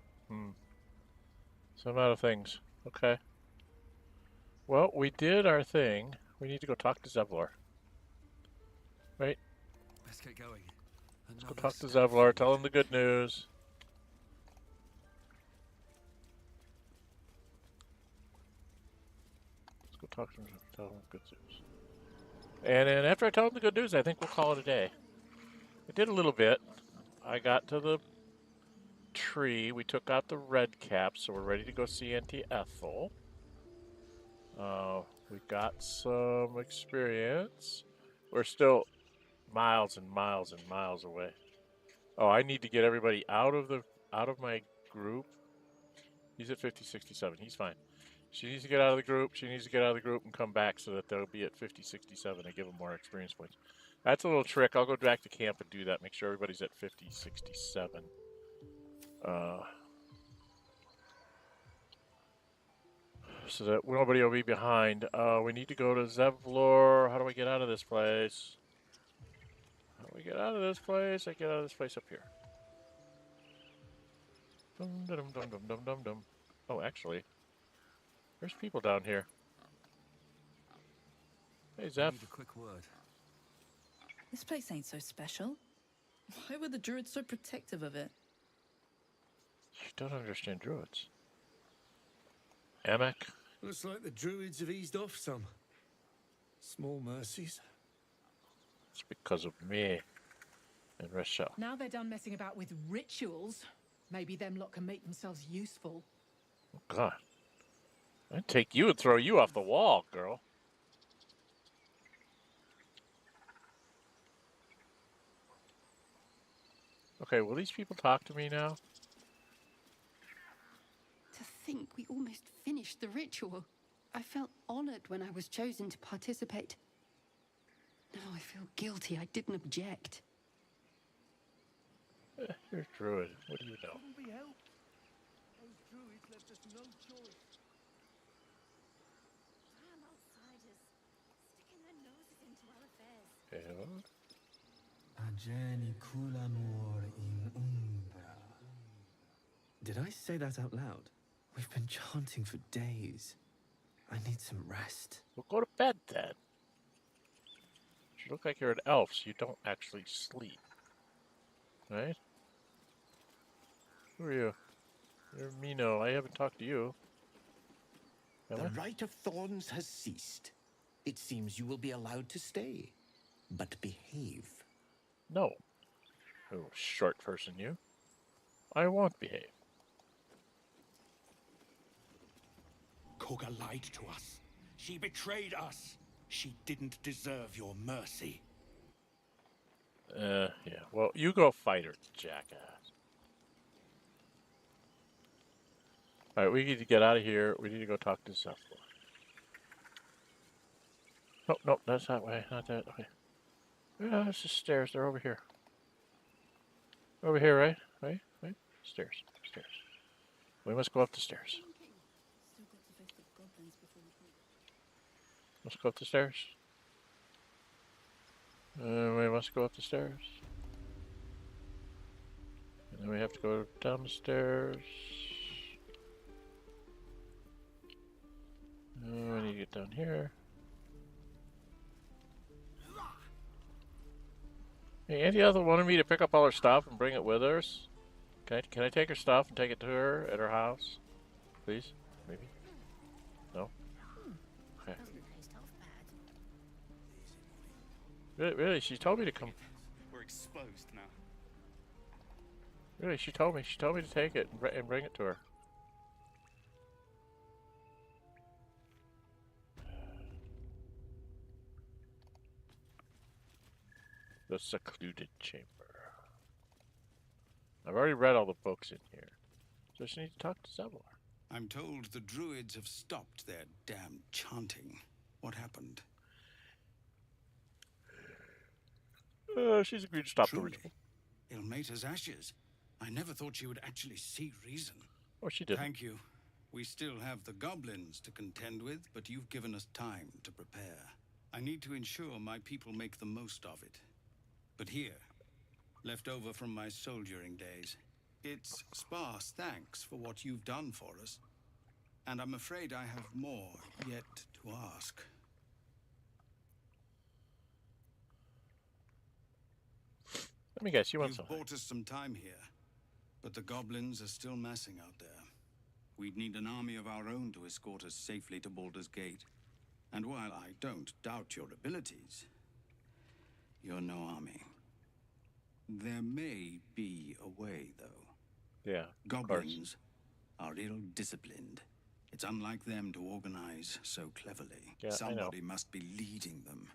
Some out of things. Okay. Well, we did our thing. We need to go talk to Zevlor. Right? Let's get going. Let's go talk to Zevlor. Tell him the good news. Let's go talk to him. Tell him the good news. And then after I tell him the good news, I think we'll call it a day. I did a little bit. I got to the tree. We took out the red cap, so we're ready to go see Auntie Ethel. We got some experience. We're still miles and miles and miles away. Oh, I need to get everybody out of my group. He's at 50, 67. He's fine. She needs to get out of the group. She needs to get out of the group and come back so that they'll be at 50, 67 and give them more experience points. That's a little trick. I'll go back to camp and do that. Make sure everybody's at 50, 67. So that nobody will be behind. We need to go to Zevlor. How do we get out of this place? How do we get out of this place? I get out of this place up here. Dum dum dum dum dum dum dum. Oh, actually, there's people down here. Hey, Zev. Need a quick word. This place ain't so special. Why were the Druids so protective of it? You don't understand Druids. Amek? Looks like the Druids have eased off some. Small mercies. It's because of me and Rachel. Now they're done messing about with rituals, maybe them lot can make themselves useful. Oh, God. I'd take you and throw you off the wall, girl. Okay, will these people talk to me now? To think we almost finished the ritual. I felt honored when I was chosen to participate. Now I feel guilty I didn't object. You're a druid. What do you know? Couldn't be helped. Those druids left us no choice. Damn outsiders, sticking their noses into our affairs. Yeah. Did I say that out loud? We've been chanting for days. I need some rest. Well, go to bed then. You look like you're an elf, so you don't actually sleep. Right? Who are you? You're Mino. I haven't talked to you. Am The I? Rite of Thorns has ceased. It seems you will be allowed to stay. But behave. No. Oh, short person you. I won't behave. Kagha lied to us. She betrayed us. She didn't deserve your mercy. Yeah. Well, you go fight her, jackass. Alright, we need to get out of here. We need to go talk to Zevlor. Nope, nope, that's that way, not that way. Yeah, it's just stairs. They're over here. Over here, right? Right? Right? Stairs. Stairs. We must go up the stairs. Let's go up the stairs. We must go up the stairs. And then we have to go down the stairs. We need to get down here. Hey, Auntie Ethel wanted me to pick up all her stuff and bring it with us. Can I take her stuff and take it to her at her house? Please? Maybe? No? Okay. Really, she told me to come. We're exposed now. Really, she told me to take it and bring it to her. The secluded chamber. I've already read all the books in here. So I just need to talk to Zevlor. I'm told the Druids have stopped their damn chanting. What happened? She's agreed to stop the Truly, ritual. Ilmater's ashes. I never thought she would actually see reason. Oh, she did. Thank you. We still have the goblins to contend with, but you've given us time to prepare. I need to ensure my people make the most of it. But here, left over from my soldiering days, it's sparse thanks for what you've done for us. And I'm afraid I have more yet to ask. Let me guess, you want You've something. bought us some time here, but the goblins are still massing out there. We'd need an army of our own to escort us safely to Baldur's Gate. And while I don't doubt your abilities, you're no army. There may be a way, though. Yeah, Goblins are ill-disciplined. It's unlike them to organize so cleverly. Yeah, Somebody must be leading them,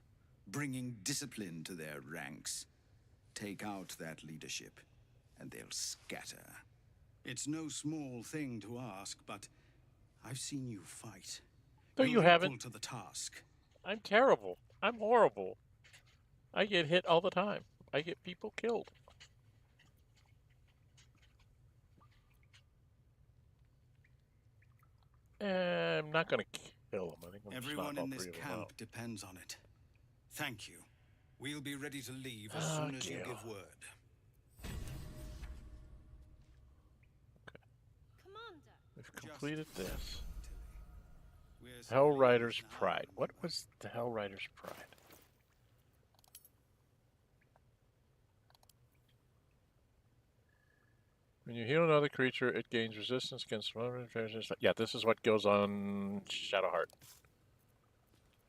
bringing discipline to their ranks. Take out that leadership, and they'll scatter. It's no small thing to ask, but I've seen you fight. No, You're you haven't. equal to the task. I'm terrible. I'm horrible. I get hit all the time. I get people killed. I'm not going to kill them. I think I'm Everyone just not in this three of them camp out. depends on it. Thank you. We'll be ready to leave as soon as you give word. We've completed this. Hell Rider's Pride. What was the Hell Rider's Pride? When you heal another creature, it gains resistance against one of the. Yeah, this is what goes on Shadowheart.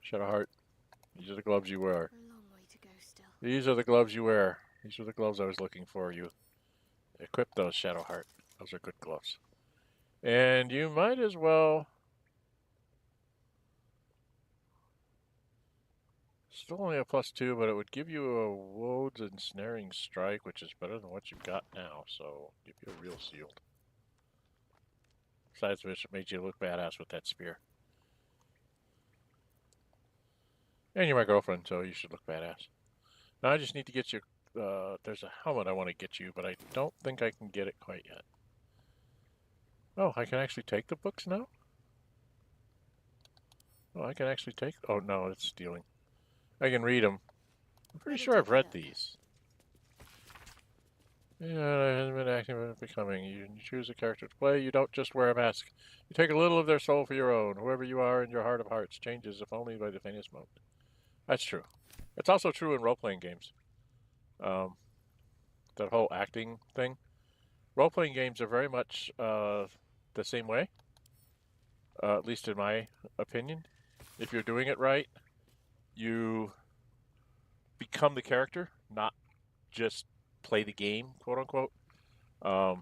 Shadowheart. These are the gloves you wear. These are the gloves you wear. These are the gloves I was looking for. You equip those, Shadowheart. Those are good gloves. And you might as well. Still only a +2, but it would give you a Woads and Snaring Strike, which is better than what you've got now, so give you a real shield. Besides which, it made you look badass with that spear. And you're my girlfriend, so you should look badass. Now I just need to get you, there's a helmet I want to get you, but I don't think I can get it quite yet. Oh, I can actually take the books now? Oh, I can actually take, oh no, it's stealing. I can read them. I'm pretty sure I've read these. Yeah, it hasn't been active in becoming. You choose a character to play, you don't just wear a mask. You take a little of their soul for your own. Whoever you are in your heart of hearts changes, if only by the faintest moment. That's true. It's also true in role-playing games. That whole acting thing. Role-playing games are very much the same way. At least in my opinion. If you're doing it right, you become the character, not just play the game, quote unquote. By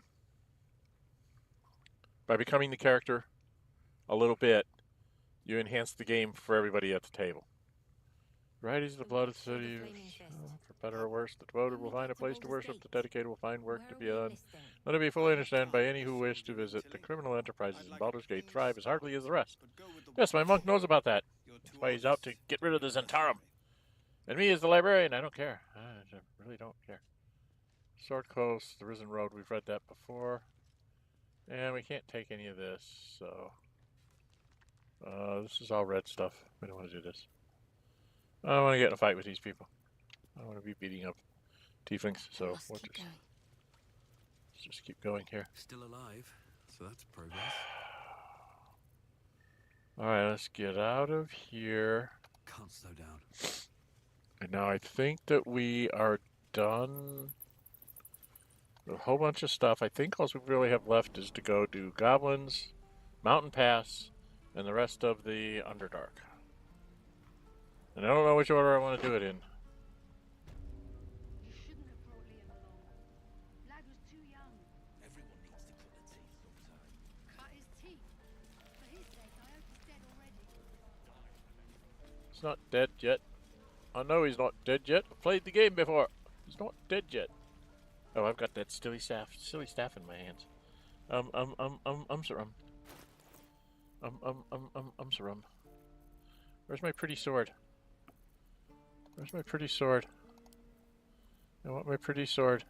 becoming the character a little bit, you enhance the game for everybody at the table. Varieties of the blood of the city, for better or worse, the devoted will find a place to worship, the dedicated will find work to be done. Let it be fully understood by any who wish to visit. The criminal enterprises in Baldur's Gate thrive as hardly as the rest. Yes, my monk knows about that. That's why he's out to get rid of the Zentarum. And me as the librarian, I don't care. I really don't care. Sword Coast, the Risen Road, we've read that before. And we can't take any of this, so... this is all red stuff. We don't want to do this. I don't want to get in a fight with these people. I don't want to be beating up tieflings, so let's just keep going here. Still alive, so that's progress. Alright, let's get out of here. Can't slow down. And now I think that we are done with a whole bunch of stuff. I think all we really have left is to go do Goblins, Mountain Pass, and the rest of the Underdark. And I don't know which order I want to do it in. You shouldn't have brought Liam along. Lad was too young. Everyone needs to cut their teeth sometime. Cut his teeth. For his sake, I hope he's dead already. He's not dead yet. I know he's not dead yet. I played the game before. He's not dead yet. Oh, I've got that silly staff in my hands. Sarum. Sarum. Where's my pretty sword? Where's my pretty sword? I want my pretty sword.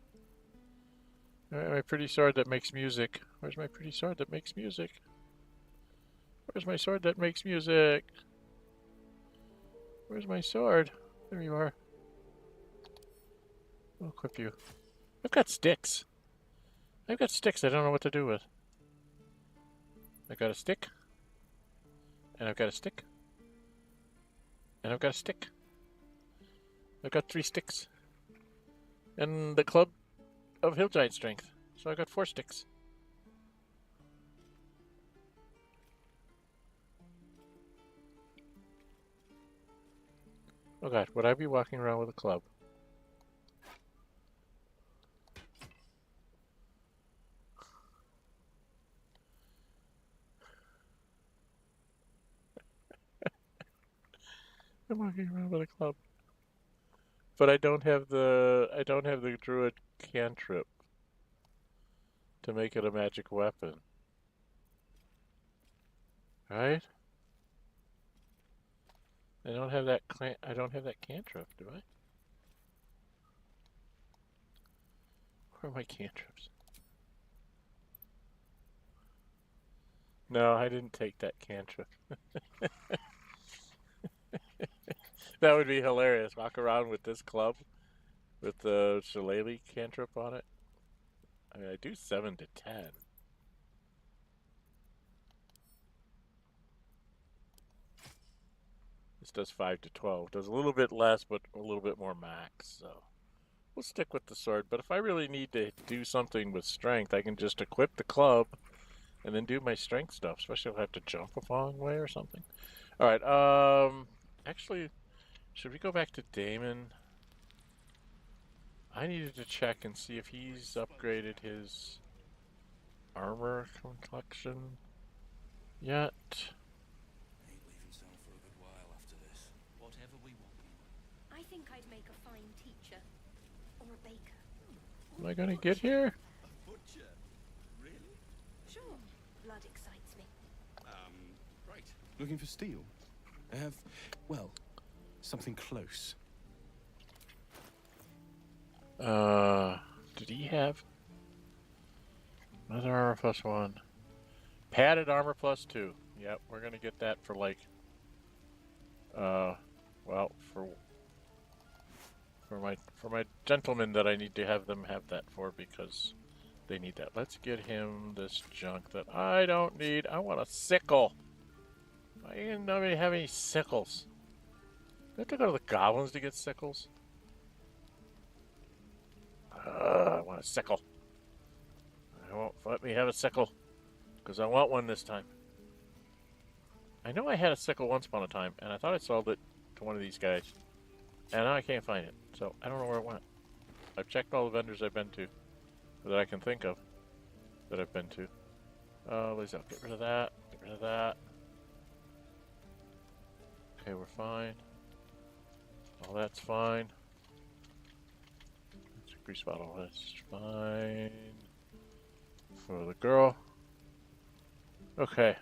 My pretty sword that makes music. Where's my pretty sword that makes music? Where's my sword that makes music? Where's my sword? There you are. I'll equip you. I've got sticks. I've got sticks I don't know what to do with. I've got a stick. And I've got a stick. And I've got a stick. I've got 3 sticks. And the Club of Hill Giant Strength. So I got 4 sticks. Oh god, would I be walking around with a club? I'm walking around with a club. But I don't have the druid cantrip to make it a magic weapon. Right? I don't have that cantrip, do I? Where are my cantrips? No, I didn't take that cantrip. That would be hilarious. Walk around with this club with the shillelagh cantrip on it. I mean, I do 7 to 10. This does 5 to 12. Does a little bit less, but a little bit more max. So we'll stick with the sword. But if I really need to do something with strength, I can just equip the club and then do my strength stuff. Especially if I have to jump a long way or something. All right. Actually, should we go back to Damon? I needed to check and see if he's upgraded his armor collection yet. Ain't leaving town for a good while after this. Whatever we want. I think I'd make a fine teacher. Or a baker. Am I gonna get here? A butcher? Really? Sure. Blood excites me. Right. Looking for steel? I have, well, something close. Did he have another armor +1? Padded armor +2. Yep, we're gonna get that for like, well, for my gentlemen that I need to have them have that for because they need that. Let's get him this junk that I don't need. I want a sickle. I didn't have any sickles. Do I have to go to the goblins to get sickles? I want a sickle. I won't let me have a sickle because I want one this time. I know I had a sickle once upon a time, and I thought I sold it to one of these guys, and now I can't find it. So I don't know where it went. I've checked all the vendors I've been to that I can think of that I've been to. Lizzo, get rid of that. Get rid of that. Okay, we're fine. All that's fine. Grease bottle, that's fine. For the girl. Okay,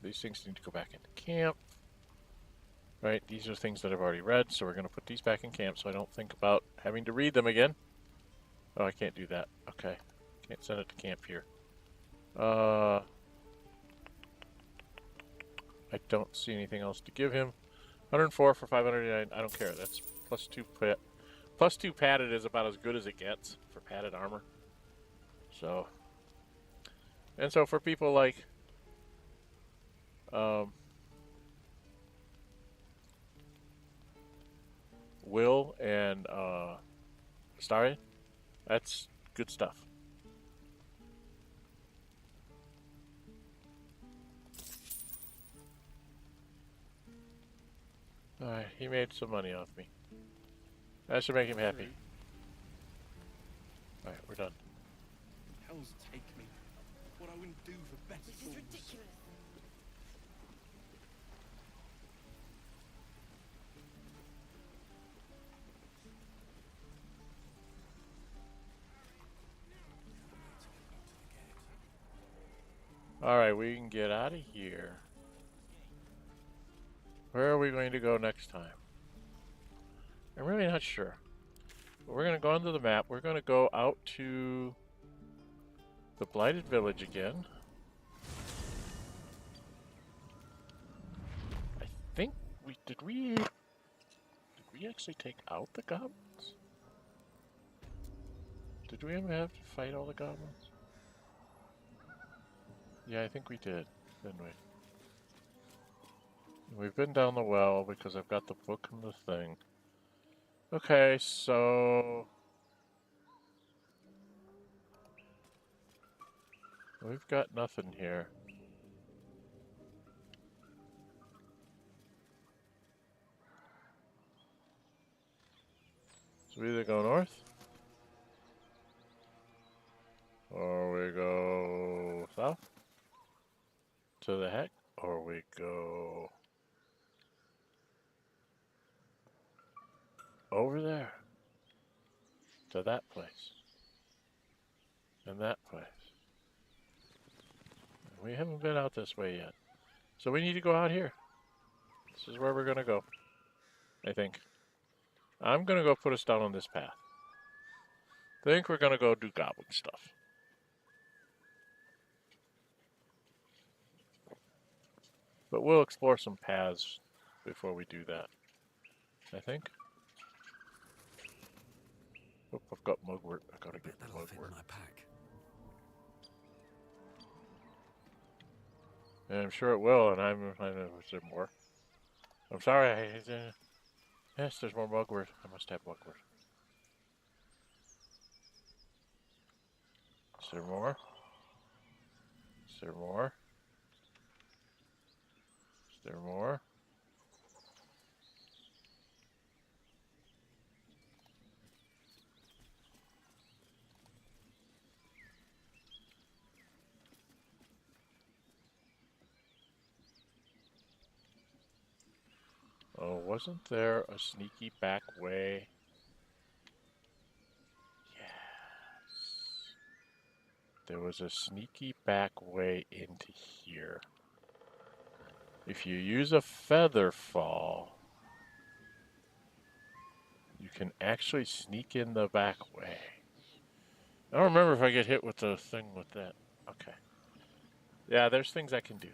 These things need to go back into camp. Right, these are things that I've already read, so we're going to put these back in camp so I don't think about having to read them again. Oh, I can't do that. Okay. Can't send it to camp here. I don't see anything else to give him. 104 for 589. I don't care. That's plus 2 plus 2 padded is about as good as it gets for padded armor. So, and so for people like Will and Starry, that's good stuff. Alright, he made some money off me. That should make him happy. Alright, we're done. Hell's take me. What I wouldn't do for better This is fools. ridiculous. Alright, we can get out of here. Where are we going to go next time? I'm really not sure. But we're going to go onto the map. We're going to go out to the Blighted Village again. I think did we actually take out the goblins? Did we ever have to fight all the goblins? Yeah, I think we did, didn't we? We've been down the well because I've got the book and the thing. Okay, so we've got nothing here. So we either go north or we go south to the heck, or we go over there to that place and that place. We haven't been out this way yet, so we need to go out here. This is where we're gonna go, I think. I'm gonna go put us down on this path. I think we're gonna go do goblin stuff. But we'll explore some paths before we do that, I think. Oh, I've got mugwort. I gotta get the mugwort. Yeah, I'm sure it will, and I know is there more. I'm sorry. Yes, there's more mugwort. I must have mugwort. Is there more? Is there more? Is there more? Oh, wasn't there a sneaky back way? Yes. There was a sneaky back way into here. If you use a feather fall, you can actually sneak in the back way. I don't remember if I get hit with the thing with that. Okay. Yeah, there's things I can do.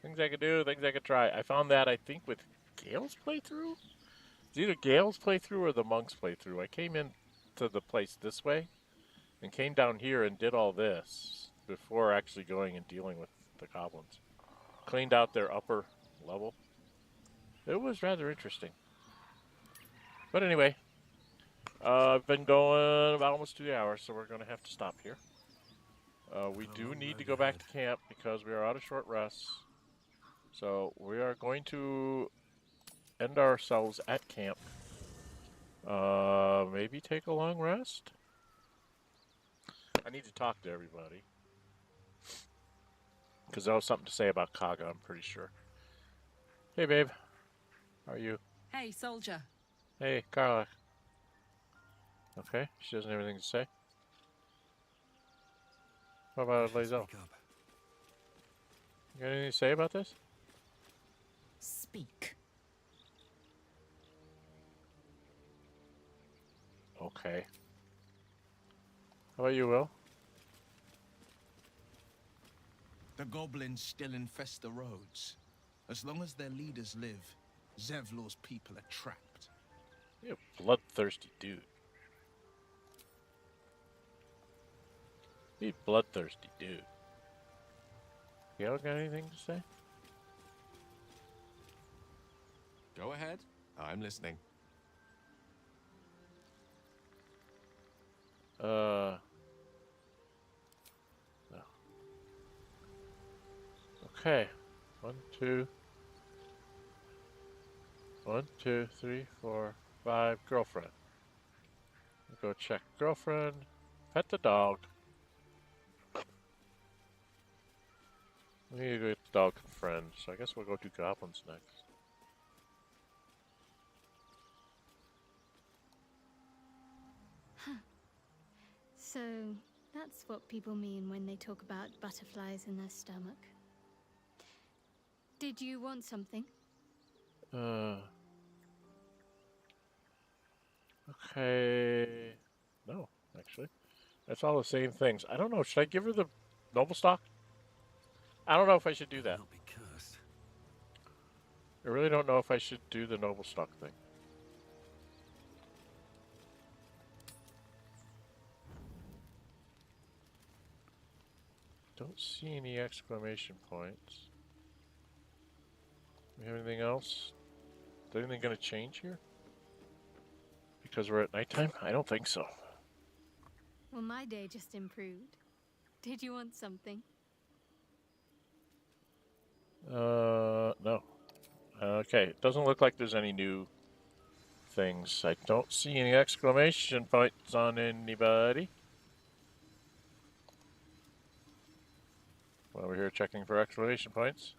Things I can do, things I can try. I found that, I think, with Gale's playthrough? It's either Gale's playthrough or the Monk's playthrough. I came into the place this way and came down here and did all this before actually going and dealing with the goblins. Cleaned out their upper level. It was rather interesting. But anyway, I've been going about almost 2 hours, so we're going to have to stop here. We do need to go back to camp because we are out of short rests. So we are going to end ourselves at camp. Maybe take a long rest? I need to talk to everybody. Because there was something to say about Kagha, I'm pretty sure. Hey, babe. How are you? Hey, soldier. Hey, Carla. Okay, she doesn't have anything to say. What about Lae'zel? You got anything to say about this? Speak. Okay. How about you, Will? The goblins still infest the roads. As long as their leaders live, Zevlor's people are trapped. You're a bloodthirsty dude. You bloodthirsty dude. Y'all got anything to say? Go ahead. I'm listening. No. Okay. 1, 2, 3, 4, 5. Girlfriend. We'll go check girlfriend. Pet the dog. We need to go get the dog and friend, so I guess we'll go do goblins next. Huh. So, that's what people mean when they talk about butterflies in their stomach. Did you want something? Okay. No, actually. That's all the same things. I don't know. Should I give her the noble stock? I don't know if I should do that. I really don't know if I should do the noble stock thing. Don't see any exclamation points. We have anything else? Is anything going to change here? Because we're at nighttime? I don't think so. Well, my day just improved. Did you want something? No. Okay, it doesn't look like there's any new things. I don't see any exclamation points on anybody. Well, we're here checking for exclamation points.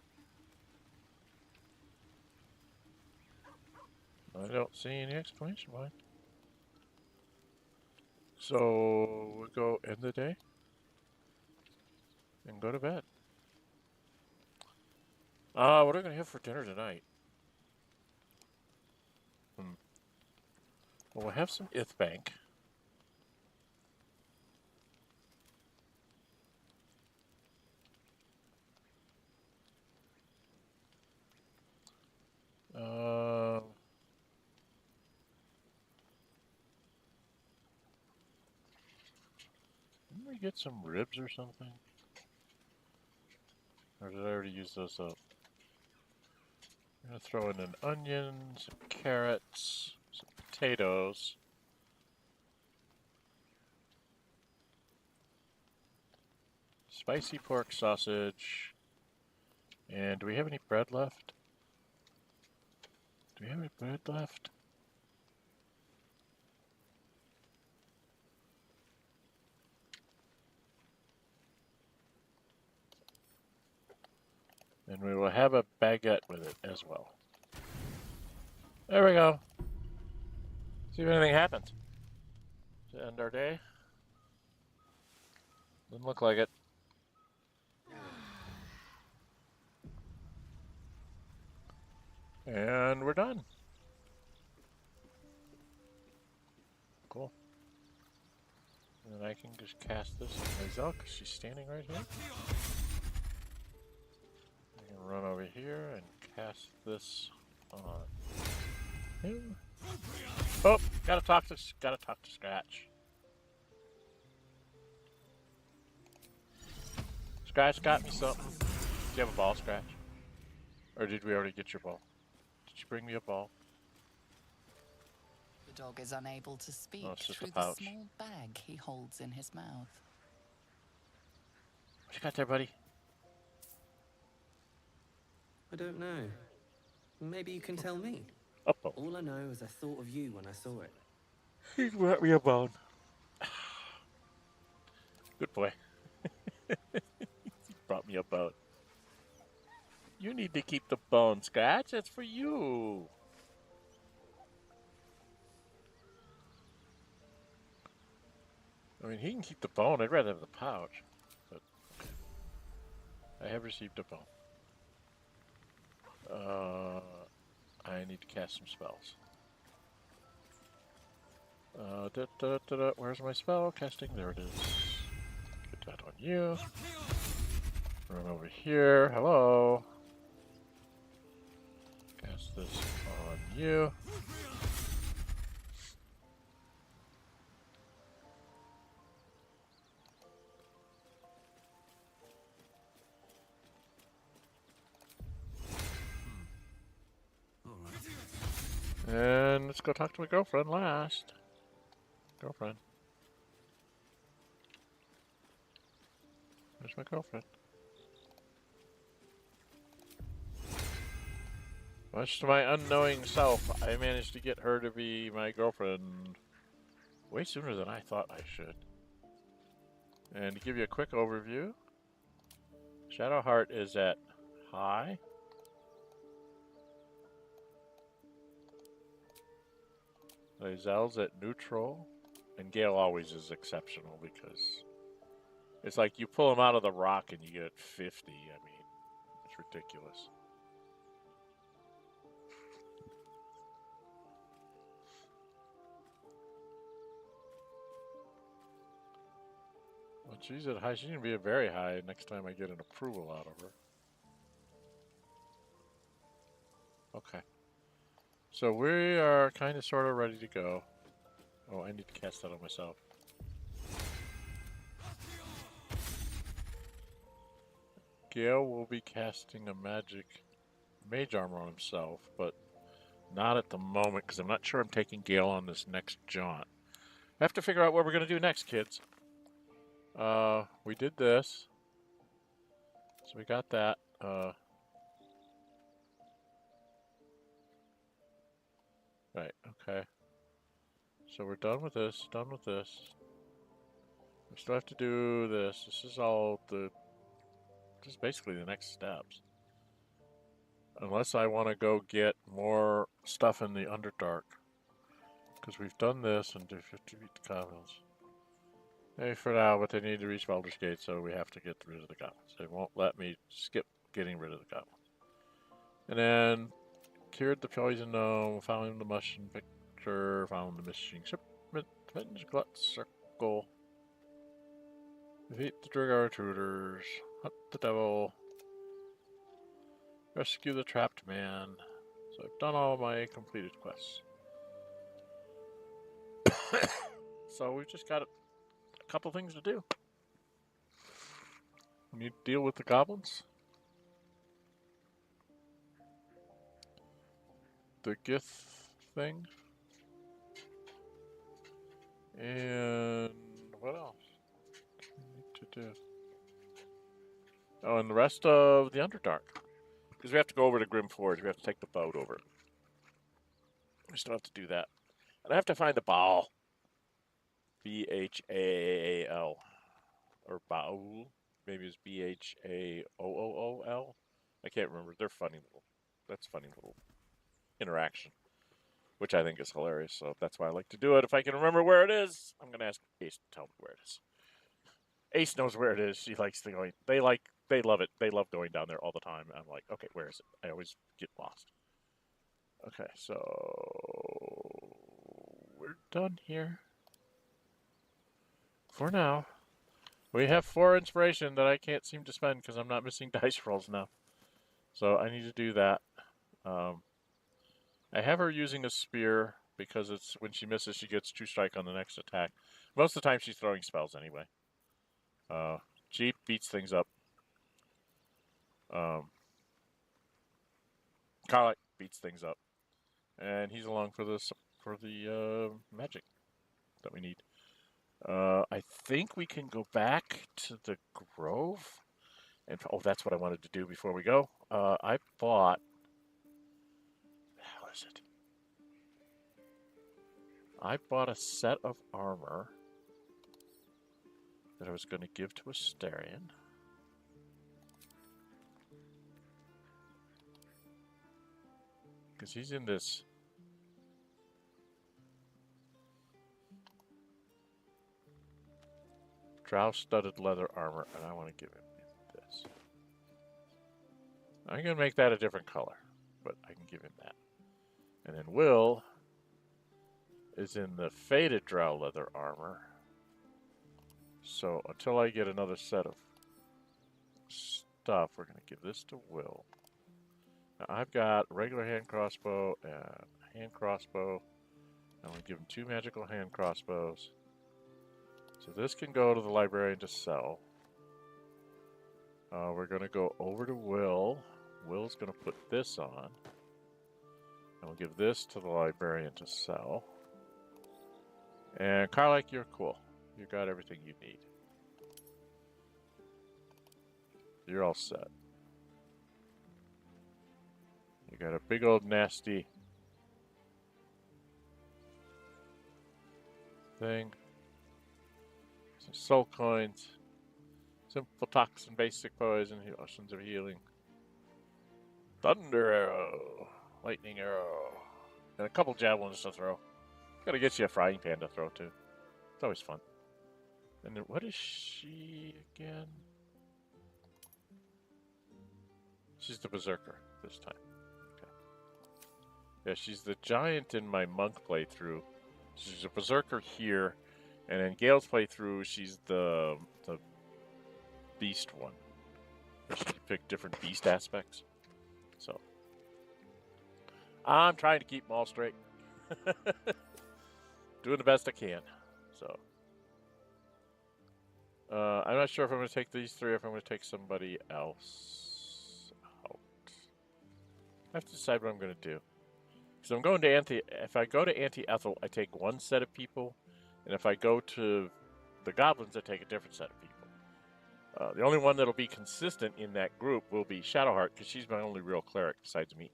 I don't see any exclamation point. So we'll go end the day and go to bed. What are we gonna have for dinner tonight? Well, we'll have some Ithbank. Didn't we get some ribs or something? Or did I already use those up? I'm gonna throw in an onion, some carrots, some potatoes. Spicy pork sausage. And do we have any bread left? Do we have any bread left? And we will have a baguette with it as well. There we go. See if anything happens. To end our day. Doesn't look like it. And we're done. Cool. And I can just cast this on Lae'zel because she's standing right here. I can run over here and cast this on him. Oh, gotta talk to Scratch. Scratch got me something. Do you have a ball, Scratch? Or did we already get your ball? Did you bring me a ball? The dog is unable to speak just through a the pouch. small bag he holds in his mouth. What you got there, buddy? I don't know. Maybe you can tell me. Uh-oh. All I know is I thought of you when I saw it. He brought me a bone. Good boy. He brought me a bone. You need to keep the bone, Scratch. That's for you. I mean, he can keep the bone. I'd rather have the pouch. But I have received a bone. I need to cast some spells. Where's my spell casting? There it is. Get that on you. Run over here. Hello. Cast this on you. And let's go talk to my girlfriend last. Girlfriend. Where's my girlfriend? Much to my unknowing self, I managed to get her to be my girlfriend way sooner than I thought I should. And to give you a quick overview, Shadowheart is at high. Lae'zel's at neutral. And Gale always is exceptional because it's like you pull him out of the rock and you get 50. I mean, it's ridiculous. Well, she's at high. She's going to be a very high next time I get an approval out of her. Okay. So we are kind of sort of ready to go. Oh, I need to cast that on myself. Gale will be casting a mage armor on himself, but not at the moment because I'm not sure I'm taking Gale on this next jaunt. I have to figure out what we're going to do next, kids. We did this. So we got that. Right, okay. So we're done with this, done with this. We still have to do this. This is all the... This is basically the next steps. Unless I want to go get more stuff in the Underdark. Because we've done this and defeat the goblins. Maybe for now, but they need to reach Baldur's Gate, so we have to get rid of the goblins. They won't let me skip getting rid of the goblins. And then, cured the poison gnome, found the mushroom picture, found the missing shipment, glut circle. Defeat the Dragar tutors, hunt the devil, rescue the trapped man. So I've done all my completed quests. So we've just got a couple things to do. We need to deal with the goblins. The Gith thing. And what else we need to do? Oh, and the rest of the Underdark. Because we have to go over to Grim Forge. We have to take the boat over. We still have to do that. And I have to find the BHAAAL. BHAAAL. Or BHAAAL. Maybe it's BHAAAL. I can't remember. They're funny little. That's funny little interaction. Which I think is hilarious. So that's why I like to do it. If I can remember where it is, I'm going to ask Ace to tell me where it is. Ace knows where it is. She likes to go. They love it. They love going down there all the time. I'm like, okay, where is it? I always get lost. Okay, so we're done here. For now. We have 4 inspiration that I can't seem to spend because I'm not missing dice rolls now. So I need to do that. I have her using a spear because it's when she misses, she gets 2 strike on the next attack. Most of the time she's throwing spells anyway. Jeep beats things up. Karlach beats things up. And he's along for the magic that we need. I think we can go back to the Grove. And oh, that's what I wanted to do before we go. I bought... How is it? I bought a set of armor that I was going to give to Astarion. Because he's in this... Drow-studded leather armor, and I want to give him this. I'm going to make that a different color, but I can give him that. And then Will is in the faded Drow leather armor. So until I get another set of stuff, we're going to give this to Will. Now I've got a regular hand crossbow and a hand crossbow. I'm going to give him 2 magical hand crossbows. So this can go to the Librarian to sell. We're going to go over to Will. Will's going to put this on. And we'll give this to the Librarian to sell. And Karlach, you're cool. You got everything you need. You're all set. You got a big old nasty thing. Some soul coins. Simple toxin, basic poison, oceans of healing. Thunder arrow. Lightning arrow. And a couple javelins to throw. Gotta get you a frying pan to throw too. It's always fun. And then what is she again? She's the berserker this time. Okay. Yeah, she's the giant in my monk playthrough. She's a berserker here, and in Gale's playthrough, she's the beast one. She pick different beast aspects. So I'm trying to keep them all straight. Doing the best I can. So I'm not sure if I'm going to take these 3 or if I'm going to take somebody else out. I have to decide what I'm going to do. So I'm going to if I go to Anti-Ethel, I take 1 set of people, and if I go to the goblins, I take a different set of people. The only one that'll be consistent in that group will be Shadowheart, because she's my only real cleric besides me.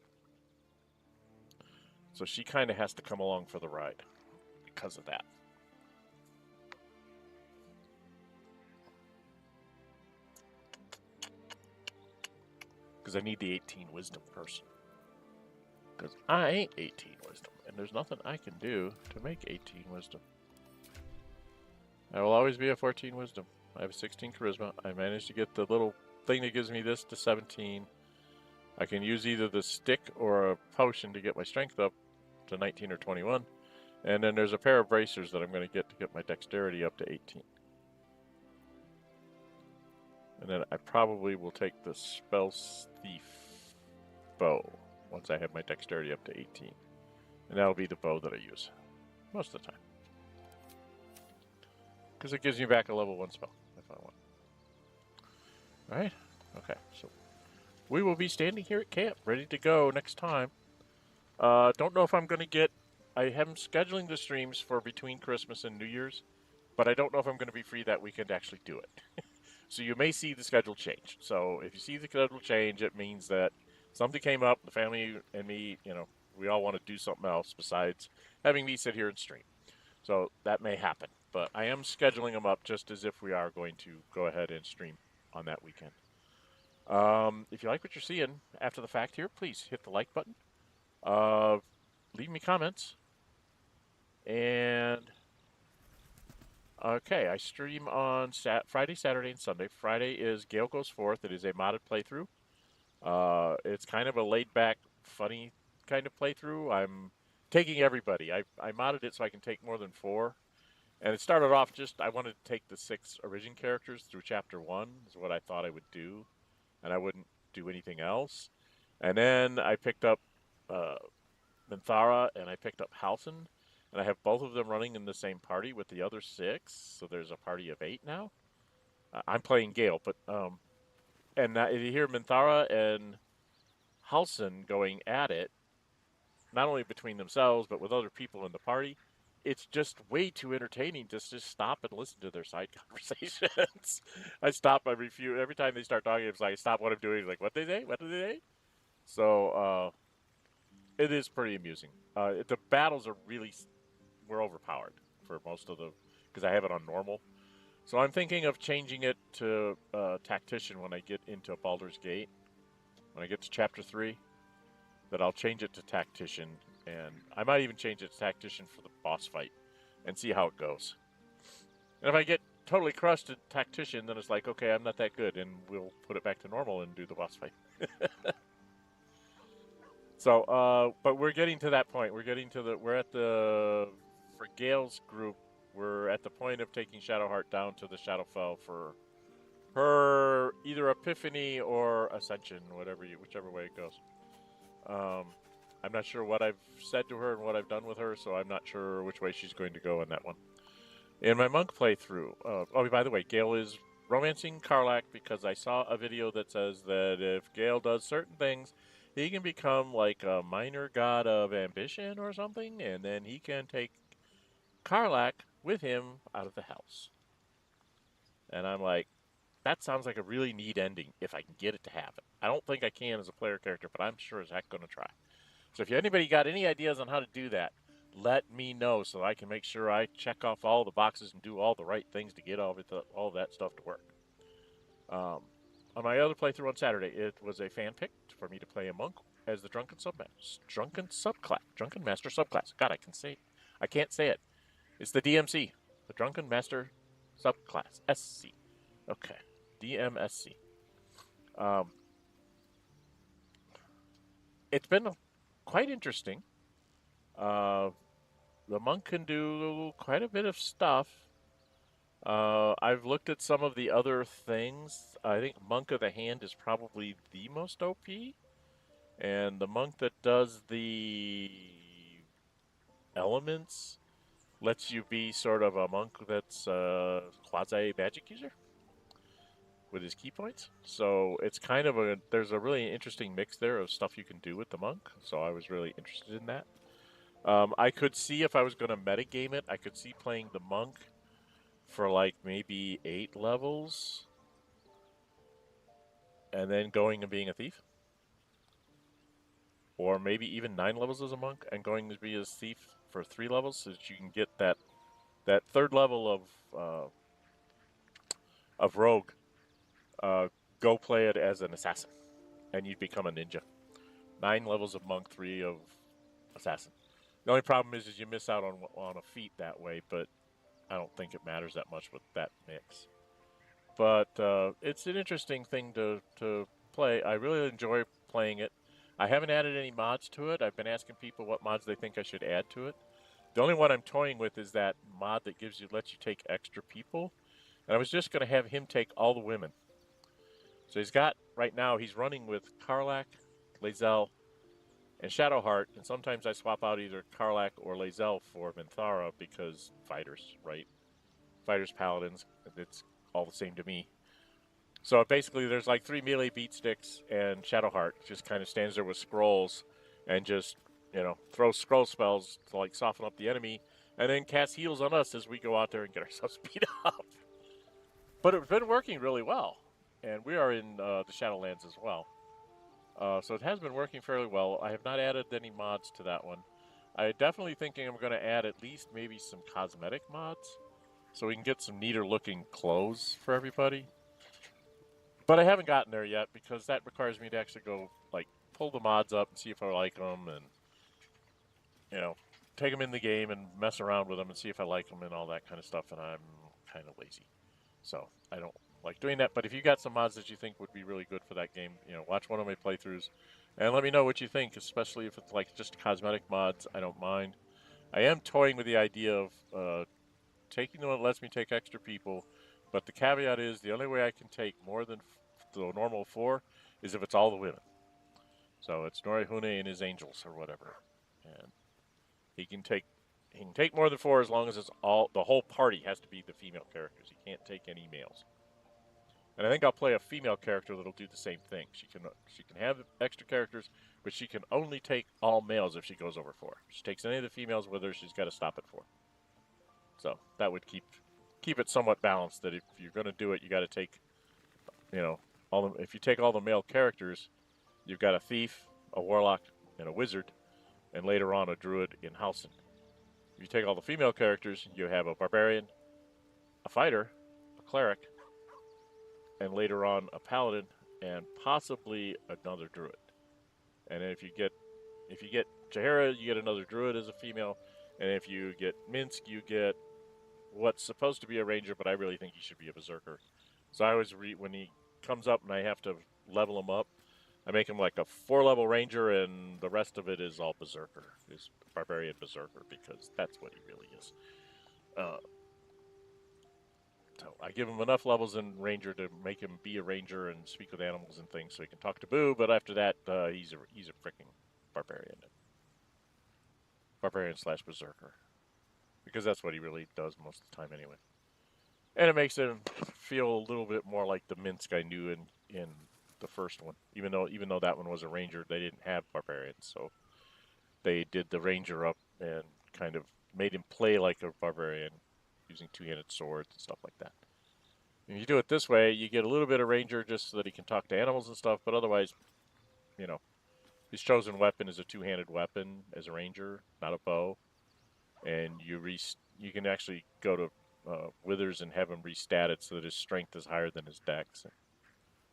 So she kind of has to come along for the ride because of that. Because I need the 18 wisdom person. Because I ain't 18 wisdom, and there's nothing I can do to make 18 wisdom. I will always be a 14 wisdom. I have a 16 charisma. I managed to get the little thing that gives me this to 17. I can use either the stick or a potion to get my strength up to 19 or 21. And then there's a pair of bracers that I'm going to get my dexterity up to 18. And then I probably will take the Spell Thief bow once I have my dexterity up to 18. And that'll be the bow that I use most of the time. Because it gives me back a level 1 spell if I want. Alright? Okay, so we will be standing here at camp, ready to go next time. Don't know if I'm going to get... I am scheduling the streams for between Christmas and New Year's, but I don't know if I'm going to be free that weekend to actually do it. So you may see the schedule change. So if you see the schedule change, it means that something came up, the family and me, you know, we all want to do something else besides having me sit here and stream. So that may happen. But I am scheduling them up just as if we are going to go ahead and stream on that weekend. If you like what you're seeing after the fact here, please hit the like button. Leave me comments. And okay, I stream on Friday, Saturday, and Sunday. Friday is Gale Goes Forth. It is a modded playthrough. It's kind of a laid-back, funny kind of playthrough. I'm taking everybody. I modded it so I can take more than 4. And it started off just, I wanted to take the 6 origin characters through Chapter 1, is what I thought I would do. And I wouldn't do anything else. And then I picked up Minthara and I picked up Halsin. And I have both of them running in the same party with the other 6. So there's a party of 8 now. I'm playing Gale, but... and you hear Minthara and Halsin going at it, not only between themselves, but with other people in the party. It's just way too entertaining to just stop and listen to their side conversations. I stop, I refute. Every time they start talking, it's like, I stop what I'm doing. It's like, what did they say? What did they say? So, it is pretty amusing. The battles are really... We're overpowered for most of the... Because I have it on normal. So I'm thinking of changing it to Tactician when I get into Baldur's Gate. When I get to Chapter 3. That I'll change it to Tactician. And I might even change it to Tactician for the boss fight. And see how it goes. And if I get totally crushed a tactician, then it's like, okay, I'm not that good, and we'll put it back to normal and do the boss fight. So, but we're getting to that point. We're at the, for Gale's group, we're at the point of taking Shadowheart down to the Shadowfell for her either Epiphany or Ascension, whichever way it goes. I'm not sure what I've said to her and what I've done with her, so I'm not sure which way she's going to go in that one. In my monk playthrough, oh, by the way, Gale is romancing Karlach because I saw a video that says that if Gale does certain things, he can become like a minor god of ambition or something, and then he can take Karlach with him out of the house. And I'm like, that sounds like a really neat ending if I can get it to happen. I don't think I can as a player character, but I'm sure as heck going to try. So if anybody got any ideas on how to do that, let me know so I can make sure I check off all the boxes and do all the right things to get all that stuff to work. On my other playthrough on Saturday, it was a fan pick for me to play a monk as the Drunken Master subclass. God, I can't say it. It's the DMC, the Drunken Master subclass, SC. Okay, DMSC. It's been quite interesting. The monk can do quite a bit of stuff. I've looked at some of the other things. I think Monk of the Hand is probably the most OP. And the monk that does the elements lets you be sort of a monk that's a quasi-magic user with his key points. So it's kind of there's a really interesting mix there of stuff you can do with the monk. So I was really interested in that. I could see if I was going to metagame it, I could see playing the monk for like maybe 8 levels and then going and being a thief. Or maybe even 9 levels as a monk and going to be a thief for 3 levels so that you can get that 3rd level of rogue. Go play it as an assassin and you become a ninja. 9 levels of monk, 3 of assassin. The only problem is you miss out on a feat that way, but I don't think it matters that much with that mix. But it's an interesting thing to play. I really enjoy playing it. I haven't added any mods to it. I've been asking people what mods they think I should add to it. The only one I'm toying with is that mod that lets you take extra people. And I was just going to have him take all the women. So right now he's running with Karlach, Lae'zel, and Shadowheart. And sometimes I swap out either Karlach or Lae'zel for Minthara because fighters, right? Fighters, paladins, it's all the same to me. So basically there's like 3 melee beat sticks and Shadowheart just kind of stands there with scrolls and just, throws scroll spells to like soften up the enemy and then cast heals on us as we go out there and get ourselves beat up. But it's been working really well. And we are in the Shadowlands as well. So it has been working fairly well. I have not added any mods to that one. I'm definitely thinking I'm going to add at least maybe some cosmetic mods so we can get some neater looking clothes for everybody. But I haven't gotten there yet because that requires me to actually go pull the mods up and see if I like them and take them in the game and mess around with them and see if I like them and all that kind of stuff. And I'm kind of lazy, so I don't like doing that. But if you got some mods that you think would be really good for that game, watch one of my playthroughs and let me know what you think, especially if it's like just cosmetic mods. I don't mind. I am toying with the idea of taking the one that lets me take extra people, but the caveat is the only way I can take more than the normal 4 is if it's all the women. So it's Norihune and his angels or whatever, and he can take more than 4 as long as it's the whole party has to be the female characters. He can't take any males. And I think I'll play a female character that'll do the same thing. She can have extra characters, but she can only take all males if she goes over 4. If she takes any of the females with her, she's got to stop at 4. So that would keep it somewhat balanced. That if you're going to do it, you got to take, if you take all the male characters, you've got a thief, a warlock, and a wizard, and later on a druid in Halsin. If you take all the female characters, you have a barbarian, a fighter, a cleric, and later on a paladin, and possibly another druid. And if you get Jaheira, you get another druid as a female, and if you get Misc, you get what's supposed to be a ranger, but I really think he should be a berserker. So I always when he comes up and I have to level him up, I make him like a 4-level ranger, and the rest of it is all berserker, is barbarian berserker, because that's what he really is. So I give him enough levels in ranger to make him be a ranger and speak with animals and things, so he can talk to Boo. But after that, he's a freaking barbarian, / berserker, because that's what he really does most of the time anyway. And it makes him feel a little bit more like the Misc I knew in the first one. Even though that one was a ranger, they didn't have barbarians, so they did the ranger up and kind of made him play like a barbarian, using 2-handed swords and stuff like that. If you do it this way, you get a little bit of ranger just so that he can talk to animals and stuff, but otherwise, you know, his chosen weapon is a 2-handed weapon as a ranger, not a bow. And you can actually go to Withers and have him restat it so that his strength is higher than his dex, and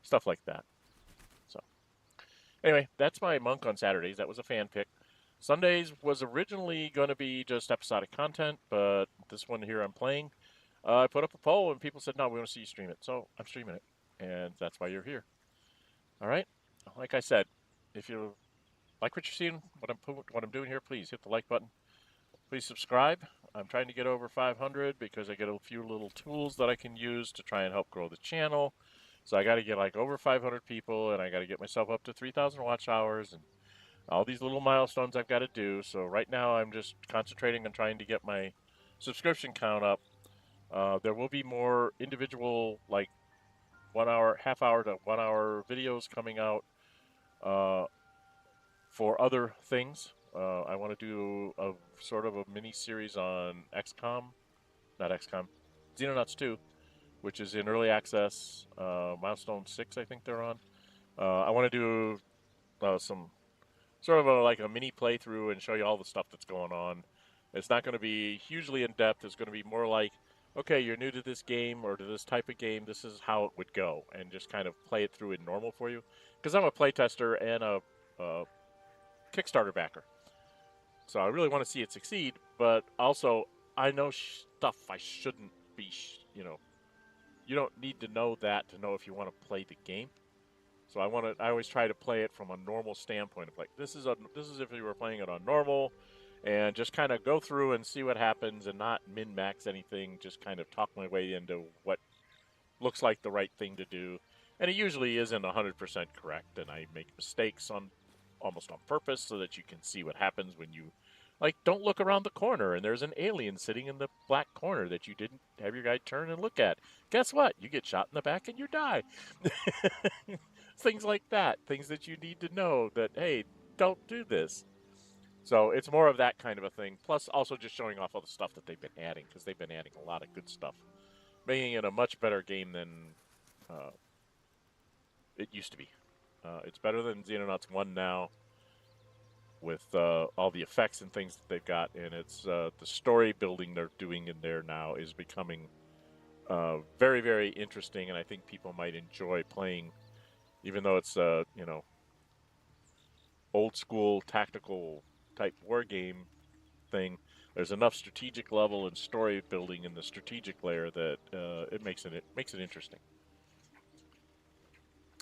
stuff like that. So, anyway, that's my monk on Saturdays. That was a fan pick. Sundays was originally going to be just episodic content, but this one here I'm playing, I put up a poll and people said, no, we want to see you stream it. So I'm streaming it, and that's why you're here. All right? Like I said, if you like what you're seeing, what I'm doing here, please hit the like button. Please subscribe. I'm trying to get over 500 because I get a few little tools that I can use to try and help grow the channel. So I got to get like over 500 people, and I got to get myself up to 3,000 watch hours, and all these little milestones I've got to do. So right now I'm just concentrating on trying to get my subscription count up. There will be more individual, like 1 hour, half hour to 1 hour videos coming out for other things. I want to do a sort of a mini series on Xenonauts 2, which is in early access, milestone 6, I think they're on. I want to do some sort of like a mini playthrough and show you all the stuff that's going on. It's not going to be hugely in-depth. It's going to be more like, okay, you're new to this game or to this type of game, this is how it would go, and just kind of play it through in normal for you. Because I'm a playtester and a Kickstarter backer. So I really want to see it succeed, but also I know stuff I shouldn't be, you don't need to know that to know if you want to play the game. So I always try to play it from a normal standpoint of like, this is if you were playing it on normal, and just kind of go through and see what happens and not min-max anything, just kind of talk my way into what looks like the right thing to do. And it usually isn't 100% correct, and I make mistakes almost on purpose so that you can see what happens when you, like, don't look around the corner and there's an alien sitting in the black corner that you didn't have your guy turn and look at. Guess what? You get shot in the back and you die. Things like that. Things that you need to know that, hey, don't do this. So it's more of that kind of a thing. Plus also just showing off all the stuff that they've been adding, because they've been adding a lot of good stuff. Making it a much better game than it used to be. It's better than Xenonauts 1 now, with all the effects and things that they've got, and it's the story building they're doing in there now is becoming very, very interesting, and I think people might enjoy playing, even though it's old school tactical type war game thing. There's enough strategic level and story building in the strategic layer that it makes it interesting.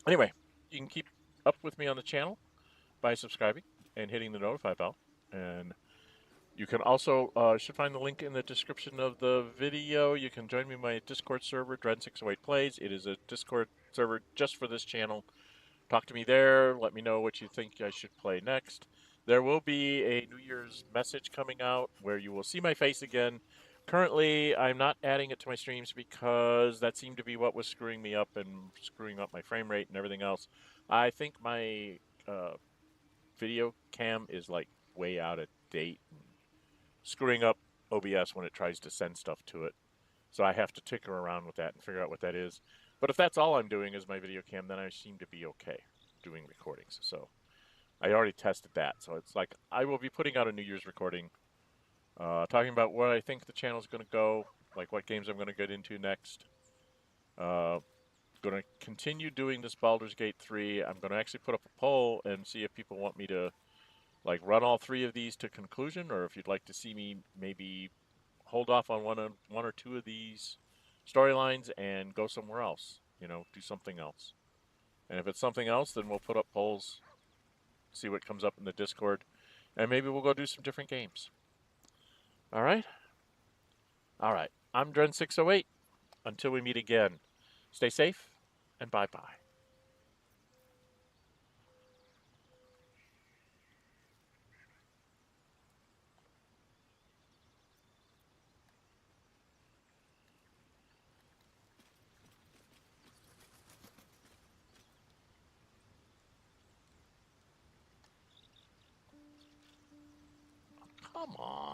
Anyway, you can keep up with me on the channel by subscribing and hitting the notify bell, and you can also should find the link in the description of the video. You can join me in my Discord server, Dren608 Plays. It is a Discord server just for this channel. Talk to me there. Let me know what you think I should play next. There will be a New Year's message coming out where you will see my face again. Currently, I'm not adding it to my streams because that seemed to be what was screwing me up and screwing up my frame rate and everything else. I think my video cam is like way out of date and screwing up OBS when it tries to send stuff to it. So I have to tinker around with that and figure out what that is. But if that's all I'm doing is my video cam, then I seem to be okay doing recordings. So I already tested that. So it's like I will be putting out a New Year's recording talking about where I think the channel is going to go, like what games I'm going to get into next. Going to continue doing this Baldur's Gate 3. I'm going to actually put up a poll and see if people want me to like run all 3 of these to conclusion, or if you'd like to see me maybe hold off on one or two of these storylines and go somewhere else. You know, do something else. And if it's something else, then we'll put up polls, see what comes up in the Discord, and maybe we'll go do some different games. All right? All right. I'm Dren608. Until we meet again, stay safe and bye-bye. Come on.